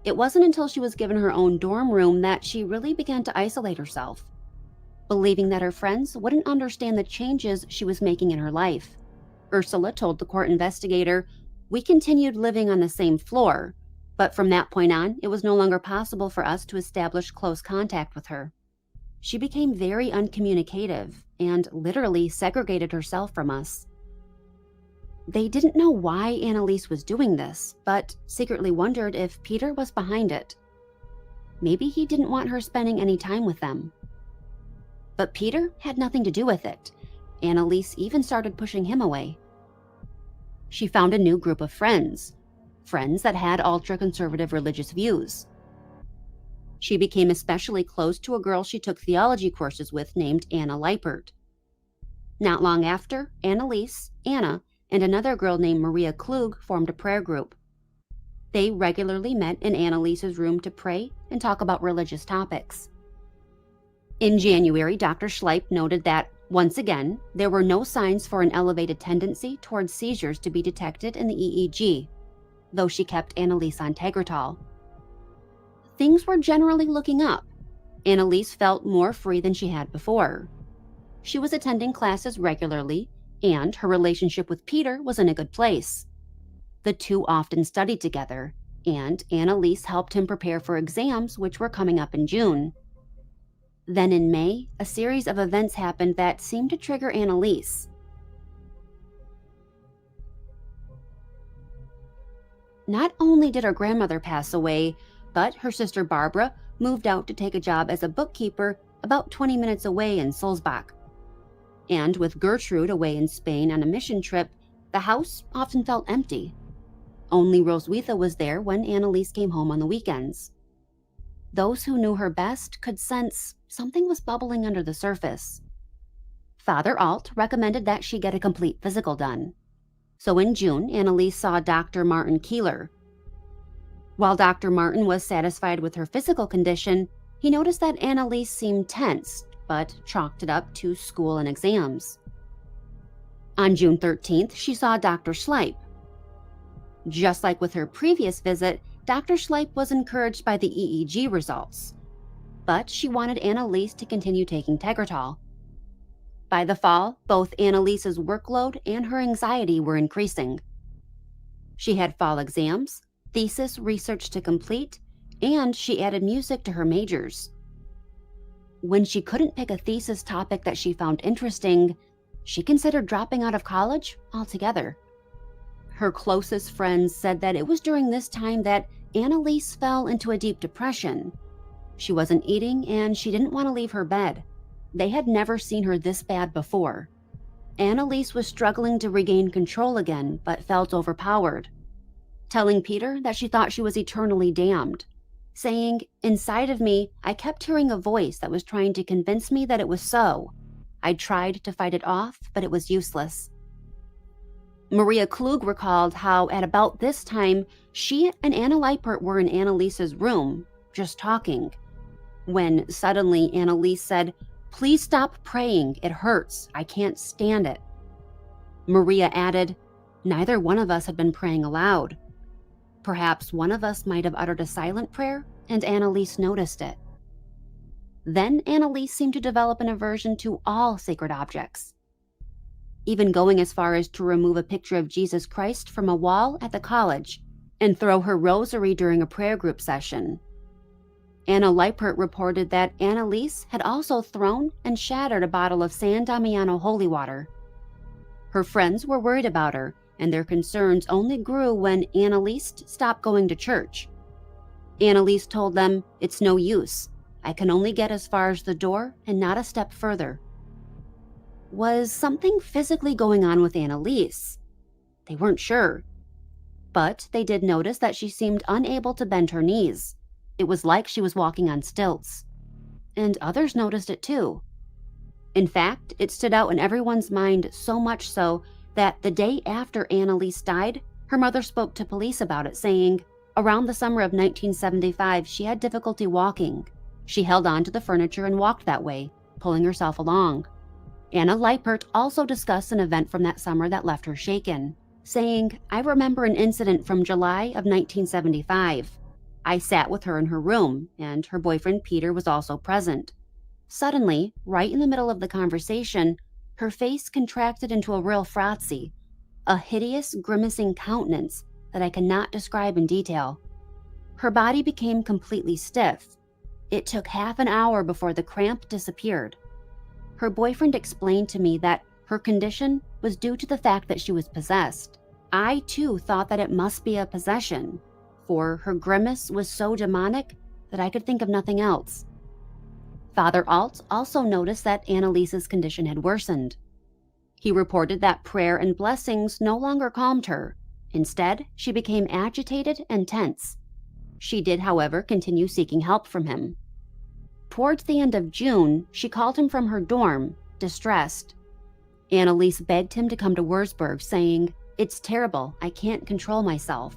It wasn't until she was given her own dorm room that she really began to isolate herself, believing that her friends wouldn't understand the changes she was making in her life. Ursula told the court investigator, "We continued living on the same floor, but from that point on, it was no longer possible for us to establish close contact with her. She became very uncommunicative and literally segregated herself from us." They didn't know why Annelise was doing this, but secretly wondered if Peter was behind it. Maybe he didn't want her spending any time with them. But Peter had nothing to do with it. Annelise even started pushing him away. She found a new group of friends that had ultra-conservative religious views. She became especially close to a girl she took theology courses with named Anna Leipert. Not long after, Annelise, Anna, and another girl named Maria Klug formed a prayer group. They regularly met in Annelise's room to pray and talk about religious topics. In January, Dr. Schleip noted that, once again, there were no signs for an elevated tendency towards seizures to be detected in the EEG, though she kept Annelise on Tegretol. Things were generally looking up. Annelise felt more free than she had before. She was attending classes regularly, and her relationship with Peter was in a good place. The two often studied together, and Annelise helped him prepare for exams which were coming up in June. Then in May, a series of events happened that seemed to trigger Annelise. Not only did her grandmother pass away, but her sister Barbara moved out to take a job as a bookkeeper about 20 minutes away in Sulzbach. And with Gertrude away in Spain on a mission trip, the house often felt empty. Only Roswitha was there when Annelise came home on the weekends. Those who knew her best could sense something was bubbling under the surface. Father Alt recommended that she get a complete physical done. So in June, Annelise saw Dr. Martin Keeler. While Dr. Martin was satisfied with her physical condition, he noticed that Annelise seemed tense, but chalked it up to school and exams. On June 13th, she saw Dr. Schleip. Just like with her previous visit, Dr. Schleip was encouraged by the EEG results, but she wanted Annelise to continue taking Tegretol. By the fall, both Annelise's workload and her anxiety were increasing. She had fall exams, thesis research to complete, and she added music to her majors. When she couldn't pick a thesis topic that she found interesting, she considered dropping out of college altogether. Her closest friends said that it was during this time that Annelise fell into a deep depression. She wasn't eating and she didn't want to leave her bed. They had never seen her this bad before. Annelise was struggling to regain control again, but felt overpowered, telling Peter that she thought she was eternally damned, saying, "Inside of me, I kept hearing a voice that was trying to convince me that it was so. I tried to fight it off, but it was useless." Maria Klug recalled how at about this time, she and Anna Leipert were in Annelise's room, just talking, when suddenly Annelise said, "Please stop praying, it hurts, I can't stand it." Maria added, "Neither one of us had been praying aloud. Perhaps one of us might have uttered a silent prayer, and Annelise noticed it." Then Annelise seemed to develop an aversion to all sacred objects, even going as far as to remove a picture of Jesus Christ from a wall at the college and throw her rosary during a prayer group session. Anna Leipert reported that Annelise had also thrown and shattered a bottle of San Damiano holy water. Her friends were worried about her, and their concerns only grew when Annelise stopped going to church. Annelise told them, "It's no use. I can only get as far as the door and not a step further." Was something physically going on with Annelise? They weren't sure, but they did notice that she seemed unable to bend her knees. It was like she was walking on stilts. And others noticed it too. In fact, it stood out in everyone's mind so much so that the day after Annelise died, her mother spoke to police about it, saying, around the summer of 1975, she had difficulty walking. She held on to the furniture and walked that way, pulling herself along. Anna Leipert also discussed an event from that summer that left her shaken, saying, "I remember an incident from July of 1975. I sat with her in her room, and her boyfriend Peter was also present. Suddenly, right in the middle of the conversation, her face contracted into a real fratzy, a hideous, grimacing countenance that I cannot describe in detail. Her body became completely stiff. It took half an hour before the cramp disappeared. Her boyfriend explained to me that her condition was due to the fact that she was possessed. I, too, thought that it must be a possession, for her grimace was so demonic that I could think of nothing else." Father Alt also noticed that Annelise's condition had worsened. He reported that prayer and blessings no longer calmed her. Instead, she became agitated and tense. She did, however, continue seeking help from him. Towards the end of June, she called him from her dorm, distressed. Annelise begged him to come to Wurzburg, saying, "It's terrible, I can't control myself.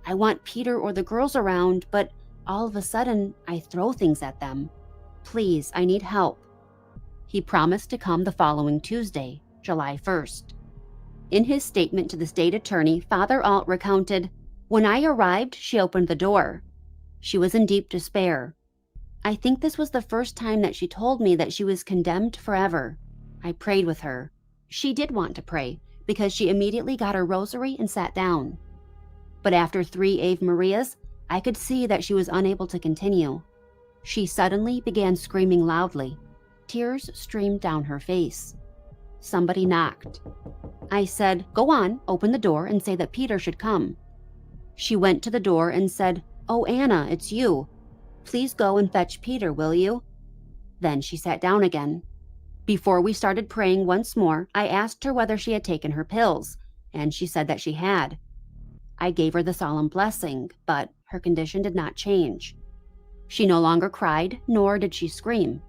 I want Peter or the girls around, but all of a sudden, I throw things at them. Please, I need help." He promised to come the following Tuesday, July 1st. In his statement to the state attorney, Father Alt recounted, "When I arrived, she opened the door. She was in deep despair. I think this was the first time that she told me that she was condemned forever. I prayed with her. She did want to pray, because she immediately got her rosary and sat down. But after 3 Ave Marias, I could see that she was unable to continue. She suddenly began screaming loudly. Tears streamed down her face. Somebody knocked. I said, 'Go on, open the door and say that Peter should come.' She went to the door and said, 'Oh, Anna, it's you. Please go and fetch Peter, will you?' Then she sat down again. Before we started praying once more, I asked her whether she had taken her pills, and she said that she had. I gave her the solemn blessing, but her condition did not change. She no longer cried, nor did she scream.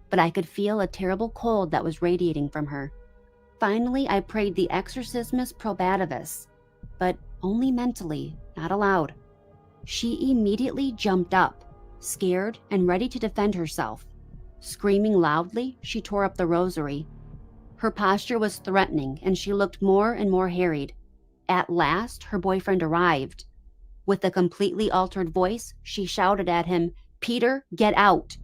But I could feel a terrible cold that was radiating from her. Finally, I prayed the Exorcismus Probativus, but only mentally, not aloud. She immediately jumped up, scared and ready to defend herself. Screaming loudly, she tore up the rosary. Her posture was threatening, and she looked more and more harried. At last, her boyfriend arrived. With a completely altered voice, she shouted at him, 'Peter, get out!'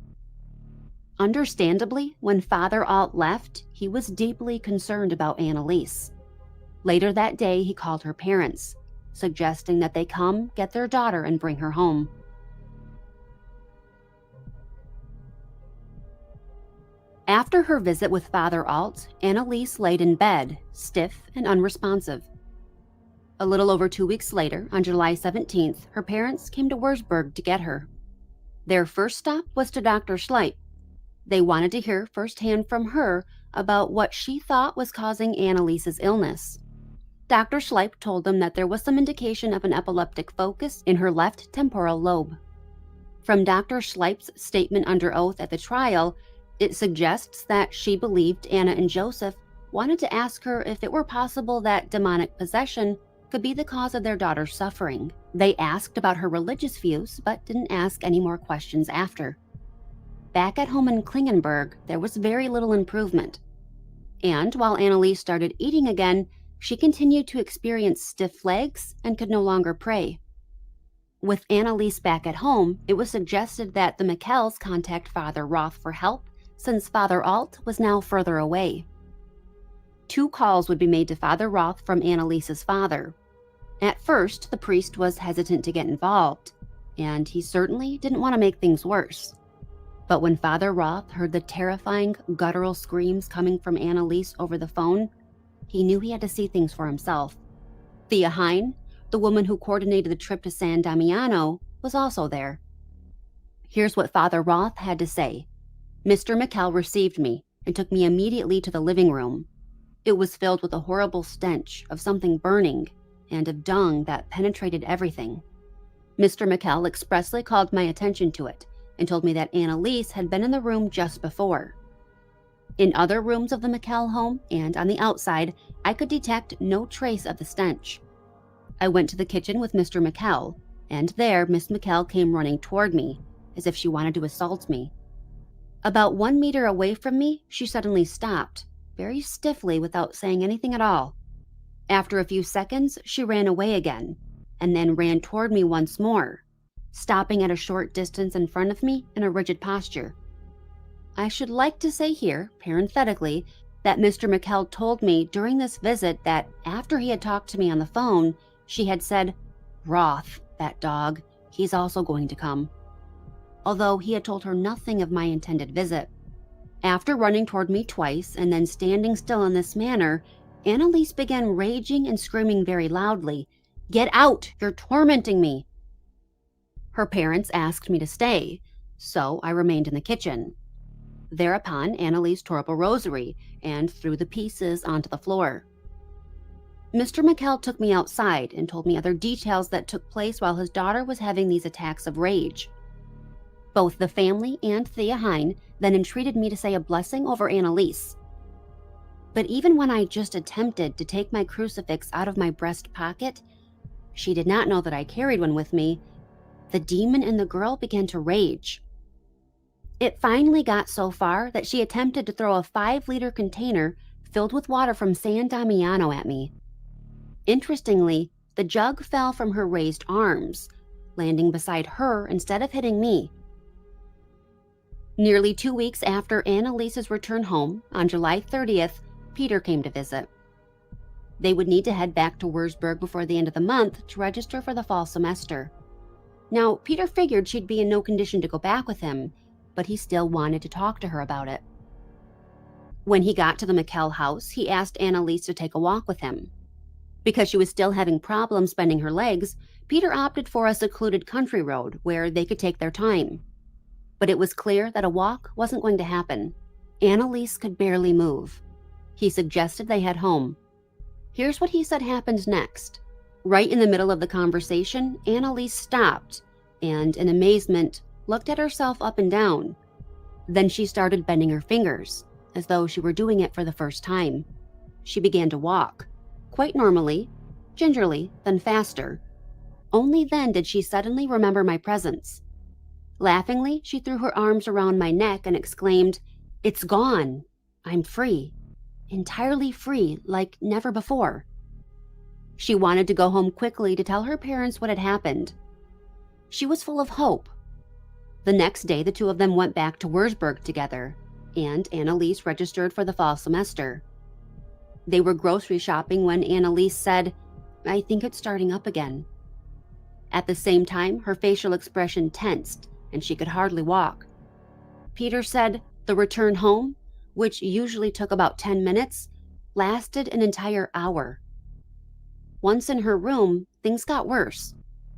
Understandably, when Father Alt left, he was deeply concerned about Annelise. Later that day, he called her parents, suggesting that they come get their daughter and bring her home. After her visit with Father Alt, Annelise laid in bed, stiff and unresponsive. A little over 2 weeks later, on July 17th, her parents came to Wurzburg to get her. Their first stop was to Dr. Schleip. They wanted to hear firsthand from her about what she thought was causing Annelise's illness. Dr. Schleip told them that there was some indication of an epileptic focus in her left temporal lobe. From Dr. Schleip's statement under oath at the trial, it suggests that she believed Anna and Joseph wanted to ask her if it were possible that demonic possession could be the cause of their daughter's suffering. They asked about her religious views, but didn't ask any more questions after. Back at home in Klingenberg, there was very little improvement. And while Annelise started eating again, she continued to experience stiff legs and could no longer pray. With Annelise back at home, it was suggested that the Michels contact Father Roth for help, since Father Alt was now further away. 2 calls would be made to Father Roth from Annelise's father. At first, the priest was hesitant to get involved. and he certainly didn't want to make things worse. But when Father Roth heard the terrifying guttural screams coming from Annelise over the phone, he knew he had to see things for himself. Thea Hine, the woman who coordinated the trip to San Damiano, was also there. Here's what Father Roth had to say. Mr. Michel received me and took me immediately to the living room. It was filled with a horrible stench of something burning and of dung that penetrated everything. Mr. Michel expressly called my attention to it and told me that Annelise had been in the room just before. In other rooms of the Michel home and on the outside, I could detect no trace of the stench. I went to the kitchen with Mr. Michel, and there Miss Michel came running toward me, as if she wanted to assault me. About 1 meter away from me, she suddenly stopped, very stiffly without saying anything at all. After a few seconds, she ran away again, and then ran toward me once more, stopping at a short distance in front of me in a rigid posture. I should like to say here, parenthetically, that Mr. Michel told me during this visit that after he had talked to me on the phone, she had said, "Roth, that dog, he's also going to come," although he had told her nothing of my intended visit. After running toward me twice and then standing still in this manner, Annelise began raging and screaming very loudly, "Get out! You're tormenting me!" Her parents asked me to stay, so I remained in the kitchen. Thereupon, Annelise tore up a rosary and threw the pieces onto the floor. Mr. Michel took me outside and told me other details that took place while his daughter was having these attacks of rage. Both the family and Thea Hine then entreated me to say a blessing over Annelise. But even when I just attempted to take my crucifix out of my breast pocket, she did not know that I carried one with me, the demon in the girl began to rage. It finally got so far that she attempted to throw a 5-liter container filled with water from San Damiano at me. Interestingly, the jug fell from her raised arms, landing beside her instead of hitting me. Nearly 2 weeks after Annelise's return home, on July 30th, Peter came to visit. They would need to head back to Wurzburg before the end of the month to register for the fall semester. Now, Peter figured she'd be in no condition to go back with him, but he still wanted to talk to her about it. When he got to the Michel house, he asked Annelise to take a walk with him. Because she was still having problems bending her legs, Peter opted for a secluded country road where they could take their time. But it was clear that a walk wasn't going to happen. Annelise could barely move. He suggested they head home. Here's what he said happened next. Right in the middle of the conversation, Annelise stopped and, in amazement, looked at herself up and down. Then she started bending her fingers, as though she were doing it for the first time. She began to walk, quite normally, gingerly, then faster. Only then did she suddenly remember my presence. Laughingly, she threw her arms around my neck and exclaimed, "It's gone. I'm free. Entirely free, like never before." She wanted to go home quickly to tell her parents what had happened. She was full of hope. The next day, the two of them went back to Wurzburg together, and Annelise registered for the fall semester. They were grocery shopping when Annelise said, "I think it's starting up again." At the same time, her facial expression tensed, and she could hardly walk. Peter said the return home, which usually took about 10 minutes, lasted an entire hour. Once in her room, things got worse.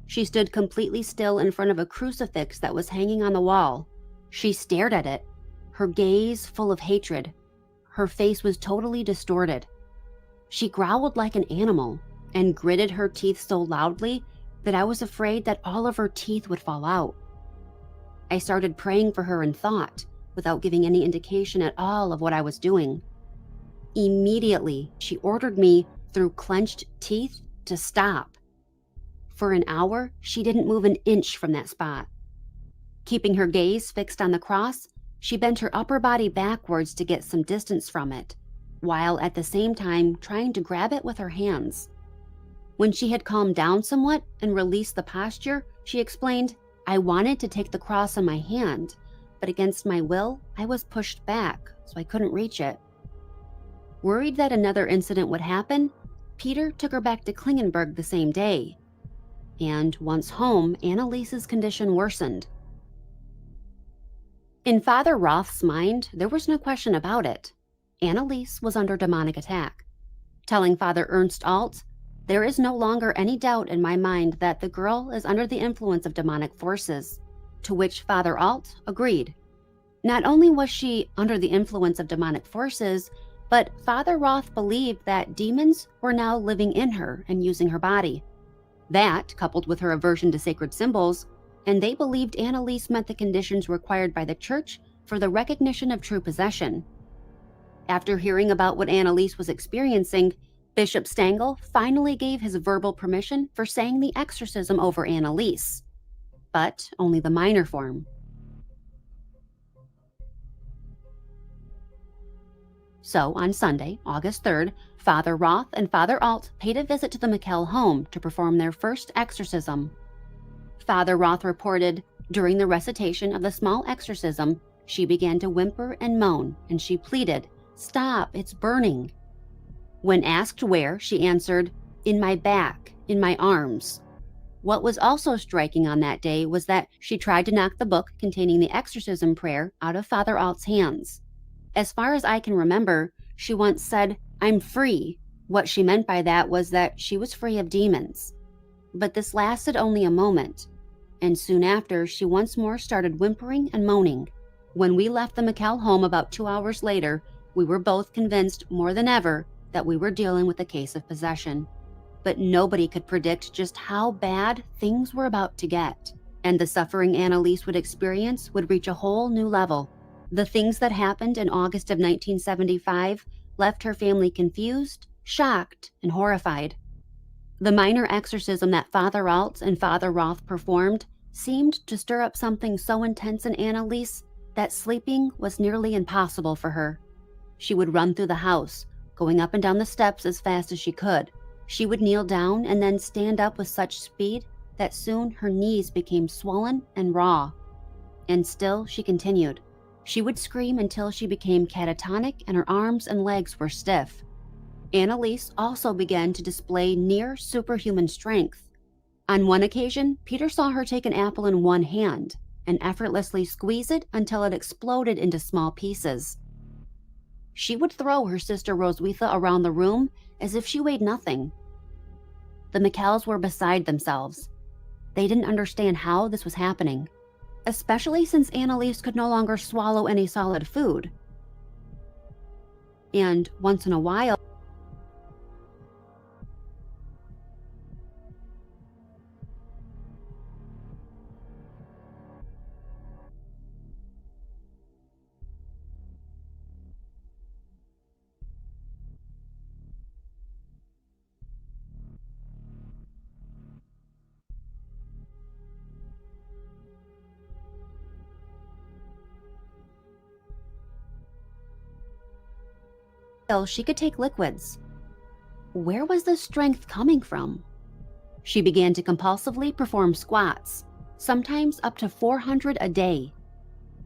She stood completely still in front of a crucifix that was hanging on the wall. She stared at it, her gaze full of hatred. Her face was totally distorted. She growled like an animal and gritted her teeth so loudly that I was afraid that all of her teeth would fall out. I started praying for her in thought, without giving any indication at all of what I was doing. Immediately, she ordered me, through clenched teeth, to stop. For an hour, she didn't move an inch from that spot. Keeping her gaze fixed on the cross, she bent her upper body backwards to get some distance from it, while at the same time trying to grab it with her hands. When she had calmed down somewhat and released the posture, she explained, "I wanted to take the cross in my hand, but against my will, I was pushed back, so I couldn't reach it." Worried that another incident would happen, Peter took her back to Klingenberg the same day. and once home, Annelise's condition worsened. In Father Roth's mind, there was no question about it. Annelise was under demonic attack. Telling Father Ernst Alt, "There is no longer any doubt in my mind that the girl is under the influence of demonic forces," to which Father Alt agreed. Not only was she under the influence of demonic forces, but Father Roth believed that demons were now living in her and using her body. That, coupled with her aversion to sacred symbols, and they believed Annelise met the conditions required by the church for the recognition of true possession. After hearing about what Annelise was experiencing, Bishop Stangl finally gave his verbal permission for saying the exorcism over Annelise, but only the minor form. So, on Sunday, August 3rd, Father Roth and Father Alt paid a visit to the Michel home to perform their first exorcism. Father Roth reported, during the recitation of the small exorcism, she began to whimper and moan, and she pleaded, "Stop, it's burning." When asked where, she answered, "In my back, in my arms." What was also striking on that day was that she tried to knock the book containing the exorcism prayer out of Father Alt's hands. As far as I can remember, she once said, "I'm free." What she meant by that was that she was free of demons. But this lasted only a moment, and soon after, she once more started whimpering and moaning. When we left the Michel home about 2 hours later, we were both convinced more than ever that we were dealing with a case of possession. But nobody could predict just how bad things were about to get, and the suffering Annelise would experience would reach a whole new level. The things that happened in August of 1975 left her family confused, shocked, and horrified. The minor exorcism that Father Alt and Father Roth performed seemed to stir up something so intense in Annelise that sleeping was nearly impossible for her. She would run through the house, going up and down the steps as fast as she could. She would kneel down and then stand up with such speed that soon her knees became swollen and raw. And still she continued. She would scream until she became catatonic and her arms and legs were stiff. Annelise also began to display near superhuman strength. On one occasion, Peter saw her take an apple in one hand and effortlessly squeeze it until it exploded into small pieces. She would throw her sister Roswitha around the room as if she weighed nothing. The Michels were beside themselves. They didn't understand how this was happening, especially since Annelise could no longer swallow any solid food. And once in a while, she could take liquids. Where was this strength coming from? She began to compulsively perform squats, sometimes up to 400 a day.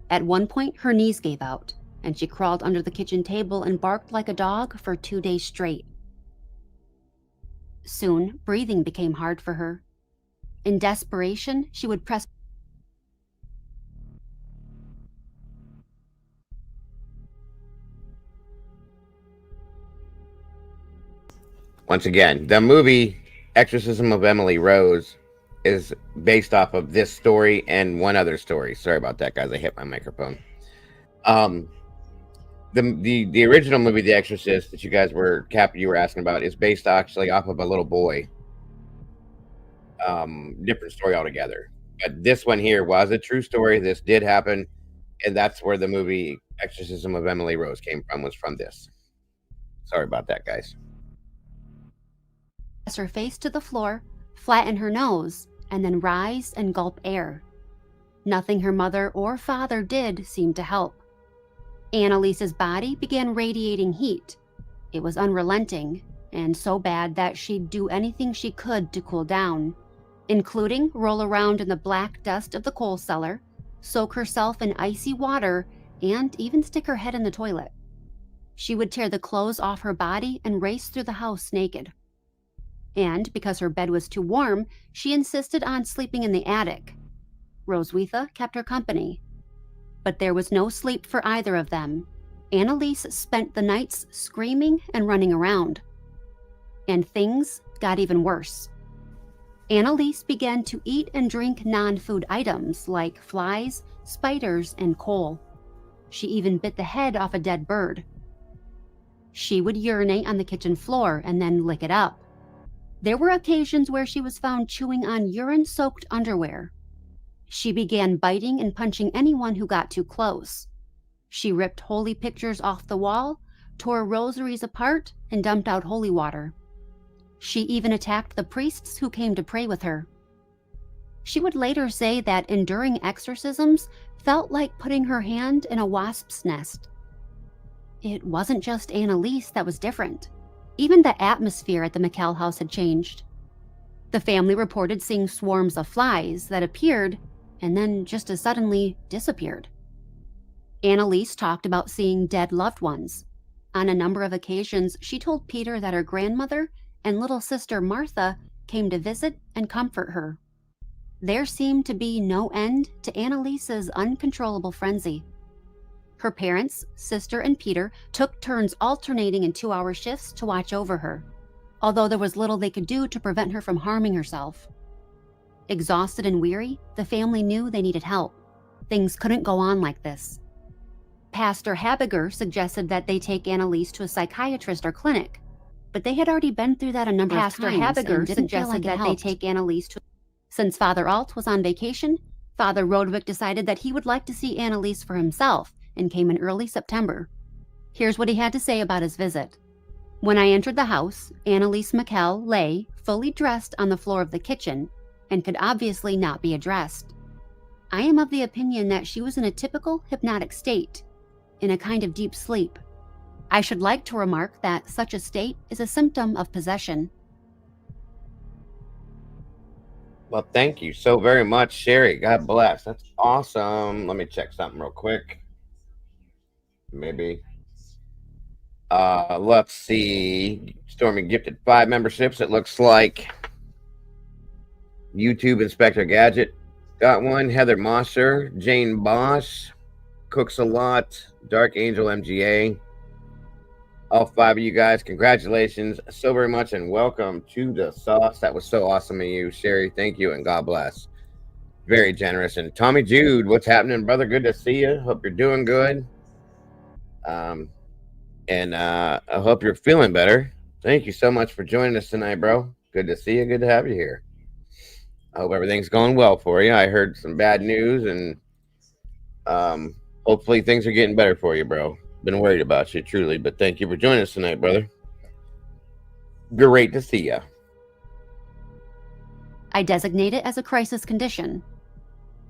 At one point, her knees gave out, and she crawled under the kitchen table and barked like a dog for 2 days straight. Soon, breathing became hard for her. In desperation, she would press Once again, the movie Exorcism of Emily Rose is based off of this story and one other story. Sorry about that, guys. I hit my microphone. The original movie, The Exorcist, that you guys were asking about, is based actually off of a little boy. Different story altogether. But this one here was a true story. This did happen, and that's where the movie Exorcism of Emily Rose came from. Was from this. Sorry about that, guys. Her face to the floor, flatten her nose, and then rise and gulp air. Nothing her mother or father did seemed to help. Annelise's body began radiating heat. It was unrelenting, and so bad that she'd do anything she could to cool down, including roll around in the black dust of the coal cellar, soak herself in icy water, and even stick her head in the toilet. She would tear the clothes off her body and race through the house naked. And because her bed was too warm, she insisted on sleeping in the attic. Roswitha kept her company. But there was no sleep for either of them. Annelise spent the nights screaming and running around. And things got even worse. Annelise began to eat and drink non-food items like flies, spiders, and coal. She even bit the head off a dead bird. She would urinate on the kitchen floor and then lick it up. There were occasions where she was found chewing on urine-soaked underwear. She began biting and punching anyone who got too close. She ripped holy pictures off the wall, tore rosaries apart, and dumped out holy water. She even attacked the priests who came to pray with her. She would later say that enduring exorcisms felt like putting her hand in a wasp's nest. It wasn't just Annelise that was different. Even the atmosphere at the Michel house had changed. The family reported seeing swarms of flies that appeared and then just as suddenly disappeared. Annelise talked about seeing dead loved ones. On a number of occasions, she told Peter that her grandmother and little sister Martha came to visit and comfort her. There seemed to be no end to Annelise's uncontrollable frenzy. Her parents, sister, and Peter took turns alternating in 2-hour shifts to watch over her, although there was little they could do to prevent her from harming herself. Exhausted and weary, the family knew they needed help. Things couldn't go on like this. Pastor Habiger suggested that they take Annelise to a psychiatrist or clinic, but they had already been through that a number of times. Pastor Habiger suggested that they take Annelise to... Since Father Alt was on vacation, Father Rodwick decided that he would like to see Annelise for himself and came in early September. Here's what he had to say about his visit. When I entered the house, Annelise Michel lay, fully dressed, on the floor of the kitchen and could obviously not be addressed. I am of the opinion that she was in a typical hypnotic state, in a kind of deep sleep. I should like to remark that such a state is a symptom of possession. Well, thank you so very much, Sherry. God bless. That's awesome. Let me check something real quick. Maybe. Let's see. Stormy gifted 5 memberships. It looks like YouTube Inspector Gadget got one. Heather Mosser, Jane Bosch, Cooks a Lot, Dark Angel MGA. All 5 of you guys, congratulations so very much and welcome to the sauce. That was so awesome of you, Sherry. Thank you and God bless. Very generous. And Tommy Jude, what's happening, brother? Good to see you. Hope you're doing good. And I hope you're feeling better. Thank you so much for joining us tonight, bro. Good to see you. Good to have you here. I hope everything's going well for you. I heard some bad news, and hopefully things are getting better for you, bro. Been worried about you, truly, but thank you for joining us tonight, brother. Great to see you. I designate it as a crisis condition.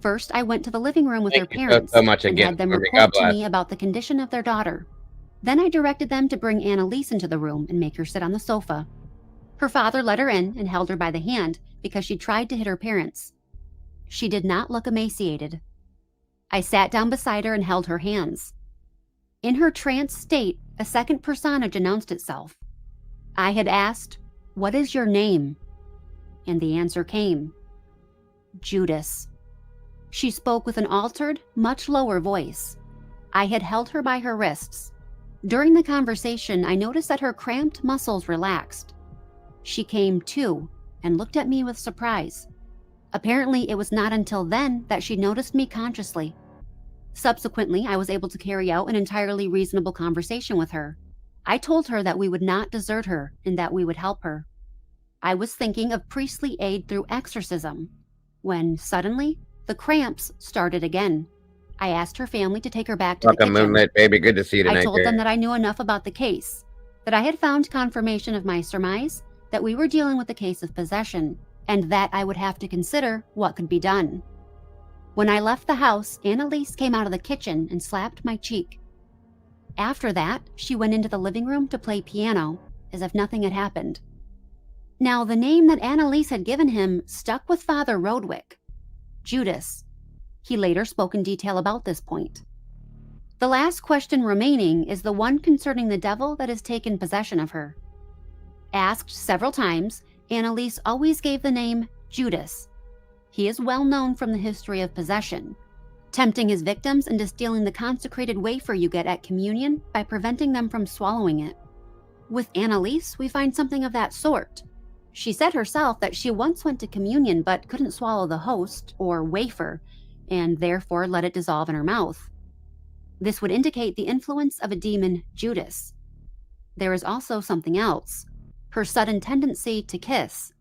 First, I went to the living room with Thank their you parents so much and again. had them God report to bless. me about the condition of their daughter. Then I directed them to bring Annelise into the room and make her sit on the sofa. Her father let her in and held her by the hand because she tried to hit her parents. She did not look emaciated. I sat down beside her and held her hands. In her trance state, a second personage announced itself. I had asked, "What is your name?" And the answer came. Judas. She spoke with an altered, much lower voice. I had held her by her wrists. During the conversation, I noticed that her cramped muscles relaxed. She came to and looked at me with surprise. Apparently, it was not until then that she noticed me consciously. Subsequently, I was able to carry out an entirely reasonable conversation with her. I told her that we would not desert her and that we would help her. I was thinking of priestly aid through exorcism, when suddenly the cramps started again. I asked her family to take her back to the Welcome, kitchen. Moonlit baby. Good to see you tonight. I told them that I knew enough about the case, that I had found confirmation of my surmise, that we were dealing with a case of possession, and that I would have to consider what could be done. When I left the house, Annelise came out of the kitchen and slapped my cheek. After that, she went into the living room to play piano, as if nothing had happened. Now, the name that Annelise had given him stuck with Father Rodwick. Judas. He later spoke in detail about this point. The last question remaining is the one concerning the devil that has taken possession of her. Asked several times, Annelise always gave the name Judas. He is well known from the history of possession, tempting his victims into stealing the consecrated wafer you get at communion by preventing them from swallowing it. With Annelise, we find something of that sort. She said herself that she once went to communion but couldn't swallow the host, or wafer, and therefore let it dissolve in her mouth. This would indicate the influence of a demon, Judas. There is also something else: her sudden tendency to kiss.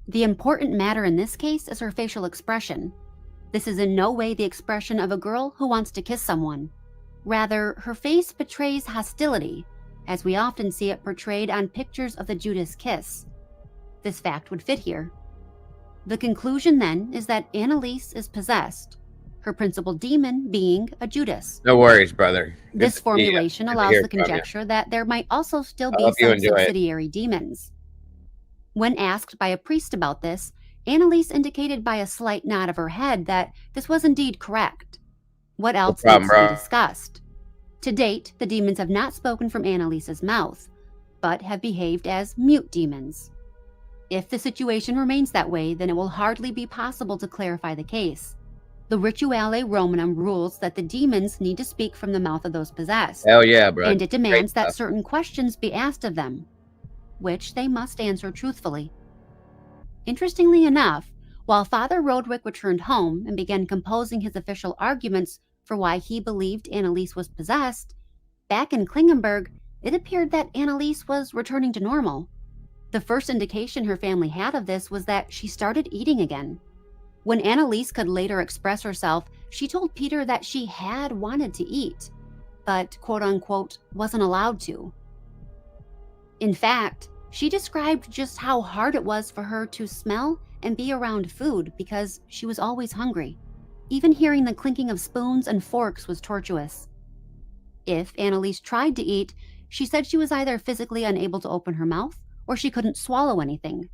The important matter in this case is her facial expression. This is in no way the expression of a girl who wants to kiss someone. Rather, her face betrays hostility, as we often see it portrayed on pictures of the Judas kiss. This fact would fit here. The conclusion then is that Annelise is possessed, her principal demon being a Judas. No worries, brother. This formulation allows the conjecture that there might also still be some subsidiary demons. When asked by a priest about this, Annelise indicated by a slight nod of her head that this was indeed correct. What else needs to be discussed? To date, the demons have not spoken from Annelise's mouth, but have behaved as mute demons. If the situation remains that way, then it will hardly be possible to clarify the case. The Rituale Romanum rules that the demons need to speak from the mouth of those possessed. Hell yeah, bro. And it demands that certain questions be asked of them, which they must answer truthfully. Interestingly enough, while Father Rodwick returned home and began composing his official arguments for why he believed Annelise was possessed, back in Klingenberg, it appeared that Annelise was returning to normal. The first indication her family had of this was that she started eating again. When Annelise could later express herself, she told Peter that she had wanted to eat, but quote-unquote wasn't allowed to. In fact, she described just how hard it was for her to smell and be around food because she was always hungry. Even hearing the clinking of spoons and forks was tortuous. If Annelise tried to eat, she said she was either physically unable to open her mouth or she couldn't swallow anything.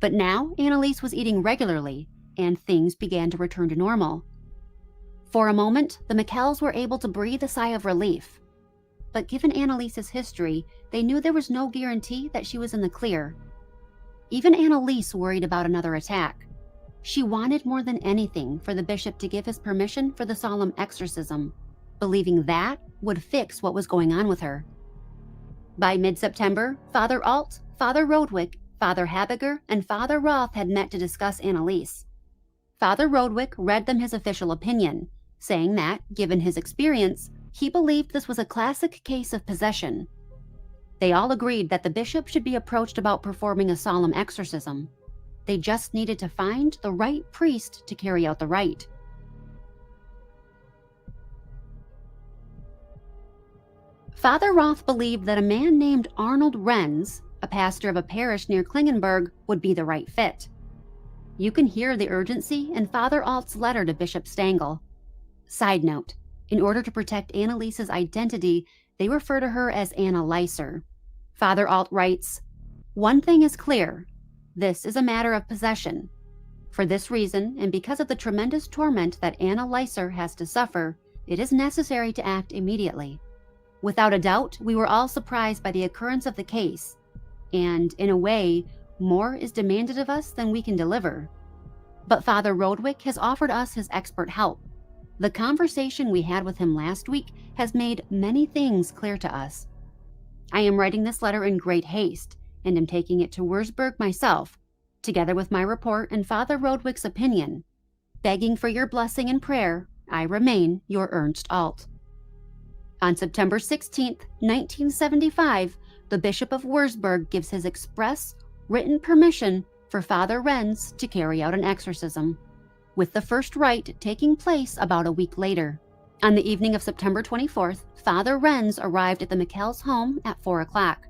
But now Annelise was eating regularly, and things began to return to normal. For a moment, the Michels were able to breathe a sigh of relief. But given Annelise's history, they knew there was no guarantee that she was in the clear. Even Annelise worried about another attack. She wanted more than anything for the bishop to give his permission for the solemn exorcism, believing that would fix what was going on with her. By mid-September, Father Alt, Father Rodwick, Father Habiger, and Father Roth had met to discuss Annelise. Father Rodwick read them his official opinion, saying that, given his experience, he believed this was a classic case of possession. They all agreed that the bishop should be approached about performing a solemn exorcism. They just needed to find the right priest to carry out the rite. Father Roth believed that a man named Arnold Renz, a pastor of a parish near Klingenberg, would be the right fit. You can hear the urgency in Father Alt's letter to Bishop Stangl. Side note, in order to protect Annelise's identity, they refer to her as Anna Leiser. Father Alt writes, "One thing is clear. This is a matter of possession. For this reason, and because of the tremendous torment that Anna Leiser has to suffer, it is necessary to act immediately. Without a doubt, we were all surprised by the occurrence of the case, and, in a way, more is demanded of us than we can deliver. But Father Rodwick has offered us his expert help. The conversation we had with him last week has made many things clear to us. I am writing this letter in great haste, and am taking it to Wurzburg myself, together with my report and Father Rodwick's opinion. Begging for your blessing and prayer, I remain your Ernst Alt." On September 16, 1975, the Bishop of Wurzburg gives his express, written permission for Father Renz to carry out an exorcism, with the first rite taking place about a week later. On the evening of September 24th, Father Renz arrived at the Michels' home at 4 o'clock.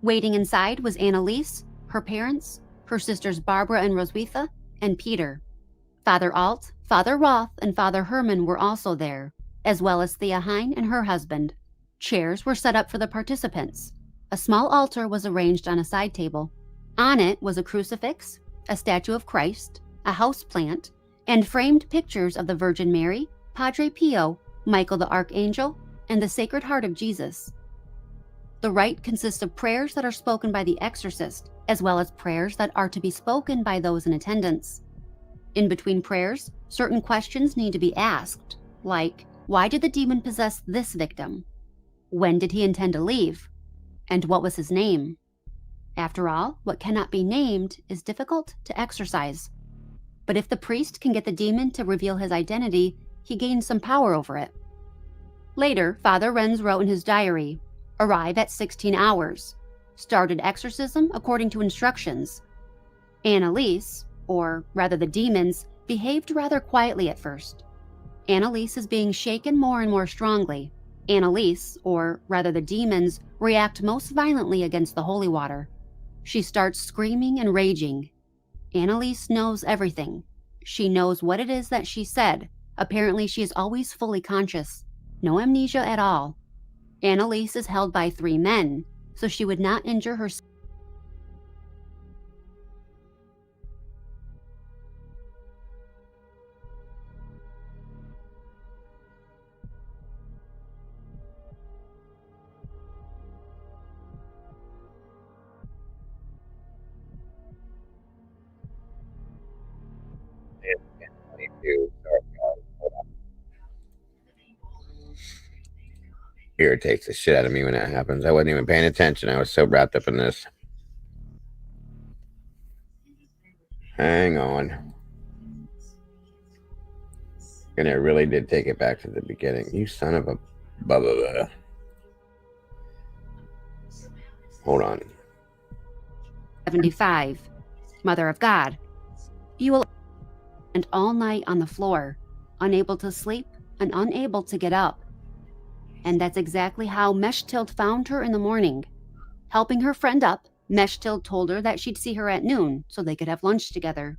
Waiting inside was Annelise, her parents, her sisters Barbara and Roswitha, and Peter. Father Alt, Father Roth, and Father Herman were also there, as well as Thea Hein and her husband. Chairs were set up for the participants. A small altar was arranged on a side table. On it was a crucifix, a statue of Christ, a houseplant, and framed pictures of the Virgin Mary, Padre Pio, Michael the Archangel, and the Sacred Heart of Jesus. The rite consists of prayers that are spoken by the exorcist, as well as prayers that are to be spoken by those in attendance. In between prayers, certain questions need to be asked, like, why did the demon possess this victim? When did he intend to leave? And what was his name? After all, what cannot be named is difficult to exorcise. But if the priest can get the demon to reveal his identity, he gains some power over it. Later, Father Renz wrote in his diary, "Arrive at 16 hours. Started exorcism according to instructions. Annelise, or rather the demons, behaved rather quietly at first. Annelise is being shaken more and more strongly. Annelise, or rather the demons, react most violently against the holy water. She starts screaming and raging. Annelise knows everything. She knows what it is that she said. Apparently she is always fully conscious. No amnesia at all. Annelise is held by 3 men, so she would not injure herself." Irritates the shit out of me when that happens. I wasn't even paying attention. I was so wrapped up in this. Hang on. And it really did take it back to the beginning. You son of a blah, blah, blah. Hold on. 75. Mother of God. You will and all night on the floor, unable to sleep and unable to get up. And that's exactly how Mechthild found her in the morning. Helping her friend up, Mechthild told her that she'd see her at noon so they could have lunch together.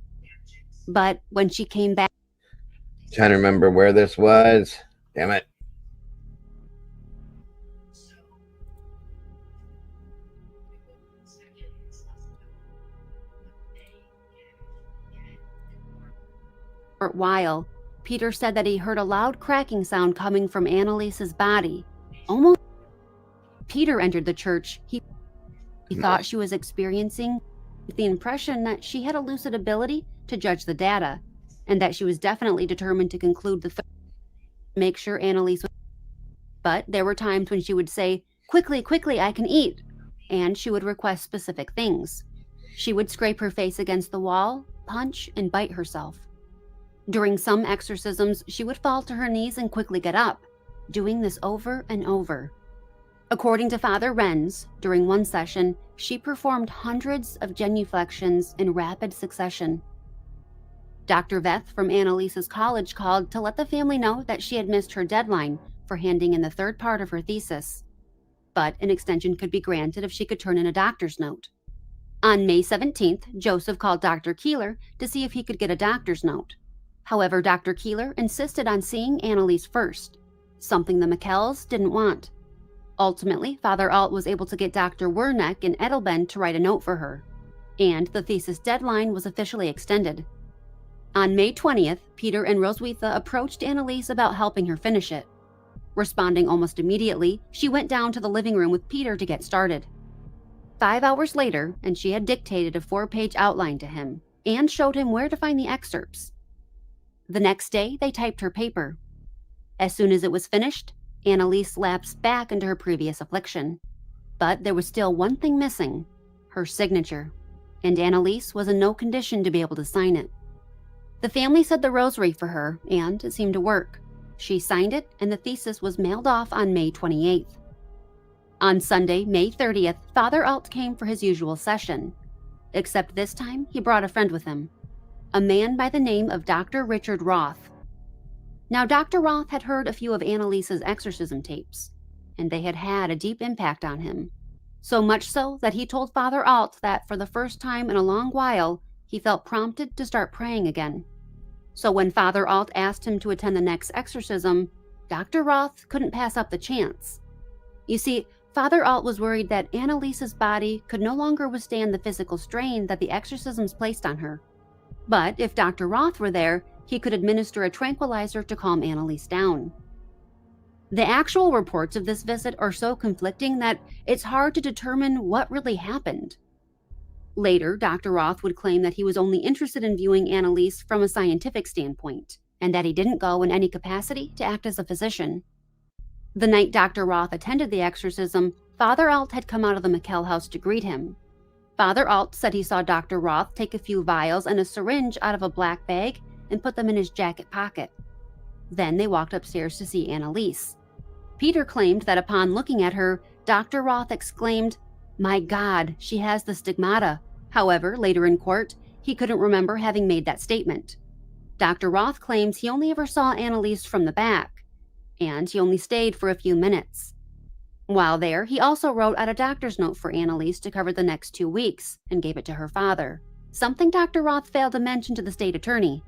But when she came back, Trying to remember where this was. Damn it. for a while, Peter said that he heard a loud cracking sound coming from Annelise's body. Almost Peter entered the church, he thought she was experiencing the impression that she had a lucid ability to judge the data, and that she was definitely determined to conclude the make sure Annelise was. But there were times when she would say, "Quickly, quickly, I can eat," and she would request specific things. She would scrape her face against the wall, punch, and bite herself. During some exorcisms, she would fall to her knees and quickly get up, doing this over and over. According to Father Renz, during one session, she performed hundreds of genuflections in rapid succession. Dr. Veth from Annelise's college called to let the family know that she had missed her deadline for handing in the third part of her thesis, but an extension could be granted if she could turn in a doctor's note. On May 17th, Joseph called Dr. Keeler to see if he could get a doctor's note. However, Dr. Keeler insisted on seeing Annelise first, something the Michels didn't want. Ultimately, Father Alt was able to get Dr. Werneck in Edelben to write a note for her, and the thesis deadline was officially extended. On May 20th, Peter and Roswitha approached Annelise about helping her finish it. Responding almost immediately, she went down to the living room with Peter to get started. 5 hours later, and she had dictated a 4-page outline to him, and showed him where to find the excerpts. The next day, they typed her paper. As soon as it was finished, Annelise lapsed back into her previous affliction. But there was still one thing missing, her signature, and Annelise was in no condition to be able to sign it. The family said the rosary for her, and it seemed to work. She signed it, and the thesis was mailed off on May 28th. On Sunday, May 30th, Father Alt came for his usual session, except this time he brought a friend with him, a man by the name of Dr. Richard Roth. Now, Dr. Roth had heard a few of Annelise's exorcism tapes, and they had had a deep impact on him, so much so that he told Father Alt that for the first time in a long while, he felt prompted to start praying again. So when Father Alt asked him to attend the next exorcism, Dr. Roth couldn't pass up the chance. You see, Father Alt was worried that Annelise's body could no longer withstand the physical strain that the exorcisms placed on her. But if Dr. Roth were there, he could administer a tranquilizer to calm Annelise down. The actual reports of this visit are so conflicting that it's hard to determine what really happened. Later, Dr. Roth would claim that he was only interested in viewing Annelise from a scientific standpoint, and that he didn't go in any capacity to act as a physician. The night Dr. Roth attended the exorcism, Father Alt had come out of the Michel house to greet him. Father Alt said he saw Dr. Roth take a few vials and a syringe out of a black bag and put them in his jacket pocket. Then they walked upstairs to see Annelise. Peter claimed that upon looking at her, Dr. Roth exclaimed, "My God, she has the stigmata." However, later in court, he couldn't remember having made that statement. Dr. Roth claims he only ever saw Annelise from the back, and he only stayed for a few minutes. While there, he also wrote out a doctor's note for Annelise to cover the next 2 weeks and gave it to her father, something Dr. Roth failed to mention to the state attorney.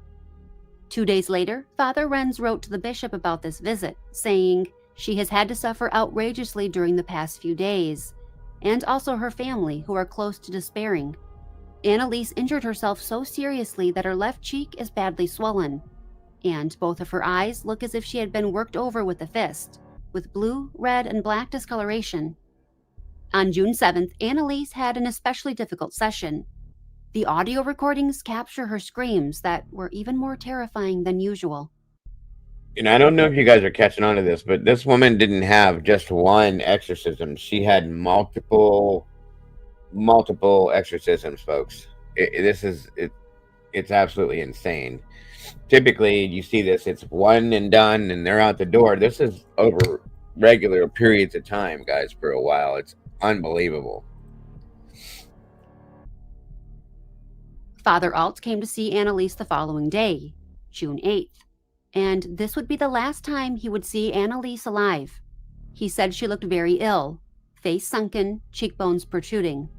2 days later, Father Renz wrote to the bishop about this visit, saying, "She has had to suffer outrageously during the past few days, and also her family, who are close to despairing. Annelise injured herself so seriously that her left cheek is badly swollen, and both of her eyes look as if she had been worked over with a fist, with blue, red, and black discoloration." On June 7th, Annelise had an especially difficult session. The audio recordings capture her screams that were even more terrifying than usual. And I don't know if you guys are catching on to this, but this woman didn't have just one exorcism. She had multiple exorcisms, folks. It's absolutely insane. Typically, you see this, it's one and done, and they're out the door. This is over regular periods of time, guys, for a while. It's unbelievable. Father Alt came to see Annelise the following day, June 8th, and this would be the last time he would see Annelise alive. He said she looked very ill, face sunken, cheekbones protruding.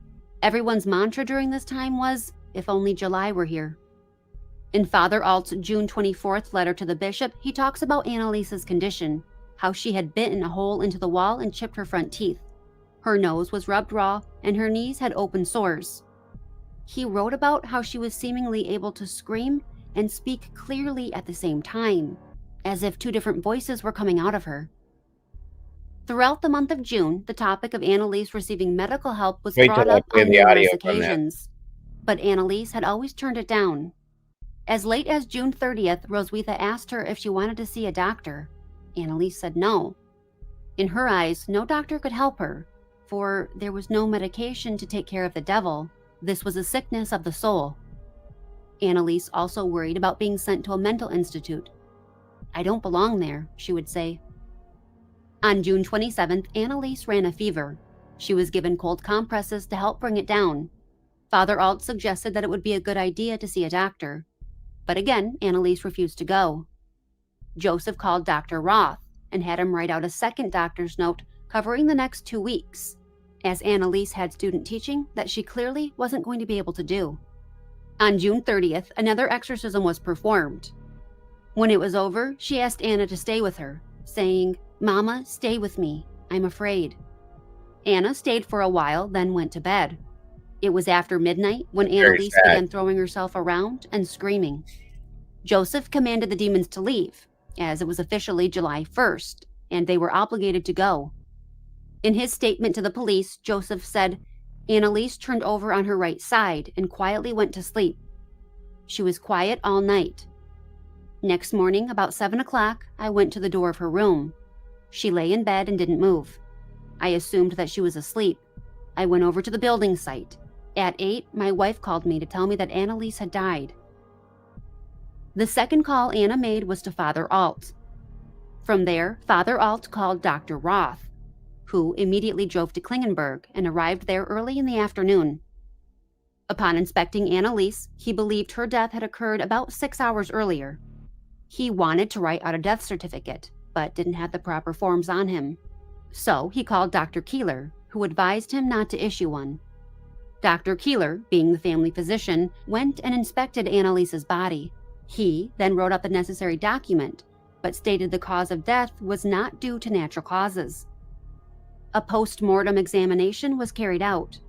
Everyone's mantra during this time was, "If only July were here." In Father Alt's June 24th letter to the bishop, he talks about Annelise's condition, how she had bitten a hole into the wall and chipped her front teeth. Her nose was rubbed raw, and her knees had open sores. He wrote about how she was seemingly able to scream and speak clearly at the same time, as if two different voices were coming out of her. Throughout the month of June, the topic of Annelise receiving medical help was brought up on numerous occasions, but Annelise had always turned it down. As late as June 30th, Roswitha asked her if she wanted to see a doctor. Annelise said no. In her eyes, no doctor could help her, for there was no medication to take care of the devil. This was a sickness of the soul. Annelise also worried about being sent to a mental institute. "I don't belong there," she would say. On June 27th, Annelise ran a fever. She was given cold compresses to help bring it down. Father Alt suggested that it would be a good idea to see a doctor. But again, Annelise refused to go. Joseph called Dr. Roth and had him write out a second doctor's note covering the next 2 weeks, as Annelise had student teaching that she clearly wasn't going to be able to do. On June 30th, another exorcism was performed. When it was over, she asked Anna to stay with her, saying, "Mama, stay with me. I'm afraid." Anna stayed for a while, then went to bed. It was after midnight when Annelise began throwing herself around and screaming. Joseph commanded the demons to leave, as it was officially July 1st, and they were obligated to go. In his statement to the police, Joseph said, "Annelise turned over on her right side and quietly went to sleep. She was quiet all night. Next morning, about 7 o'clock, I went to the door of her room. She lay in bed and didn't move. I assumed that she was asleep. I went over to the building site. At 8, my wife called me to tell me that Annelise had died." The second call Anna made was to Father Alt. From there, Father Alt called Dr. Roth, who immediately drove to Klingenberg and arrived there early in the afternoon. Upon inspecting Annelise, he believed her death had occurred about 6 hours earlier. He wanted to write out a death certificate, but didn't have the proper forms on him. So he called Dr. Keeler, who advised him not to issue one. Dr. Keeler, being the family physician, went and inspected Annelise's body. He then wrote out the necessary document, but stated the cause of death was not due to natural causes. A post-mortem examination was carried out.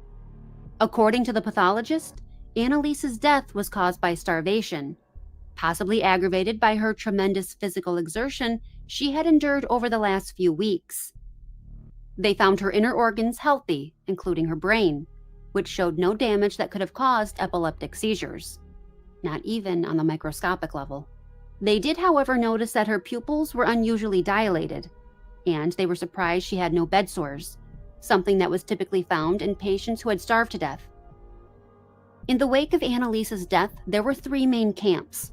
According to the pathologist, Annelise's death was caused by starvation. Possibly aggravated by her tremendous physical exertion, she had endured over the last few weeks. They found her inner organs healthy, including her brain, which showed no damage that could have caused epileptic seizures, not even on the microscopic level. They did, however, notice that her pupils were unusually dilated, and they were surprised she had no bed sores, something that was typically found in patients who had starved to death. In the wake of Annelise's death, there were 3 main camps: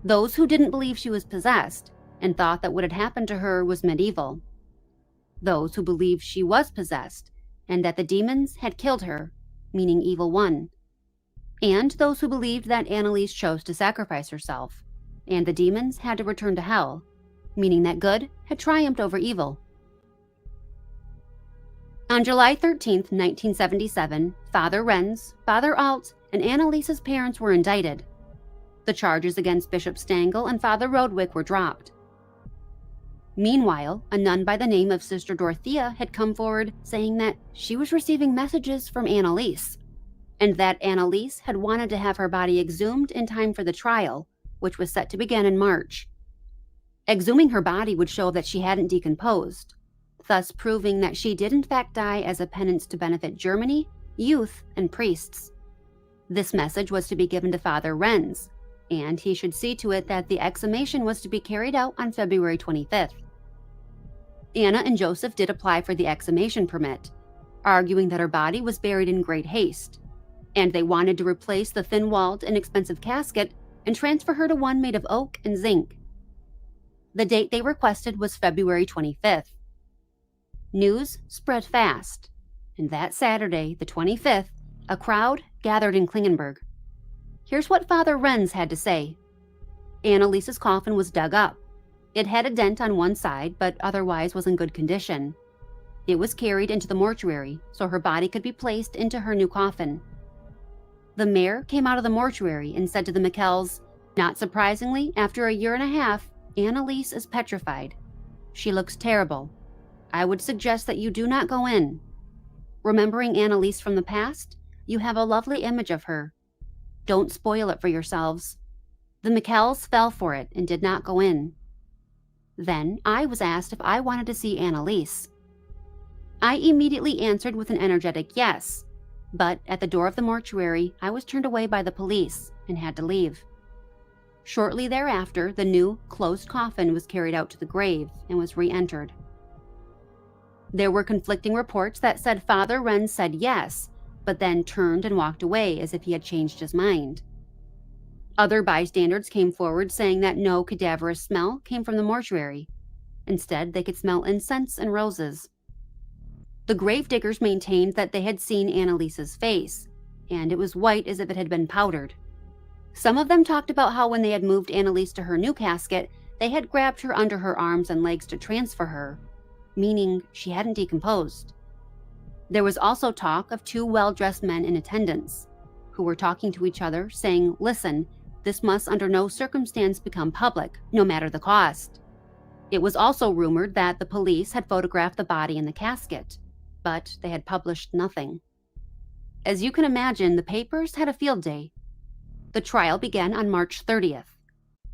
those who didn't believe she was possessed and thought that what had happened to her was medieval, those who believed she was possessed and that the demons had killed her, meaning evil won, and those who believed that Annelise chose to sacrifice herself, and the demons had to return to hell, meaning that good had triumphed over evil. On July 13th, 1977, Father Renz, Father Alt, and Annelise's parents were indicted. The charges against Bishop Stangl and Father Rodwick were dropped. Meanwhile, a nun by the name of Sister Dorothea had come forward saying that she was receiving messages from Annelise, and that Annelise had wanted to have her body exhumed in time for the trial, which was set to begin in March. Exhuming her body would show that she hadn't decomposed, thus proving that she did in fact die as a penance to benefit Germany, youth, and priests. This message was to be given to Father Renz, and he should see to it that the exhumation was to be carried out on February 25th. Anna and Joseph did apply for the exhumation permit, arguing that her body was buried in great haste, and they wanted to replace the thin-walled, inexpensive casket and transfer her to one made of oak and zinc. The date they requested was February 25th. News spread fast, and that Saturday, the 25th, a crowd gathered in Klingenberg. Here's what Father Renz had to say. Annelise's coffin was dug up. It had a dent on one side, but otherwise was in good condition. It was carried into the mortuary, so her body could be placed into her new coffin. The mayor came out of the mortuary and said to the Michels, "Not surprisingly, after a year and a half, Annelise is petrified. She looks terrible. I would suggest that you do not go in. Remembering Annelise from the past, you have a lovely image of her. Don't spoil it for yourselves." The Michels fell for it and did not go in. Then I was asked if I wanted to see Annelise. I immediately answered with an energetic yes, but at the door of the mortuary, I was turned away by the police and had to leave. Shortly thereafter, the new, closed coffin was carried out to the grave and was re-entered. There were conflicting reports that said Father Renz said yes, but then turned and walked away as if he had changed his mind. Other bystanders came forward saying that no cadaverous smell came from the mortuary. Instead, they could smell incense and roses. The gravediggers maintained that they had seen Annelise's face, and it was white as if it had been powdered. Some of them talked about how when they had moved Annelise to her new casket, they had grabbed her under her arms and legs to transfer her, meaning she hadn't decomposed. There was also talk of 2 well-dressed men in attendance, who were talking to each other, saying, "Listen, this must under no circumstance become public, no matter the cost." It was also rumored that the police had photographed the body in the casket, but they had published nothing. As you can imagine, the papers had a field day. The trial began on March 30th,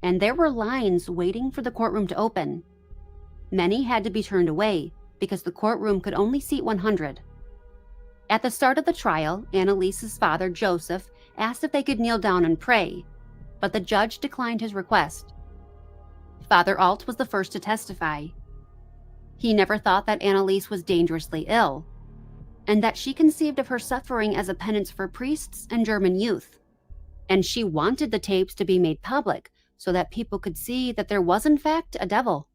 and there were lines waiting for the courtroom to open. Many had to be turned away because the courtroom could only seat 100. At the start of the trial, Annelise's father, Joseph, asked if they could kneel down and pray, but the judge declined his request. Father Alt was the first to testify. He never thought that Annelise was dangerously ill, and that she conceived of her suffering as a penance for priests and German youth. And she wanted the tapes to be made public so that people could see that there was in fact a devil.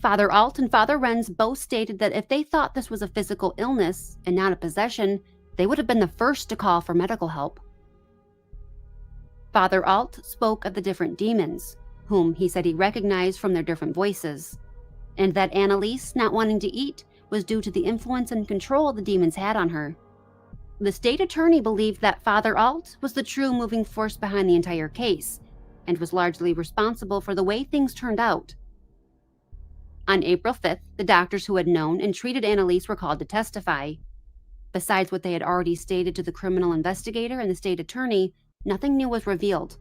Father Alt and Father Renz both stated that if they thought this was a physical illness and not a possession, they would have been the first to call for medical help. Father Alt spoke of the different demons, whom he said he recognized from their different voices, and that Annelise not wanting to eat was due to the influence and control the demons had on her. The state attorney believed that Father Alt was the true moving force behind the entire case, and was largely responsible for the way things turned out. On April 5th, the doctors who had known and treated Annelise were called to testify. Besides what they had already stated to the criminal investigator and the state attorney, nothing new was revealed.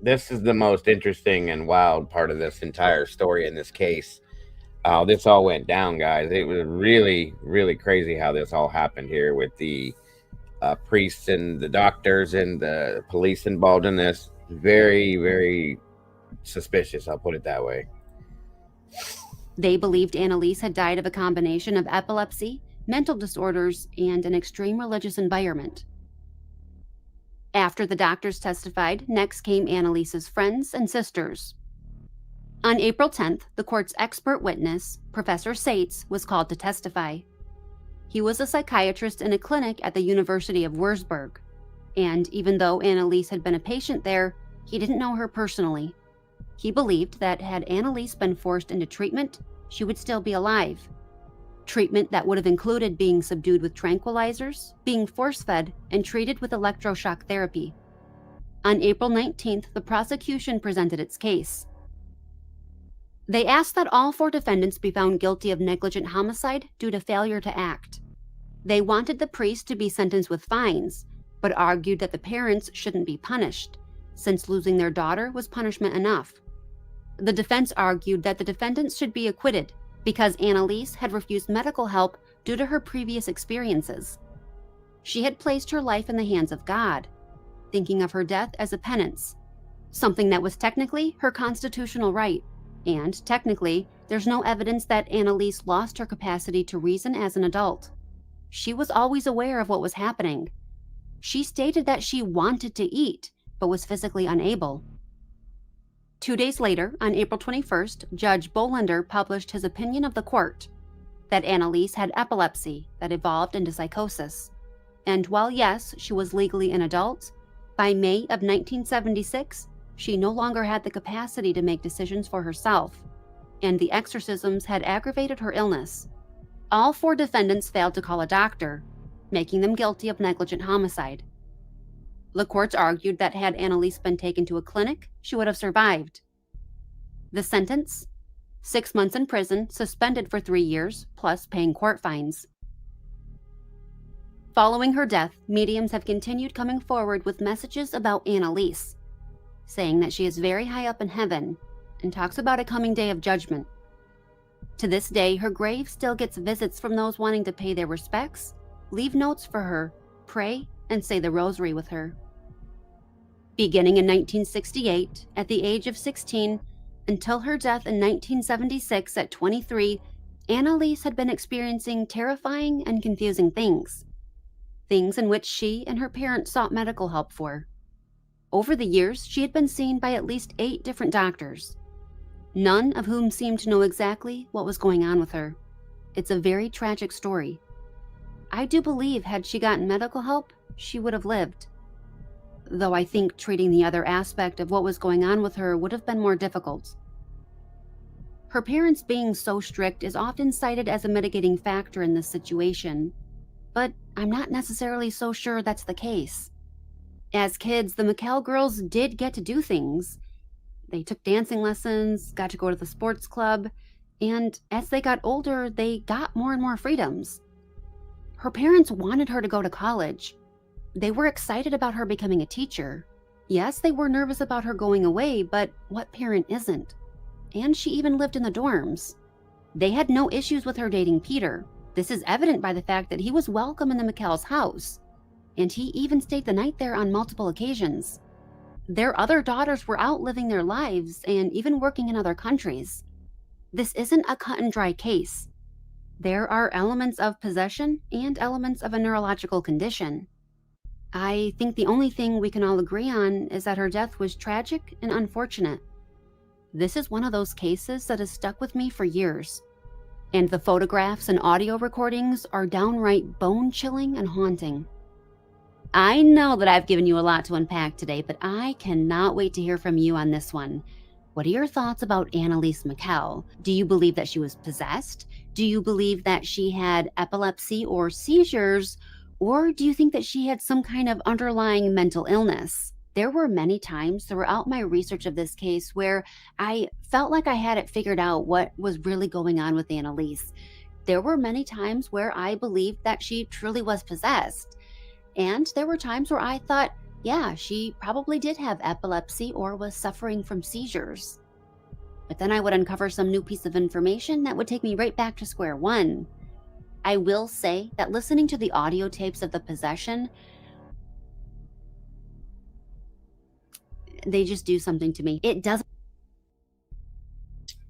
This is the most interesting and wild part of this entire story in this case. how this all went down, guys. It was really, really crazy how this all happened here with the priests and the doctors and the police involved in this. Very, very suspicious, I'll put it that way. They believed Annelise had died of a combination of epilepsy, mental disorders, and an extreme religious environment. After the doctors testified, next came Annelise's friends and sisters. On April 10th, the court's expert witness, Professor Sates, was called to testify. He was a psychiatrist in a clinic at the University of Würzburg, and even though Annelise had been a patient there, he didn't know her personally. He believed that had Annelise been forced into treatment, she would still be alive. Treatment that would have included being subdued with tranquilizers, being force-fed, and treated with electroshock therapy. On April 19th, the prosecution presented its case. They asked that all 4 defendants be found guilty of negligent homicide due to failure to act. They wanted the priest to be sentenced with fines, but argued that the parents shouldn't be punished, since losing their daughter was punishment enough. The defense argued that the defendants should be acquitted because Annelise had refused medical help due to her previous experiences. She had placed her life in the hands of God, thinking of her death as a penance, something that was technically her constitutional right. And technically, there's no evidence that Annelise lost her capacity to reason as an adult. She was always aware of what was happening. She stated that she wanted to eat, but was physically unable. 2 days later, on April 21st, Judge Bolander published his opinion of the court, that Annelise had epilepsy that evolved into psychosis. And while yes, she was legally an adult, by May of 1976, she no longer had the capacity to make decisions for herself, and the exorcisms had aggravated her illness. All 4 defendants failed to call a doctor, making them guilty of negligent homicide. The courts argued that had Annelise been taken to a clinic, she would have survived. The sentence? 6 months in prison, suspended for 3 years, plus paying court fines. Following her death, mediums have continued coming forward with messages about Annelise, saying that she is very high up in heaven and talks about a coming day of judgment. To this day, her grave still gets visits from those wanting to pay their respects, leave notes for her, pray, and say the rosary with her. Beginning in 1968, at the age of 16, until her death in 1976 at 23, Annelise had been experiencing terrifying and confusing things in which she and her parents sought medical help for. Over the years, she had been seen by at least 8 different doctors, none of whom seemed to know exactly what was going on with her. It's a very tragic story. I do believe had she gotten medical help, she would have lived. Though I think treating the other aspect of what was going on with her would have been more difficult. Her parents being so strict is often cited as a mitigating factor in this situation, but I'm not necessarily so sure that's the case. As kids, the Michel girls did get to do things. They took dancing lessons, got to go to the sports club, and as they got older, they got more and more freedoms. Her parents wanted her to go to college. They were excited about her becoming a teacher. Yes, they were nervous about her going away, but what parent isn't? And she even lived in the dorms. They had no issues with her dating Peter. This is evident by the fact that he was welcome in the Michel's house, and he even stayed the night there on multiple occasions. Their other daughters were out living their lives and even working in other countries. This isn't a cut and dry case. There are elements of possession and elements of a neurological condition. I think the only thing we can all agree on is that her death was tragic and unfortunate. This is one of those cases that has stuck with me for years, and the photographs and audio recordings are downright bone-chilling and haunting. I know that I've given you a lot to unpack today, but I cannot wait to hear from you on this one. What are your thoughts about Annelise Michel? Do you believe that she was possessed? Do you believe that she had epilepsy or seizures? Or do you think that she had some kind of underlying mental illness? There were many times throughout my research of this case where I felt like I had it figured out what was really going on with Annelise. There were many times where I believed that she truly was possessed. And there were times where I thought, yeah, she probably did have epilepsy or was suffering from seizures. But then I would uncover some new piece of information that would take me right back to square one. I will say that listening to the audio tapes of the possession, they just do something to me. It doesn't.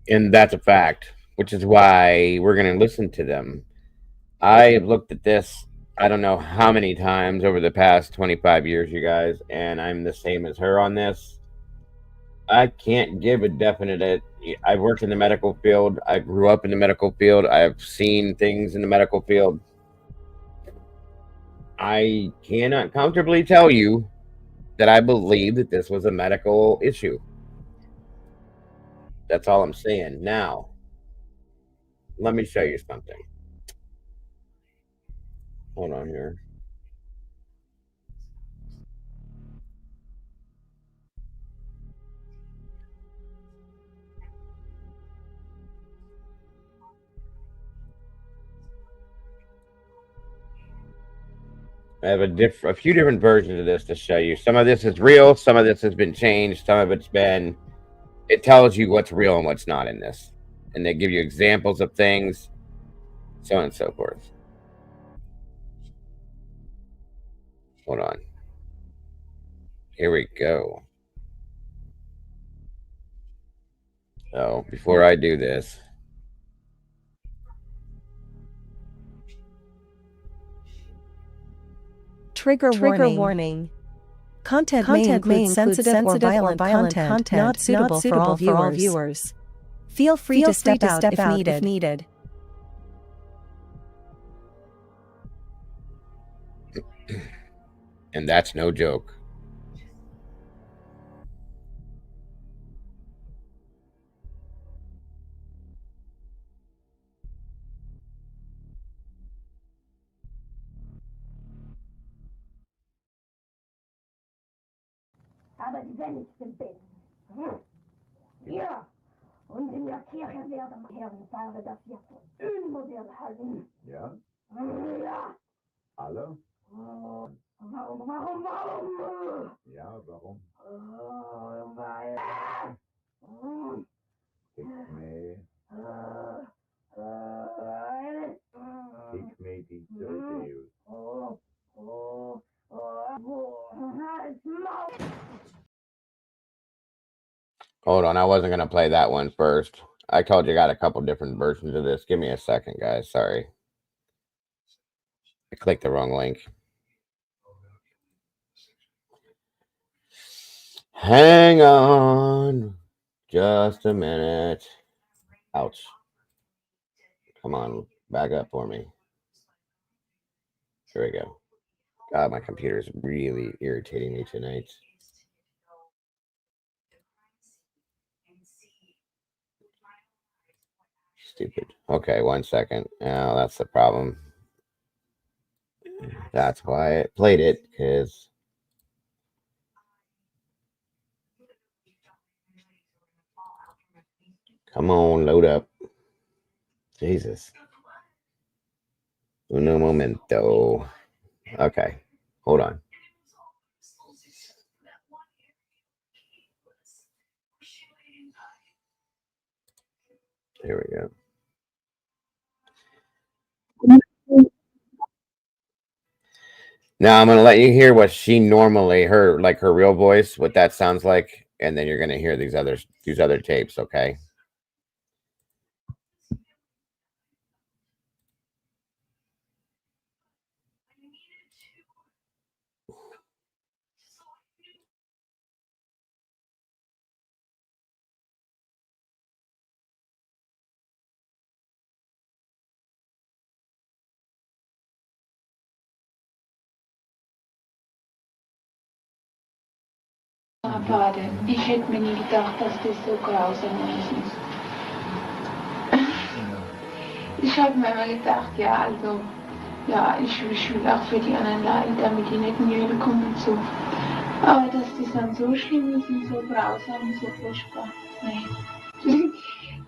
And that's a fact, which is why we're going to listen to them. I have looked at this, I don't know how many times over the past 25 years, you guys, and I'm the same as her on this. I can't give a definite. I've worked in the medical field. I grew up in the medical field. I've seen things in the medical field. I cannot comfortably tell you that I believe that this was a medical issue. That's all I'm saying. Now, let me show you something. Hold on here. I have a few different versions of this to show you. Some of this is real. Some of this has been changed. Some of it's been. It tells you what's real and what's not in this, and they give you examples of things, so on and so forth. Hold on. Here we go. So before I do this, Trigger warning. Content may include sensitive or violent content not suitable for all viewers. Feel free to step out if needed. and that's no joke. Aber die wenigste bin. Ja, und in der Kirche werden Herren Paare das ja für unmodern halten. Ja? Ja. Alle? Warum? Ja, warum? Weil... Kick me. Kick me die Deus. Hold on, I wasn't gonna play that one first. I told you I got a couple different versions of this. Give me a second, guys. Sorry. I clicked the wrong link. Hang on just a minute. Ouch. Come on, back up for me. Here we go. God, my computer is really irritating me tonight. Stupid. Okay, 1 second. Now that's the problem. That's why I played it, because come on, load up. Jesus. Uno momento. Okay, hold on. Here we go. Now I'm gonna let you hear what she normally her real voice, what that sounds like, and then you're gonna hear these other tapes, okay? Bade. Ich hätte mir nie gedacht, dass das so grausam ist. Ich habe mir immer gedacht, ja, also, ja, ich will auch für die anderen Leute, damit die nicht in die Höhle kommen und so. Aber dass das dann so schlimm ist und so grausam und so furchtbar, nee.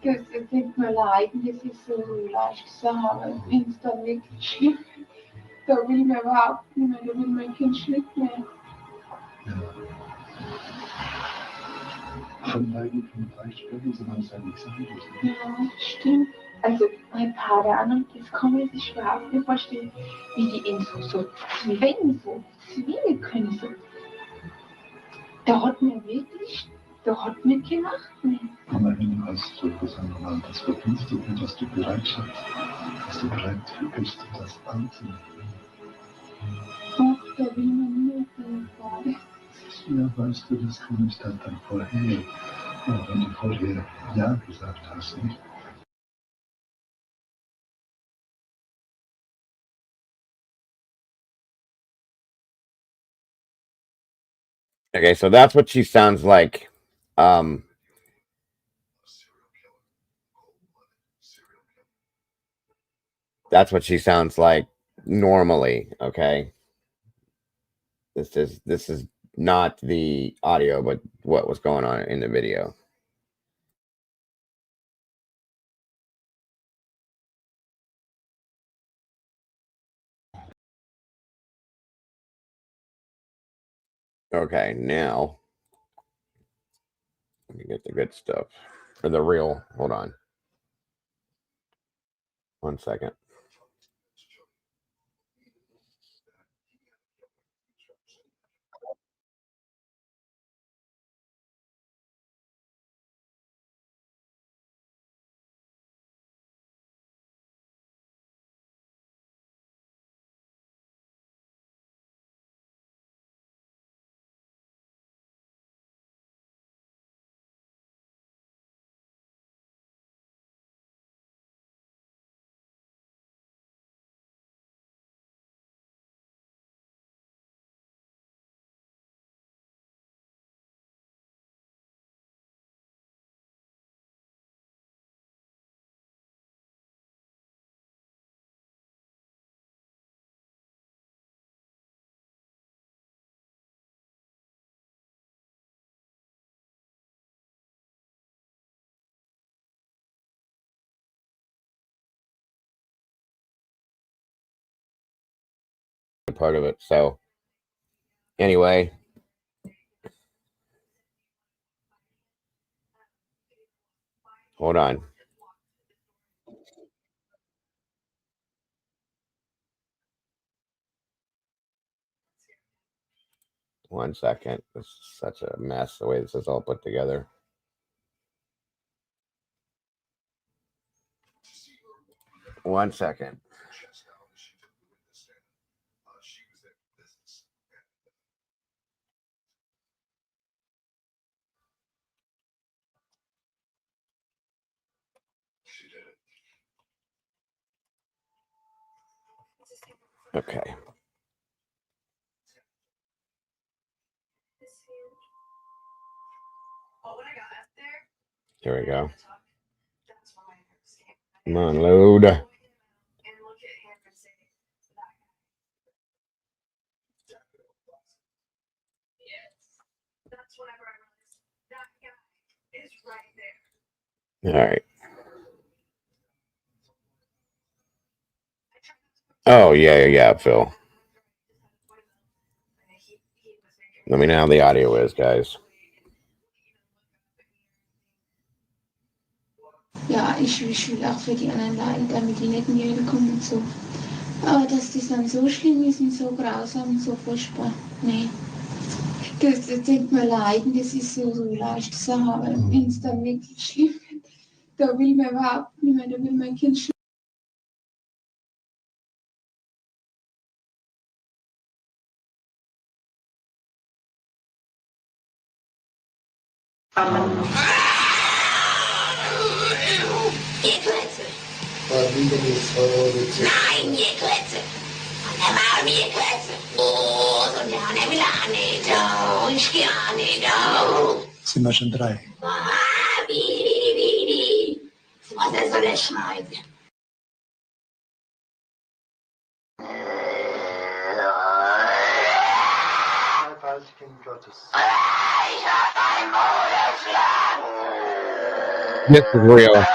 Das tut mir leid, das ist so leicht gesagt, aber wenn es dann wirklich schlimm ist, da will man überhaupt nicht mehr, da will mein Kind nicht mehr. Von beiden sprechen, sondern es ja nicht sein müssen. Ja, stimmt. Also mein Pater, das kann man sich überhaupt nicht vorstellen, wie die in so Zwängen, so Zwänge können. So. Da hat mir wirklich, da hat mir gelacht. Ne? Immerhin hast du Paranormal das Verdienstete, dass du Bereitschaft, dass du bereit bist, das anzunehmen. Ach, da will man nur sehen, Vater. Ja, weißt du, das kann ich dann vorher, wenn du vorher Ja gesagt hast, nicht? Okay, so that's what she sounds like. That's what she sounds like normally. Okay, this is not the audio, but what was going on in the video. Okay, now let me get the good stuff or the real. Hold on, 1 second. Part of it. So anyway, hold on. One second. This is such a mess the way this is all put together. One second. Okay. Here we go. Come on, load. All right. Oh, yeah, Phil. Let me know how the audio is, guys. Ja, ich will auch für die anderen leiden, damit die nicht in die Hölle kommen und so. Aber dass das dann so schlimm ist und so grausam und so furchtbar, nee. Das denkt man leiden, das ist so leicht zu sagen, aber wenn es dann wirklich schlimm wird, da will man überhaupt nicht mehr, da will mein Kind schlimm. Nein, Jeklitze! Und er mir Jeklitze! Oh, so gerne will er nicht, oh, ich gerne nicht, Sind wir schon 3? Wie? Was er soll schneiden? Als Kind Gottes. Ich hab ein Moderschlag! This is real.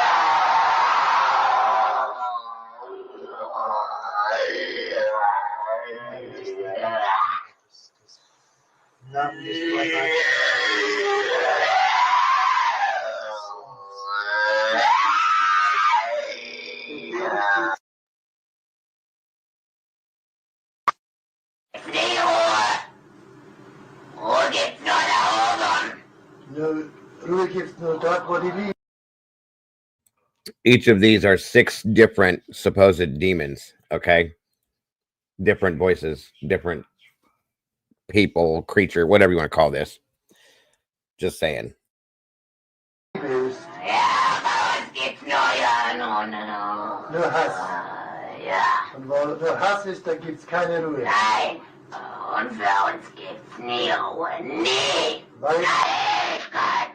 gibt's nie Ruhe. Ruhe gibt's nur da oben. Ruhe gibt's nur dort, wo die Liebe. Each of these are 6 different supposed demons, okay? Different voices, different people, creature, whatever you want to call this. Just saying. Ja, bei uns gibt's nur Nur Hass. Ja. Und wo nur Hass ist, da gibt's keine Ruhe. Nein. Und für uns gibt's nie Ruhe. Nie. Weil Ewigkeit.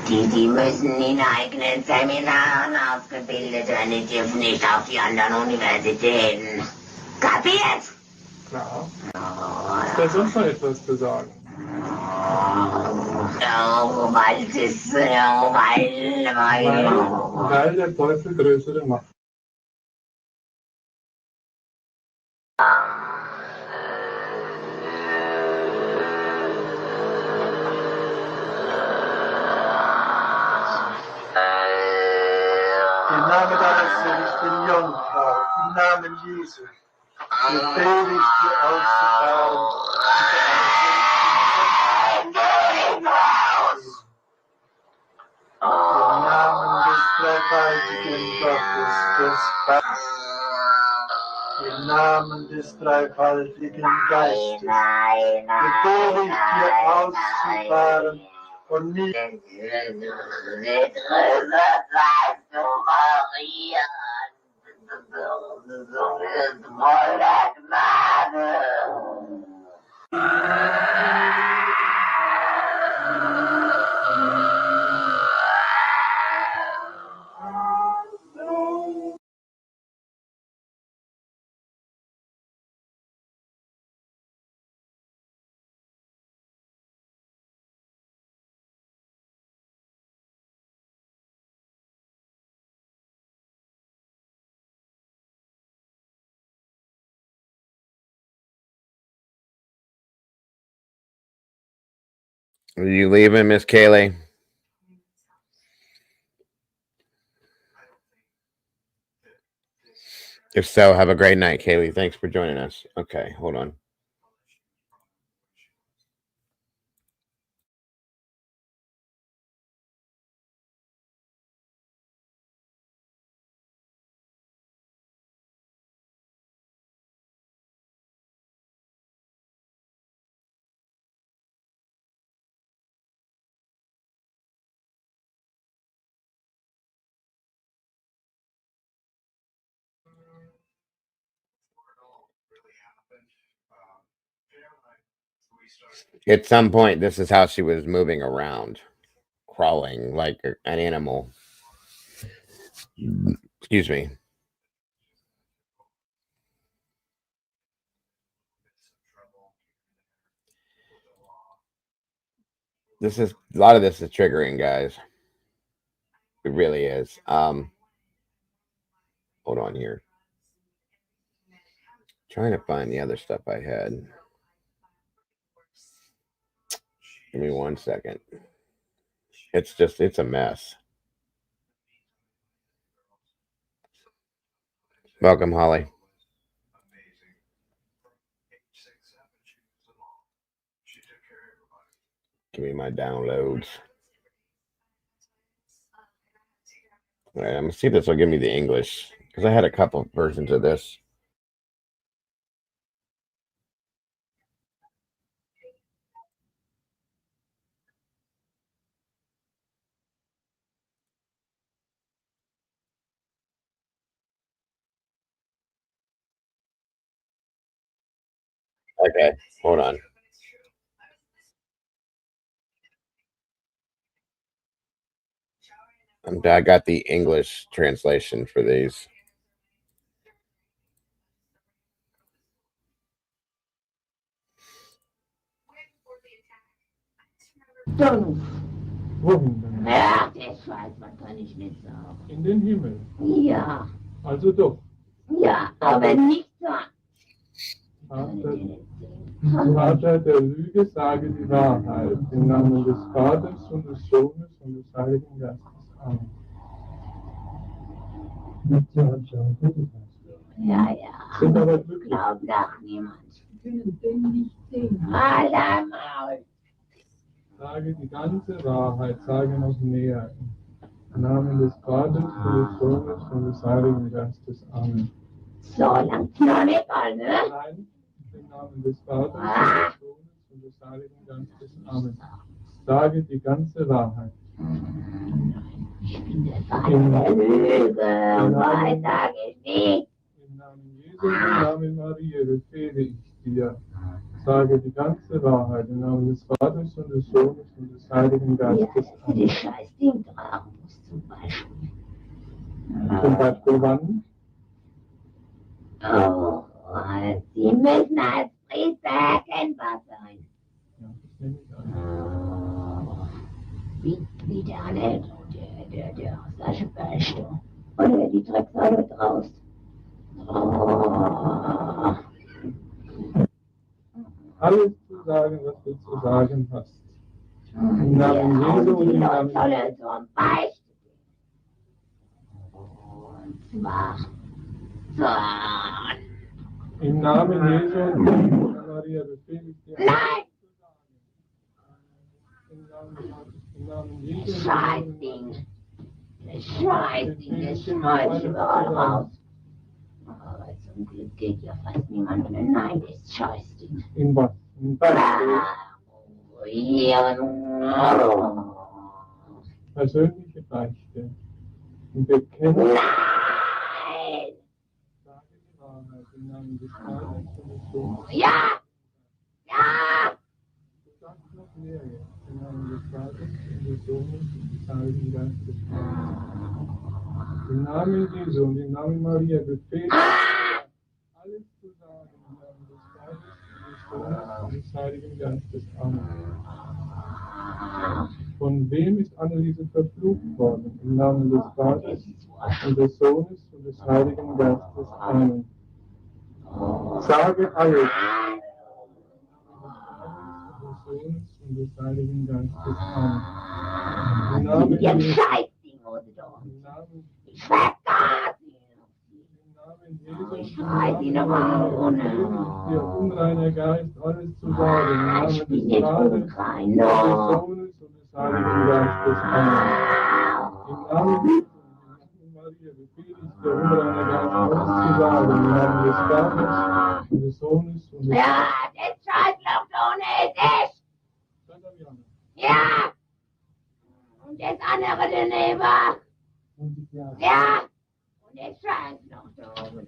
Die müssen in eigenen Seminaren ausgebildet werden, die dürfen nicht auf die anderen Universitäten. Kapiert? Klar. Da sonst noch etwas zu sagen. Oh, weil es ist, weil Der Teufel größere Macht. im Namen deines Sohnes, den Jungfrau, im Namen Jesu, befehle ich dir auszufahren. Im Namen des dreifaltigen Gottes, des Vaters, im Namen des dreifaltigen Geistes, befehle ich dir auszufahren und nicht Are you leaving, Miss Kaylee? If so, have a great night, Kaylee. Thanks for joining us. Okay, hold on. At some point, this is how she was moving around, crawling like an animal. Excuse me. This is a lot of this is triggering, guys. It really is. Hold on here. Trying to find the other stuff I had. Give me 1 second. It's a mess. Welcome, Holly. Give me my downloads. All right, I'm gonna see if this will give me the English because I had a couple of versions of this. Okay, hold on. I got the English translation for these. Donuf. Wohin denn? Ja, das weiß man, kann ich nicht sagen. In den Himmel. Ja, Also doch. ja, aber nicht so. Vater der Lüge, sage die Wahrheit. Im Namen des Vaters und des Sohnes und des Heiligen Geistes. Amen. Ja, Sind aber glücklich. glaubt doch niemand. Halt dein Maul. Sage die ganze Wahrheit, sage noch näher. Im Namen des Vaters und des Sohnes und des Heiligen Geistes. Amen. So langt's noch nicht mal, ne? Nein, im Namen des Vaters und des Sohnes und des Heiligen Geistes. Amen. Sage die ganze Wahrheit. Ich bin der Vater der Lüge und Wahrheit sage ich nicht. Im Namen Jesu und im Namen Maria befehle ich dir. Sage die ganze Wahrheit im Namen des Vaters und des Sohnes und des Heiligen Geistes. Ja, die scheiß Ding tragen muss zum Beispiel. Zum Beispiel wann? Oh, Sie müssen als Priester erkennbar sein. Ja, das nehme ich an. Wie der Annelise, der Aschenbeichte. Oder die Drecksau da draußen. Oh. Alles zu sagen, was du zu sagen hast. Im Namen Jesu und im Namen sollen zum Beichte gehen. Und zwar so. Im Namen Jesu und im Namen Maria befehle ich dir. Nein! Im Namen Jesu. Das Scheißding. Das Scheißding, das schmeiß ich überall raus. Aber zum Glück geht ja fast niemand mehr. Nein, das Scheißding. In was? In Beispiel. Persönliche Beichte. Und bekennen. Nein! Sage die Wahrheit im Namen des Vaters und des Sohnes. Ja! Ja! Du sagst noch mehr jetzt. Im Namen des Vaters und des Sohnes und des Heiligen Geistes. Im Namen Jesu und im Namen Maria befehle ich dir, alles zu sagen im Namen des Vaters und des Sohnes und des Heiligen Geistes. Amen. Von wem ist Annelise verflucht worden? Im Namen des Vaters und des Sohnes und des Heiligen Geistes. Amen. Sage alles. Des Sohnes und des Heiligen Geistes. Amen. Im Namen Jesu. Im Namen Ich vergaß ihn. Im Namen Jesu, Ich schreie ihn nochmal ohne. dir unreiner Geist alles zu sagen. Im Namen Ich bin des nicht Vaters, unrein, des no. Sohnes und des Heiligen Geistes. Amen. Im Namen Jesu und im Namen Maria befehle ich dir unreiner Geist alles zu sagen. Im Namen des Vaters und des Sohnes und des Ja, das Scheißloch ohne dich. Heiligen Ja! Und das andere daneben. Ja! Und das Scheißloch da oben.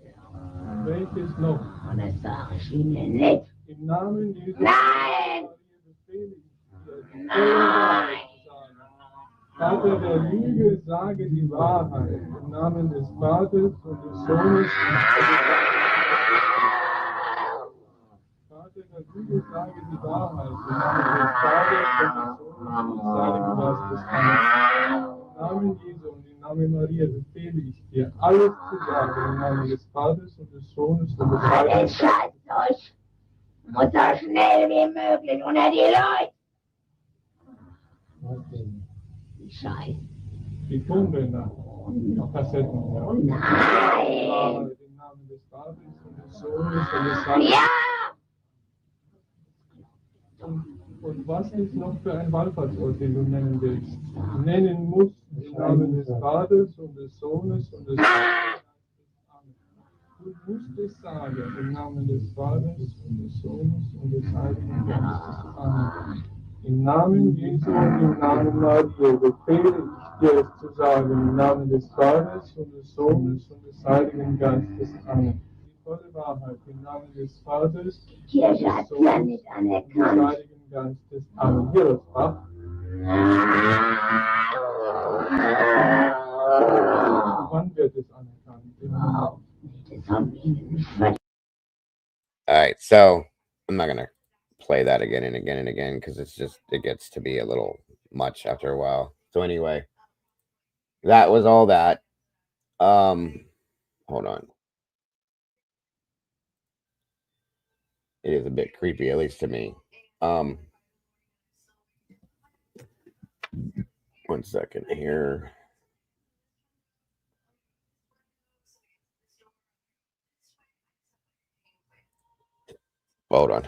Welches noch? Und das sage ich Ihnen nicht. Im Namen Jesu Nein! befehle ich dir. Nein! Vater der Lüge, sage die Wahrheit. Im Namen des Vaters und des Sohnes. Vater der Lüge, sage die Wahrheit. Im Namen des Vaters und des Sohnes und des Heiligen Geistes. Amen. Im Namen Jesu und im Namen Maria befehle ich dir, alles zu sagen. Im Namen des Vaters und des Sohnes und des Heiligen Das Scheißzeug muss so schnell wie möglich unter die Leute. Die Scheiße. Die Tonbänder. Auf Kassetten. Ja. Nein! Im Namen des Vaters und des Sohnes und des Heiligen Ja! Und was ist noch für ein Wallfahrtsort, den du nennen willst? Nennen musst im Namen des Vaters und des Sohnes und des Heiligen Geistes. Amen. Du musst es sagen im Namen des Vaters und des Sohnes und des Heiligen Geistes. Amen. Im Namen Jesu und im Namen Maria befehle ich dir es zu sagen, im Namen des Vaters und des Sohnes und des Heiligen Geistes. Amen. Die volle Wahrheit im Namen des Vaters, Hier des hat Sohnes ja nicht und des anerkannt. Heiligen Geistes. Amen. Hier das Bach. Wann wird es anerkannt? Das haben wir nicht. All right, so I'm not gonna play that again and again and again because it gets to be a little much after a while. So anyway, that was all that. Hold on. It is a bit creepy, at least to me. Um, one second here. Hold on.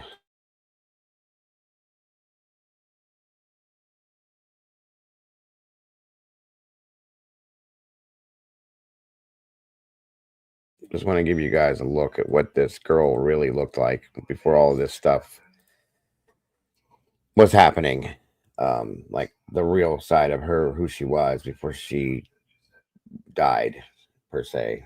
Just want to give you guys a look at what this girl really looked like before all of this stuff was happening. Like the real side of her, who she was before she died, per se.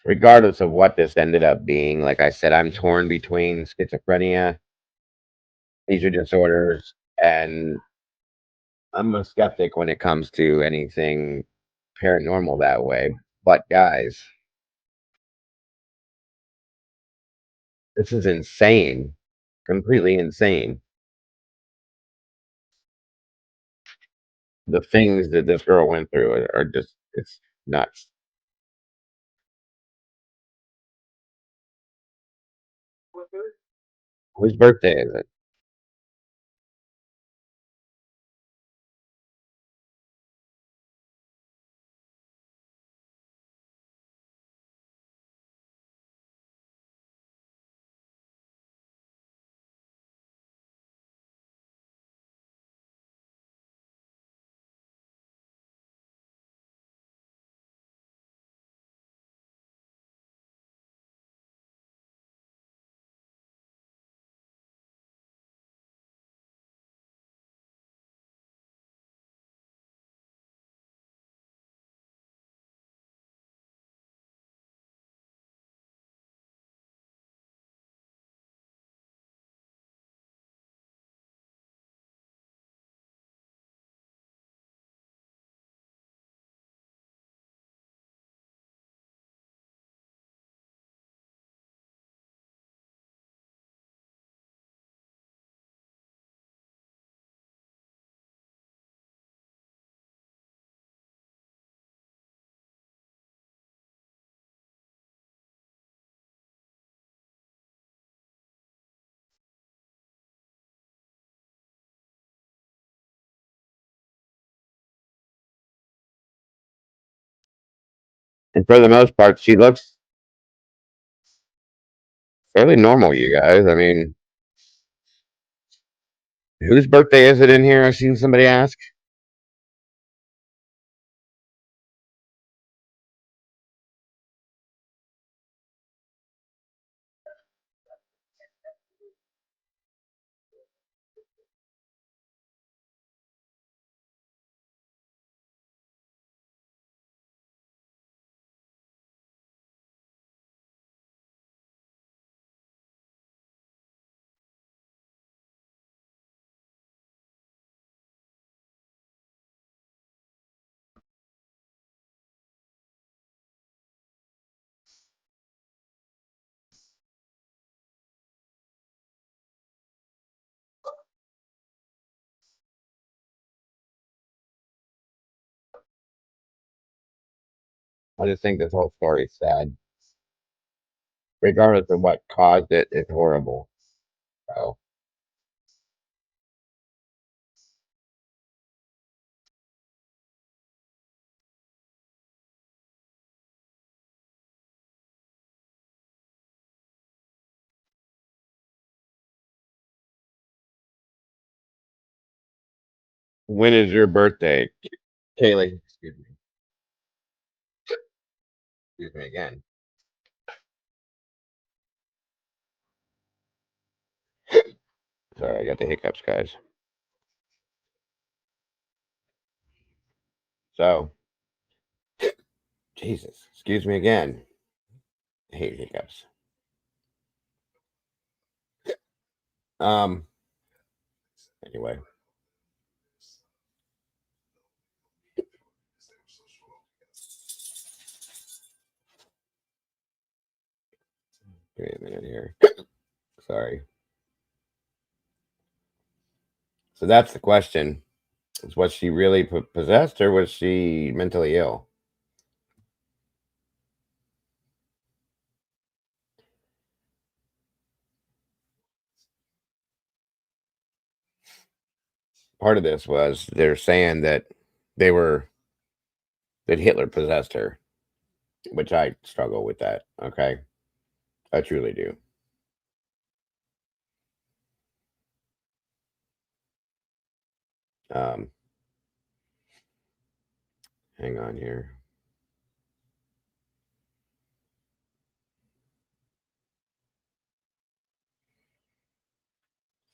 Regardless of what this ended up being, like I said, I'm torn between schizophrenia, seizure disorders, and I'm a skeptic when it comes to anything paranormal that way. But guys, this is insane. Completely insane. The things that this girl went through are just, it's nuts. Whose birthday is it? And for the most part, she looks fairly normal, you guys. I mean, whose birthday is it in here? I've seen somebody ask. I just think this whole story is sad. Regardless of what caused it, it's horrible. So, when is your birthday, Kaylee? Excuse me again. Sorry, I got the hiccups, guys. So, Jesus, excuse me again. I hate hiccups. Anyway. Give me a minute here. Sorry. So that's the question. Was she really possessed, or was she mentally ill? Part of this was they're saying that that Hitler possessed her, which I struggle with that. Okay. I truly do. Hang on here.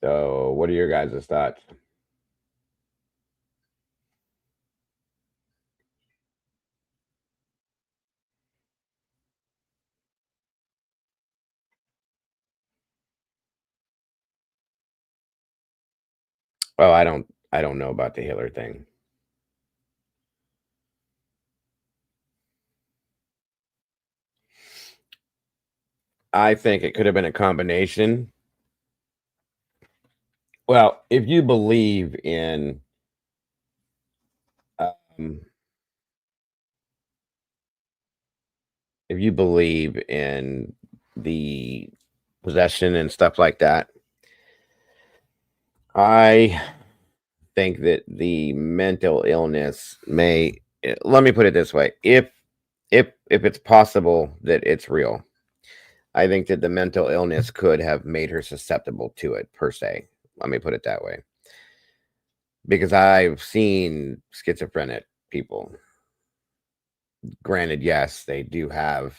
So, what are your guys' thoughts? Oh, I don't know about the Hitler thing. I think it could have been a combination. Well, if you believe in the possession and stuff like that, I think that the mental illness may, let me put it this way, if it's possible that it's real, I think that the mental illness could have made her susceptible to it, per se. Let me put it that way. Because I've seen schizophrenic people. Granted, yes, they do act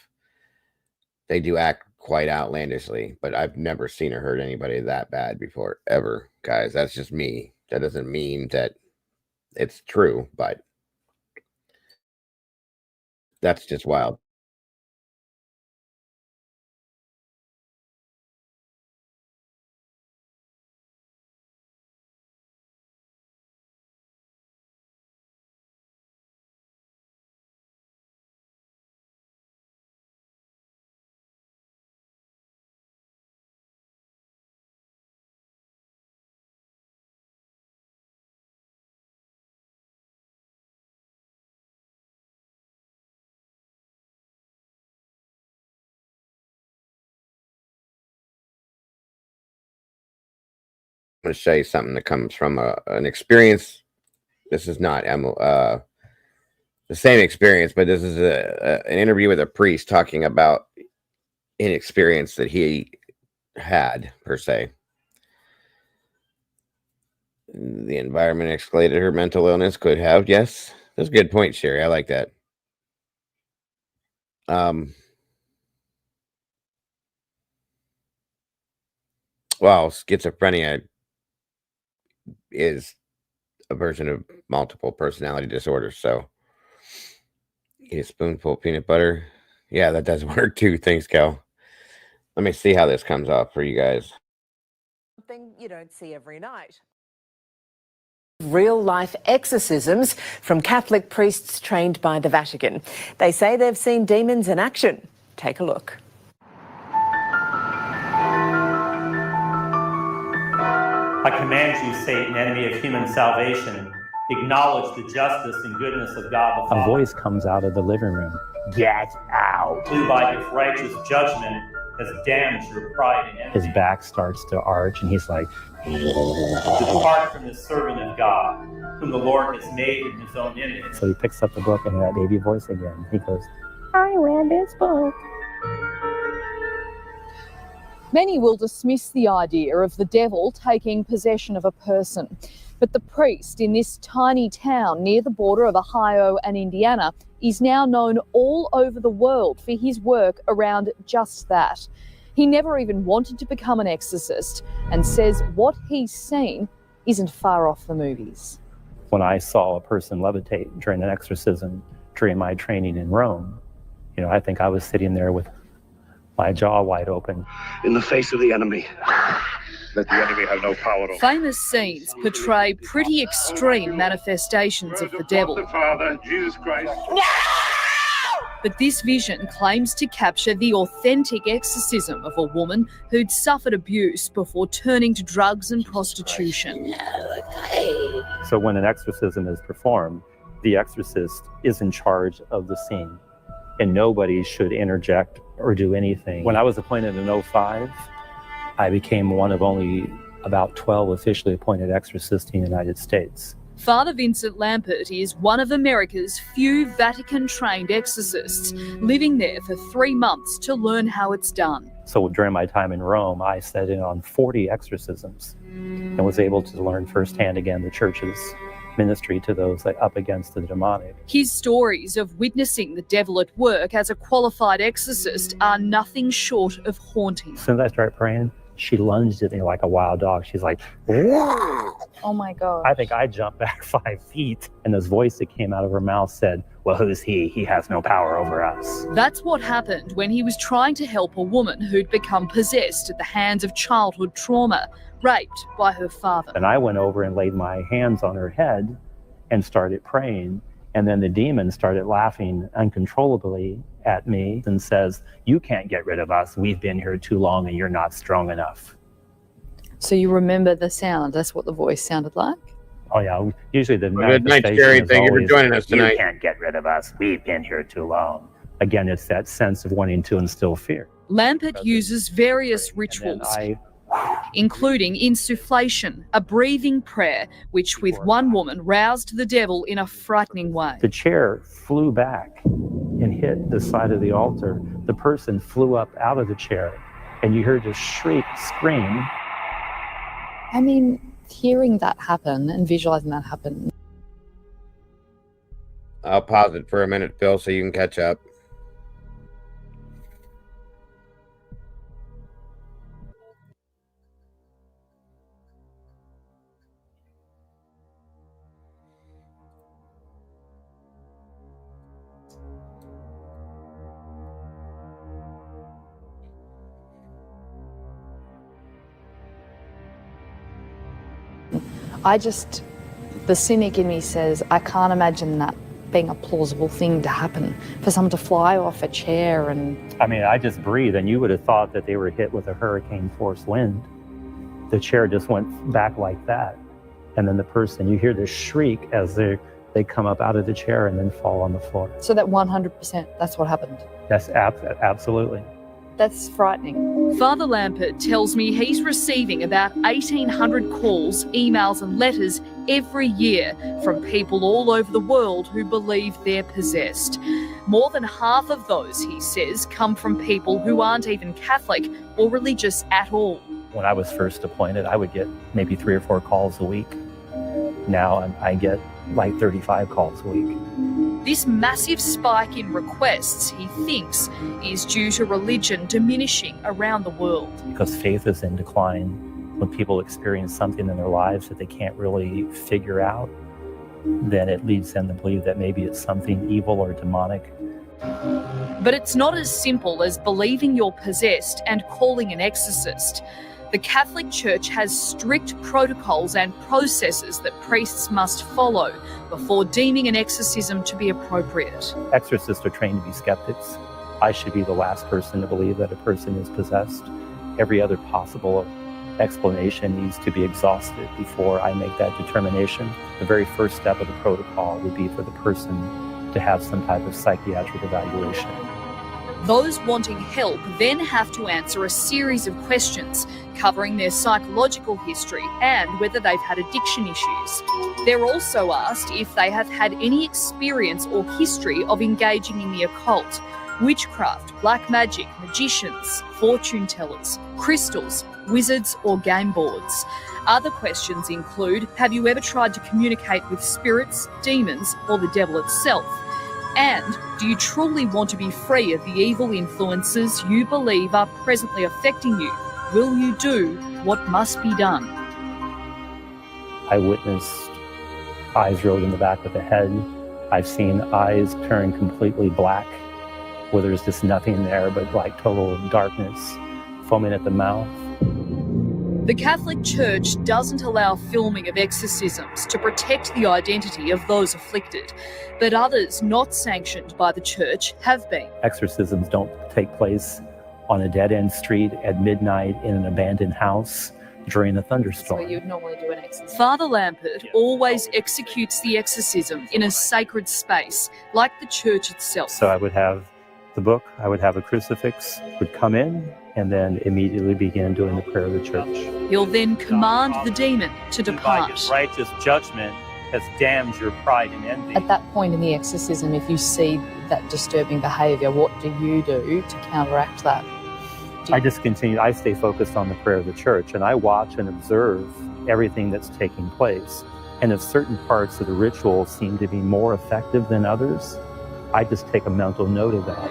quite outlandishly, but I've never seen or heard anybody that bad before, ever, guys. That's just me. That doesn't mean that it's true, but that's just wild. I'm going to show you something that comes from an experience. This is not the same experience, but this is an interview with a priest talking about an experience that he had, per se. The environment escalated her mental illness. Could have, yes. That's a good point, Sherry. I like that. Well, schizophrenia is a version of multiple personality disorder. So, eat a spoonful of peanut butter. Yeah, that does work too. Thanks, Cal. Let me see how this comes off for you guys. Something you don't see every night. Real-life exorcisms from Catholic priests trained by the Vatican. They say they've seen demons in action. Take a look. I command you, Satan, enemy of human salvation, acknowledge the justice and goodness of God the Father. A voice comes out of the living room. Get out! Who by his righteous judgment has damned your pride and envy. His back starts to arch and he's like, depart from the servant of God, whom the Lord has made in his own image. So he picks up the book and that baby voice again. He goes, I read this book. Many will dismiss the idea of the devil taking possession of a person. But the priest in this tiny town near the border of Ohio and Indiana is now known all over the world for his work around just that. He never even wanted to become an exorcist and says what he's seen isn't far off the movies. When I saw a person levitate during an exorcism during my training in Rome, I think I was sitting there with my jaw wide open. In the face of the enemy, let the enemy have no power. Famous scenes portray pretty extreme manifestations of the devil. The Father, Jesus Christ. But this vision claims to capture the authentic exorcism of a woman who'd suffered abuse before turning to drugs and prostitution. So when an exorcism is performed, the exorcist is in charge of the scene, and nobody should interject or do anything. When I was appointed in 2005, I became one of only about 12 officially appointed exorcists in the United States. Father Vincent Lampert is one of America's few Vatican-trained exorcists, living there for 3 months to learn how it's done. So during my time in Rome, I sat in on 40 exorcisms and was able to learn firsthand again the church's ministry to those up against the demonic. His stories of witnessing the devil at work as a qualified exorcist are nothing short of haunting. As soon as I started praying, she lunged at me like a wild dog. She's like, "Whoa!" Oh my God. I think I jumped back 5 feet, and this voice that came out of her mouth said, "Well, who's he? He has no power over us." That's what happened when he was trying to help a woman who'd become possessed at the hands of childhood trauma, raped by her father. And I went over and laid my hands on her head and started praying. And then the demon started laughing uncontrollably at me and says, "You can't get rid of us. We've been here too long and you're not strong enough." So you remember the sound? That's what the voice sounded like? Oh yeah, usually the good night, Jerry. Thank you for joining us tonight. "You can't get rid of us. We've been here too long." Again, it's that sense of wanting to instill fear. Lampert uses various rituals, including insufflation, a breathing prayer, which with one woman roused the devil in a frightening way. The chair flew back and hit the side of the altar. The person flew up out of the chair, and you heard a shriek, scream. I mean, hearing that happen and visualizing that happen. I'll pause it for a minute, Phil, so you can catch up. The cynic in me says, I can't imagine that being a plausible thing to happen, for someone to fly off a chair and... I mean, I just breathe, and you would have thought that they were hit with a hurricane force wind. The chair just went back like that. And then the person, you hear this shriek as they come up out of the chair and then fall on the floor. So that 100%, that's what happened? That's absolutely. That's frightening. Father Lampert tells me he's receiving about 1,800 calls, emails and letters every year from people all over the world who believe they're possessed. More than half of those, he says, come from people who aren't even Catholic or religious at all. When I was first appointed, I would get maybe 3 or 4 calls a week. Now I get like 35 calls a week. This massive spike in requests, he thinks, is due to religion diminishing around the world. Because faith is in decline. When people experience something in their lives that they can't really figure out, then it leads them to believe that maybe it's something evil or demonic. But it's not as simple as believing you're possessed and calling an exorcist. The Catholic Church has strict protocols and processes that priests must follow before deeming an exorcism to be appropriate. Exorcists are trained to be skeptics. I should be the last person to believe that a person is possessed. Every other possible explanation needs to be exhausted before I make that determination. The very first step of the protocol would be for the person to have some type of psychiatric evaluation. Those wanting help then have to answer a series of questions covering their psychological history and whether they've had addiction issues. They're also asked if they have had any experience or history of engaging in the occult, witchcraft, black magic, magicians, fortune tellers, crystals, wizards or game boards. Other questions include, have you ever tried to communicate with spirits, demons or the devil itself? And do you truly want to be free of the evil influences you believe are presently affecting you? Will you do what must be done? I witnessed eyes rolled in the back of the head. I've seen eyes turn completely black, where there's just nothing there but like total darkness, foaming at the mouth. The Catholic Church doesn't allow filming of exorcisms to protect the identity of those afflicted, but others not sanctioned by the Church have been. Exorcisms don't take place on a dead-end street at midnight in an abandoned house during a thunderstorm. That's where you'd normally do an exorcism. Father Lampert always executes the exorcism in a sacred space, like the church itself. So I would have the book, I would have a crucifix, would come in, and then immediately begin doing the prayer of the church. He'll then command the demon to depart. By his righteous judgment has damned your pride and envy. At that point in the exorcism, if you see that disturbing behaviour, what do you do to counteract that? I just continue, I stay focused on the prayer of the church, and I watch and observe everything that's taking place. And if certain parts of the ritual seem to be more effective than others, I just take a mental note of that.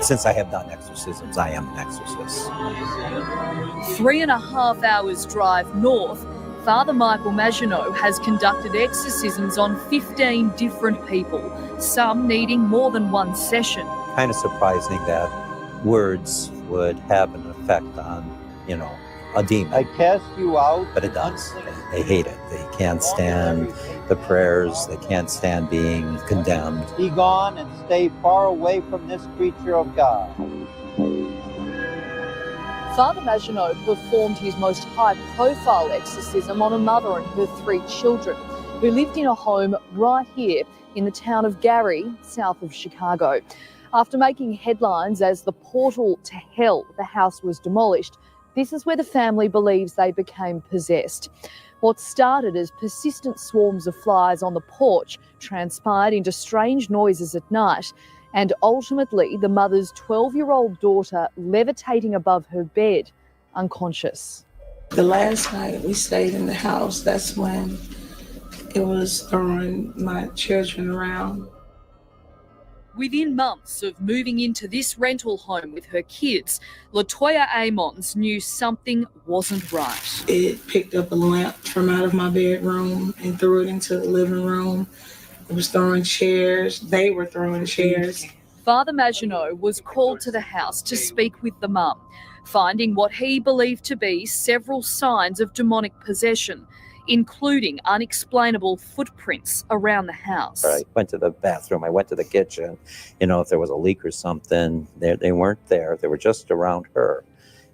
Since I have done exorcisms, I am an exorcist. 3.5 hours drive north, Father Michael Maginot has conducted exorcisms on 15 different people, some needing more than one session. Kind of surprising that words would have an effect on, a demon. I cast you out. But it does. They hate it. They can't stand the prayers. They can't stand being condemned. Be gone and stay far away from this creature of God. Father Maginot performed his most high-profile exorcism on a mother and her 3 children who lived in a home right here in the town of Gary, south of Chicago. After making headlines as the portal to hell, the house was demolished. This is where the family believes they became possessed. What started as persistent swarms of flies on the porch transpired into strange noises at night, and ultimately the mother's 12-year-old daughter levitating above her bed, unconscious. The last night we stayed in the house, that's when it was throwing my children around. Within months of moving into this rental home with her kids, Latoya Amons knew something wasn't right. It picked up a lamp from out of my bedroom and threw it into the living room. It was throwing chairs. They were throwing chairs. Father Maginot was called to the house to speak with the mum, finding what he believed to be several signs of demonic possession, including unexplainable footprints around the house. I went to the bathroom, I went to the kitchen, if there was a leak or something, they weren't there. They were just around her,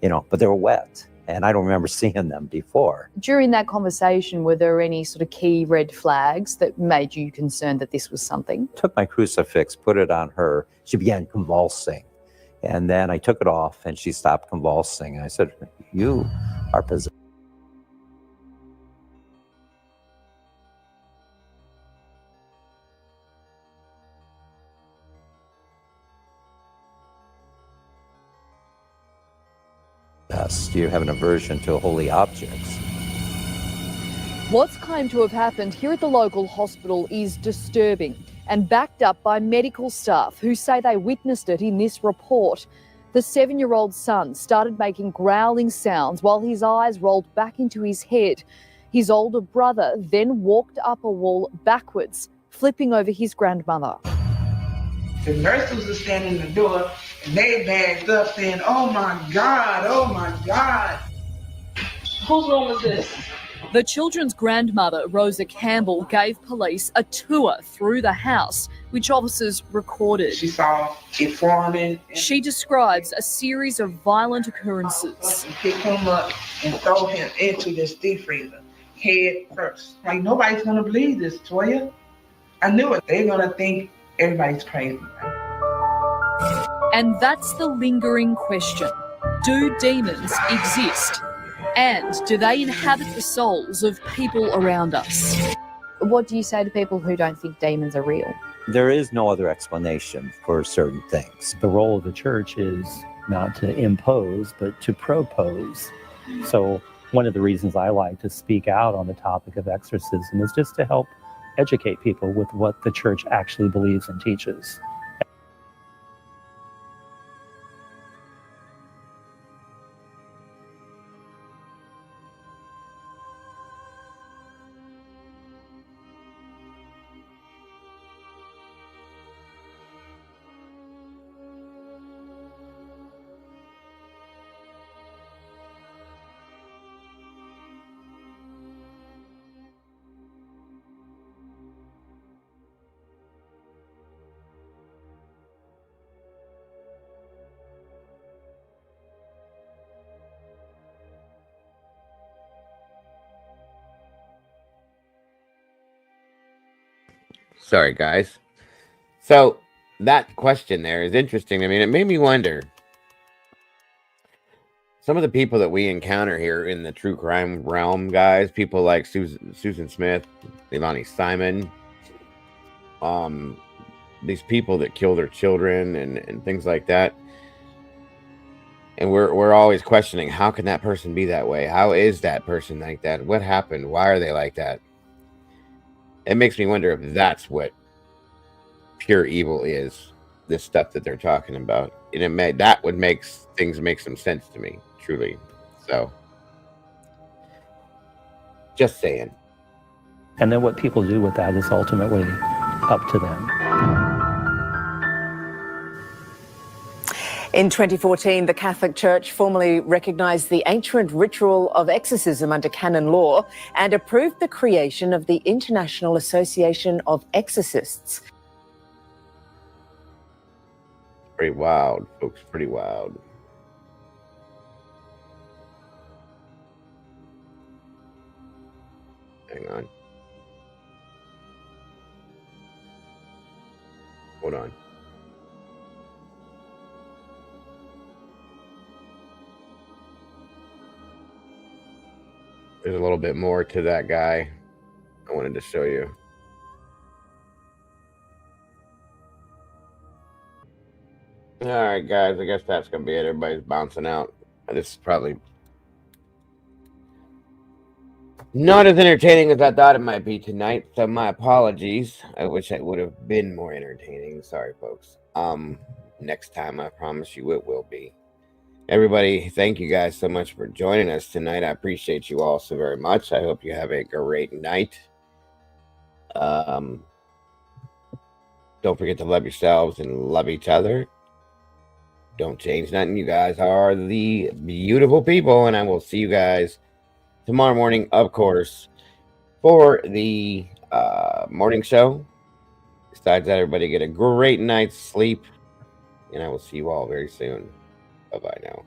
but they were wet. And I don't remember seeing them before. During that conversation, were there any sort of key red flags that made you concerned that this was something? Took my crucifix, put it on her. She began convulsing. And then I took it off and she stopped convulsing. And I said, "You are possessed." Do you have an aversion to holy objects? What's claimed to have happened here at the local hospital is disturbing and backed up by medical staff who say they witnessed it in this report. The 7-year-old son started making growling sounds while his eyes rolled back into his head. His older brother then walked up a wall backwards, flipping over his grandmother. The nurses were standing in the door and they bagged up saying, "Oh my God, oh my God." Whose room is this? The children's grandmother, Rosa Campbell, gave police a tour through the house, which officers recorded. She saw it forming. She describes a series of violent occurrences. And pick him up and throw him into this deep freezer, head first. Like, nobody's gonna believe this, Toya. I knew it. They're gonna think everybody's crazy. And that's the lingering question. Do demons exist? And do they inhabit the souls of people around us? What do you say to people who don't think demons are real? There is no other explanation for certain things. The role of the church is not to impose, but to propose. So One of the reasons I like to speak out on the topic of exorcism is just to help educate people with what the church actually believes and teaches. Sorry, guys. So that question there is interesting. I mean, it made me wonder. Some of the people that we encounter here in the true crime realm, guys, people like Susan Smith, Leilani Simon, these people that kill their children and things like that. And we're always questioning, how can that person be that way? How is that person like that? What happened? Why are they like that? It makes me wonder if that's what pure evil is, this stuff that they're talking about. And that would make things make some sense to me, truly. So, just saying. And then what people do with that is ultimately up to them. In 2014, the Catholic Church formally recognised the ancient ritual of exorcism under canon law and approved the creation of the International Association of Exorcists. Pretty wild, folks, pretty wild. Hang on. Hold on. There's a little bit more to that guy I wanted to show you. All right, guys, I guess that's going to be it. Everybody's bouncing out. This is probably not as entertaining as I thought it might be tonight, so my apologies. I wish it would have been more entertaining. Sorry, folks. Next time, I promise you it will be. Everybody, thank you guys so much for joining us tonight. I appreciate you all so very much. I hope you have a great night. Don't forget to love yourselves and love each other. Don't change nothing. You guys are the beautiful people, and I will see you guys tomorrow morning, of course, for the morning show. Besides that, everybody get a great night's sleep, and I will see you all very soon. Bye-bye now.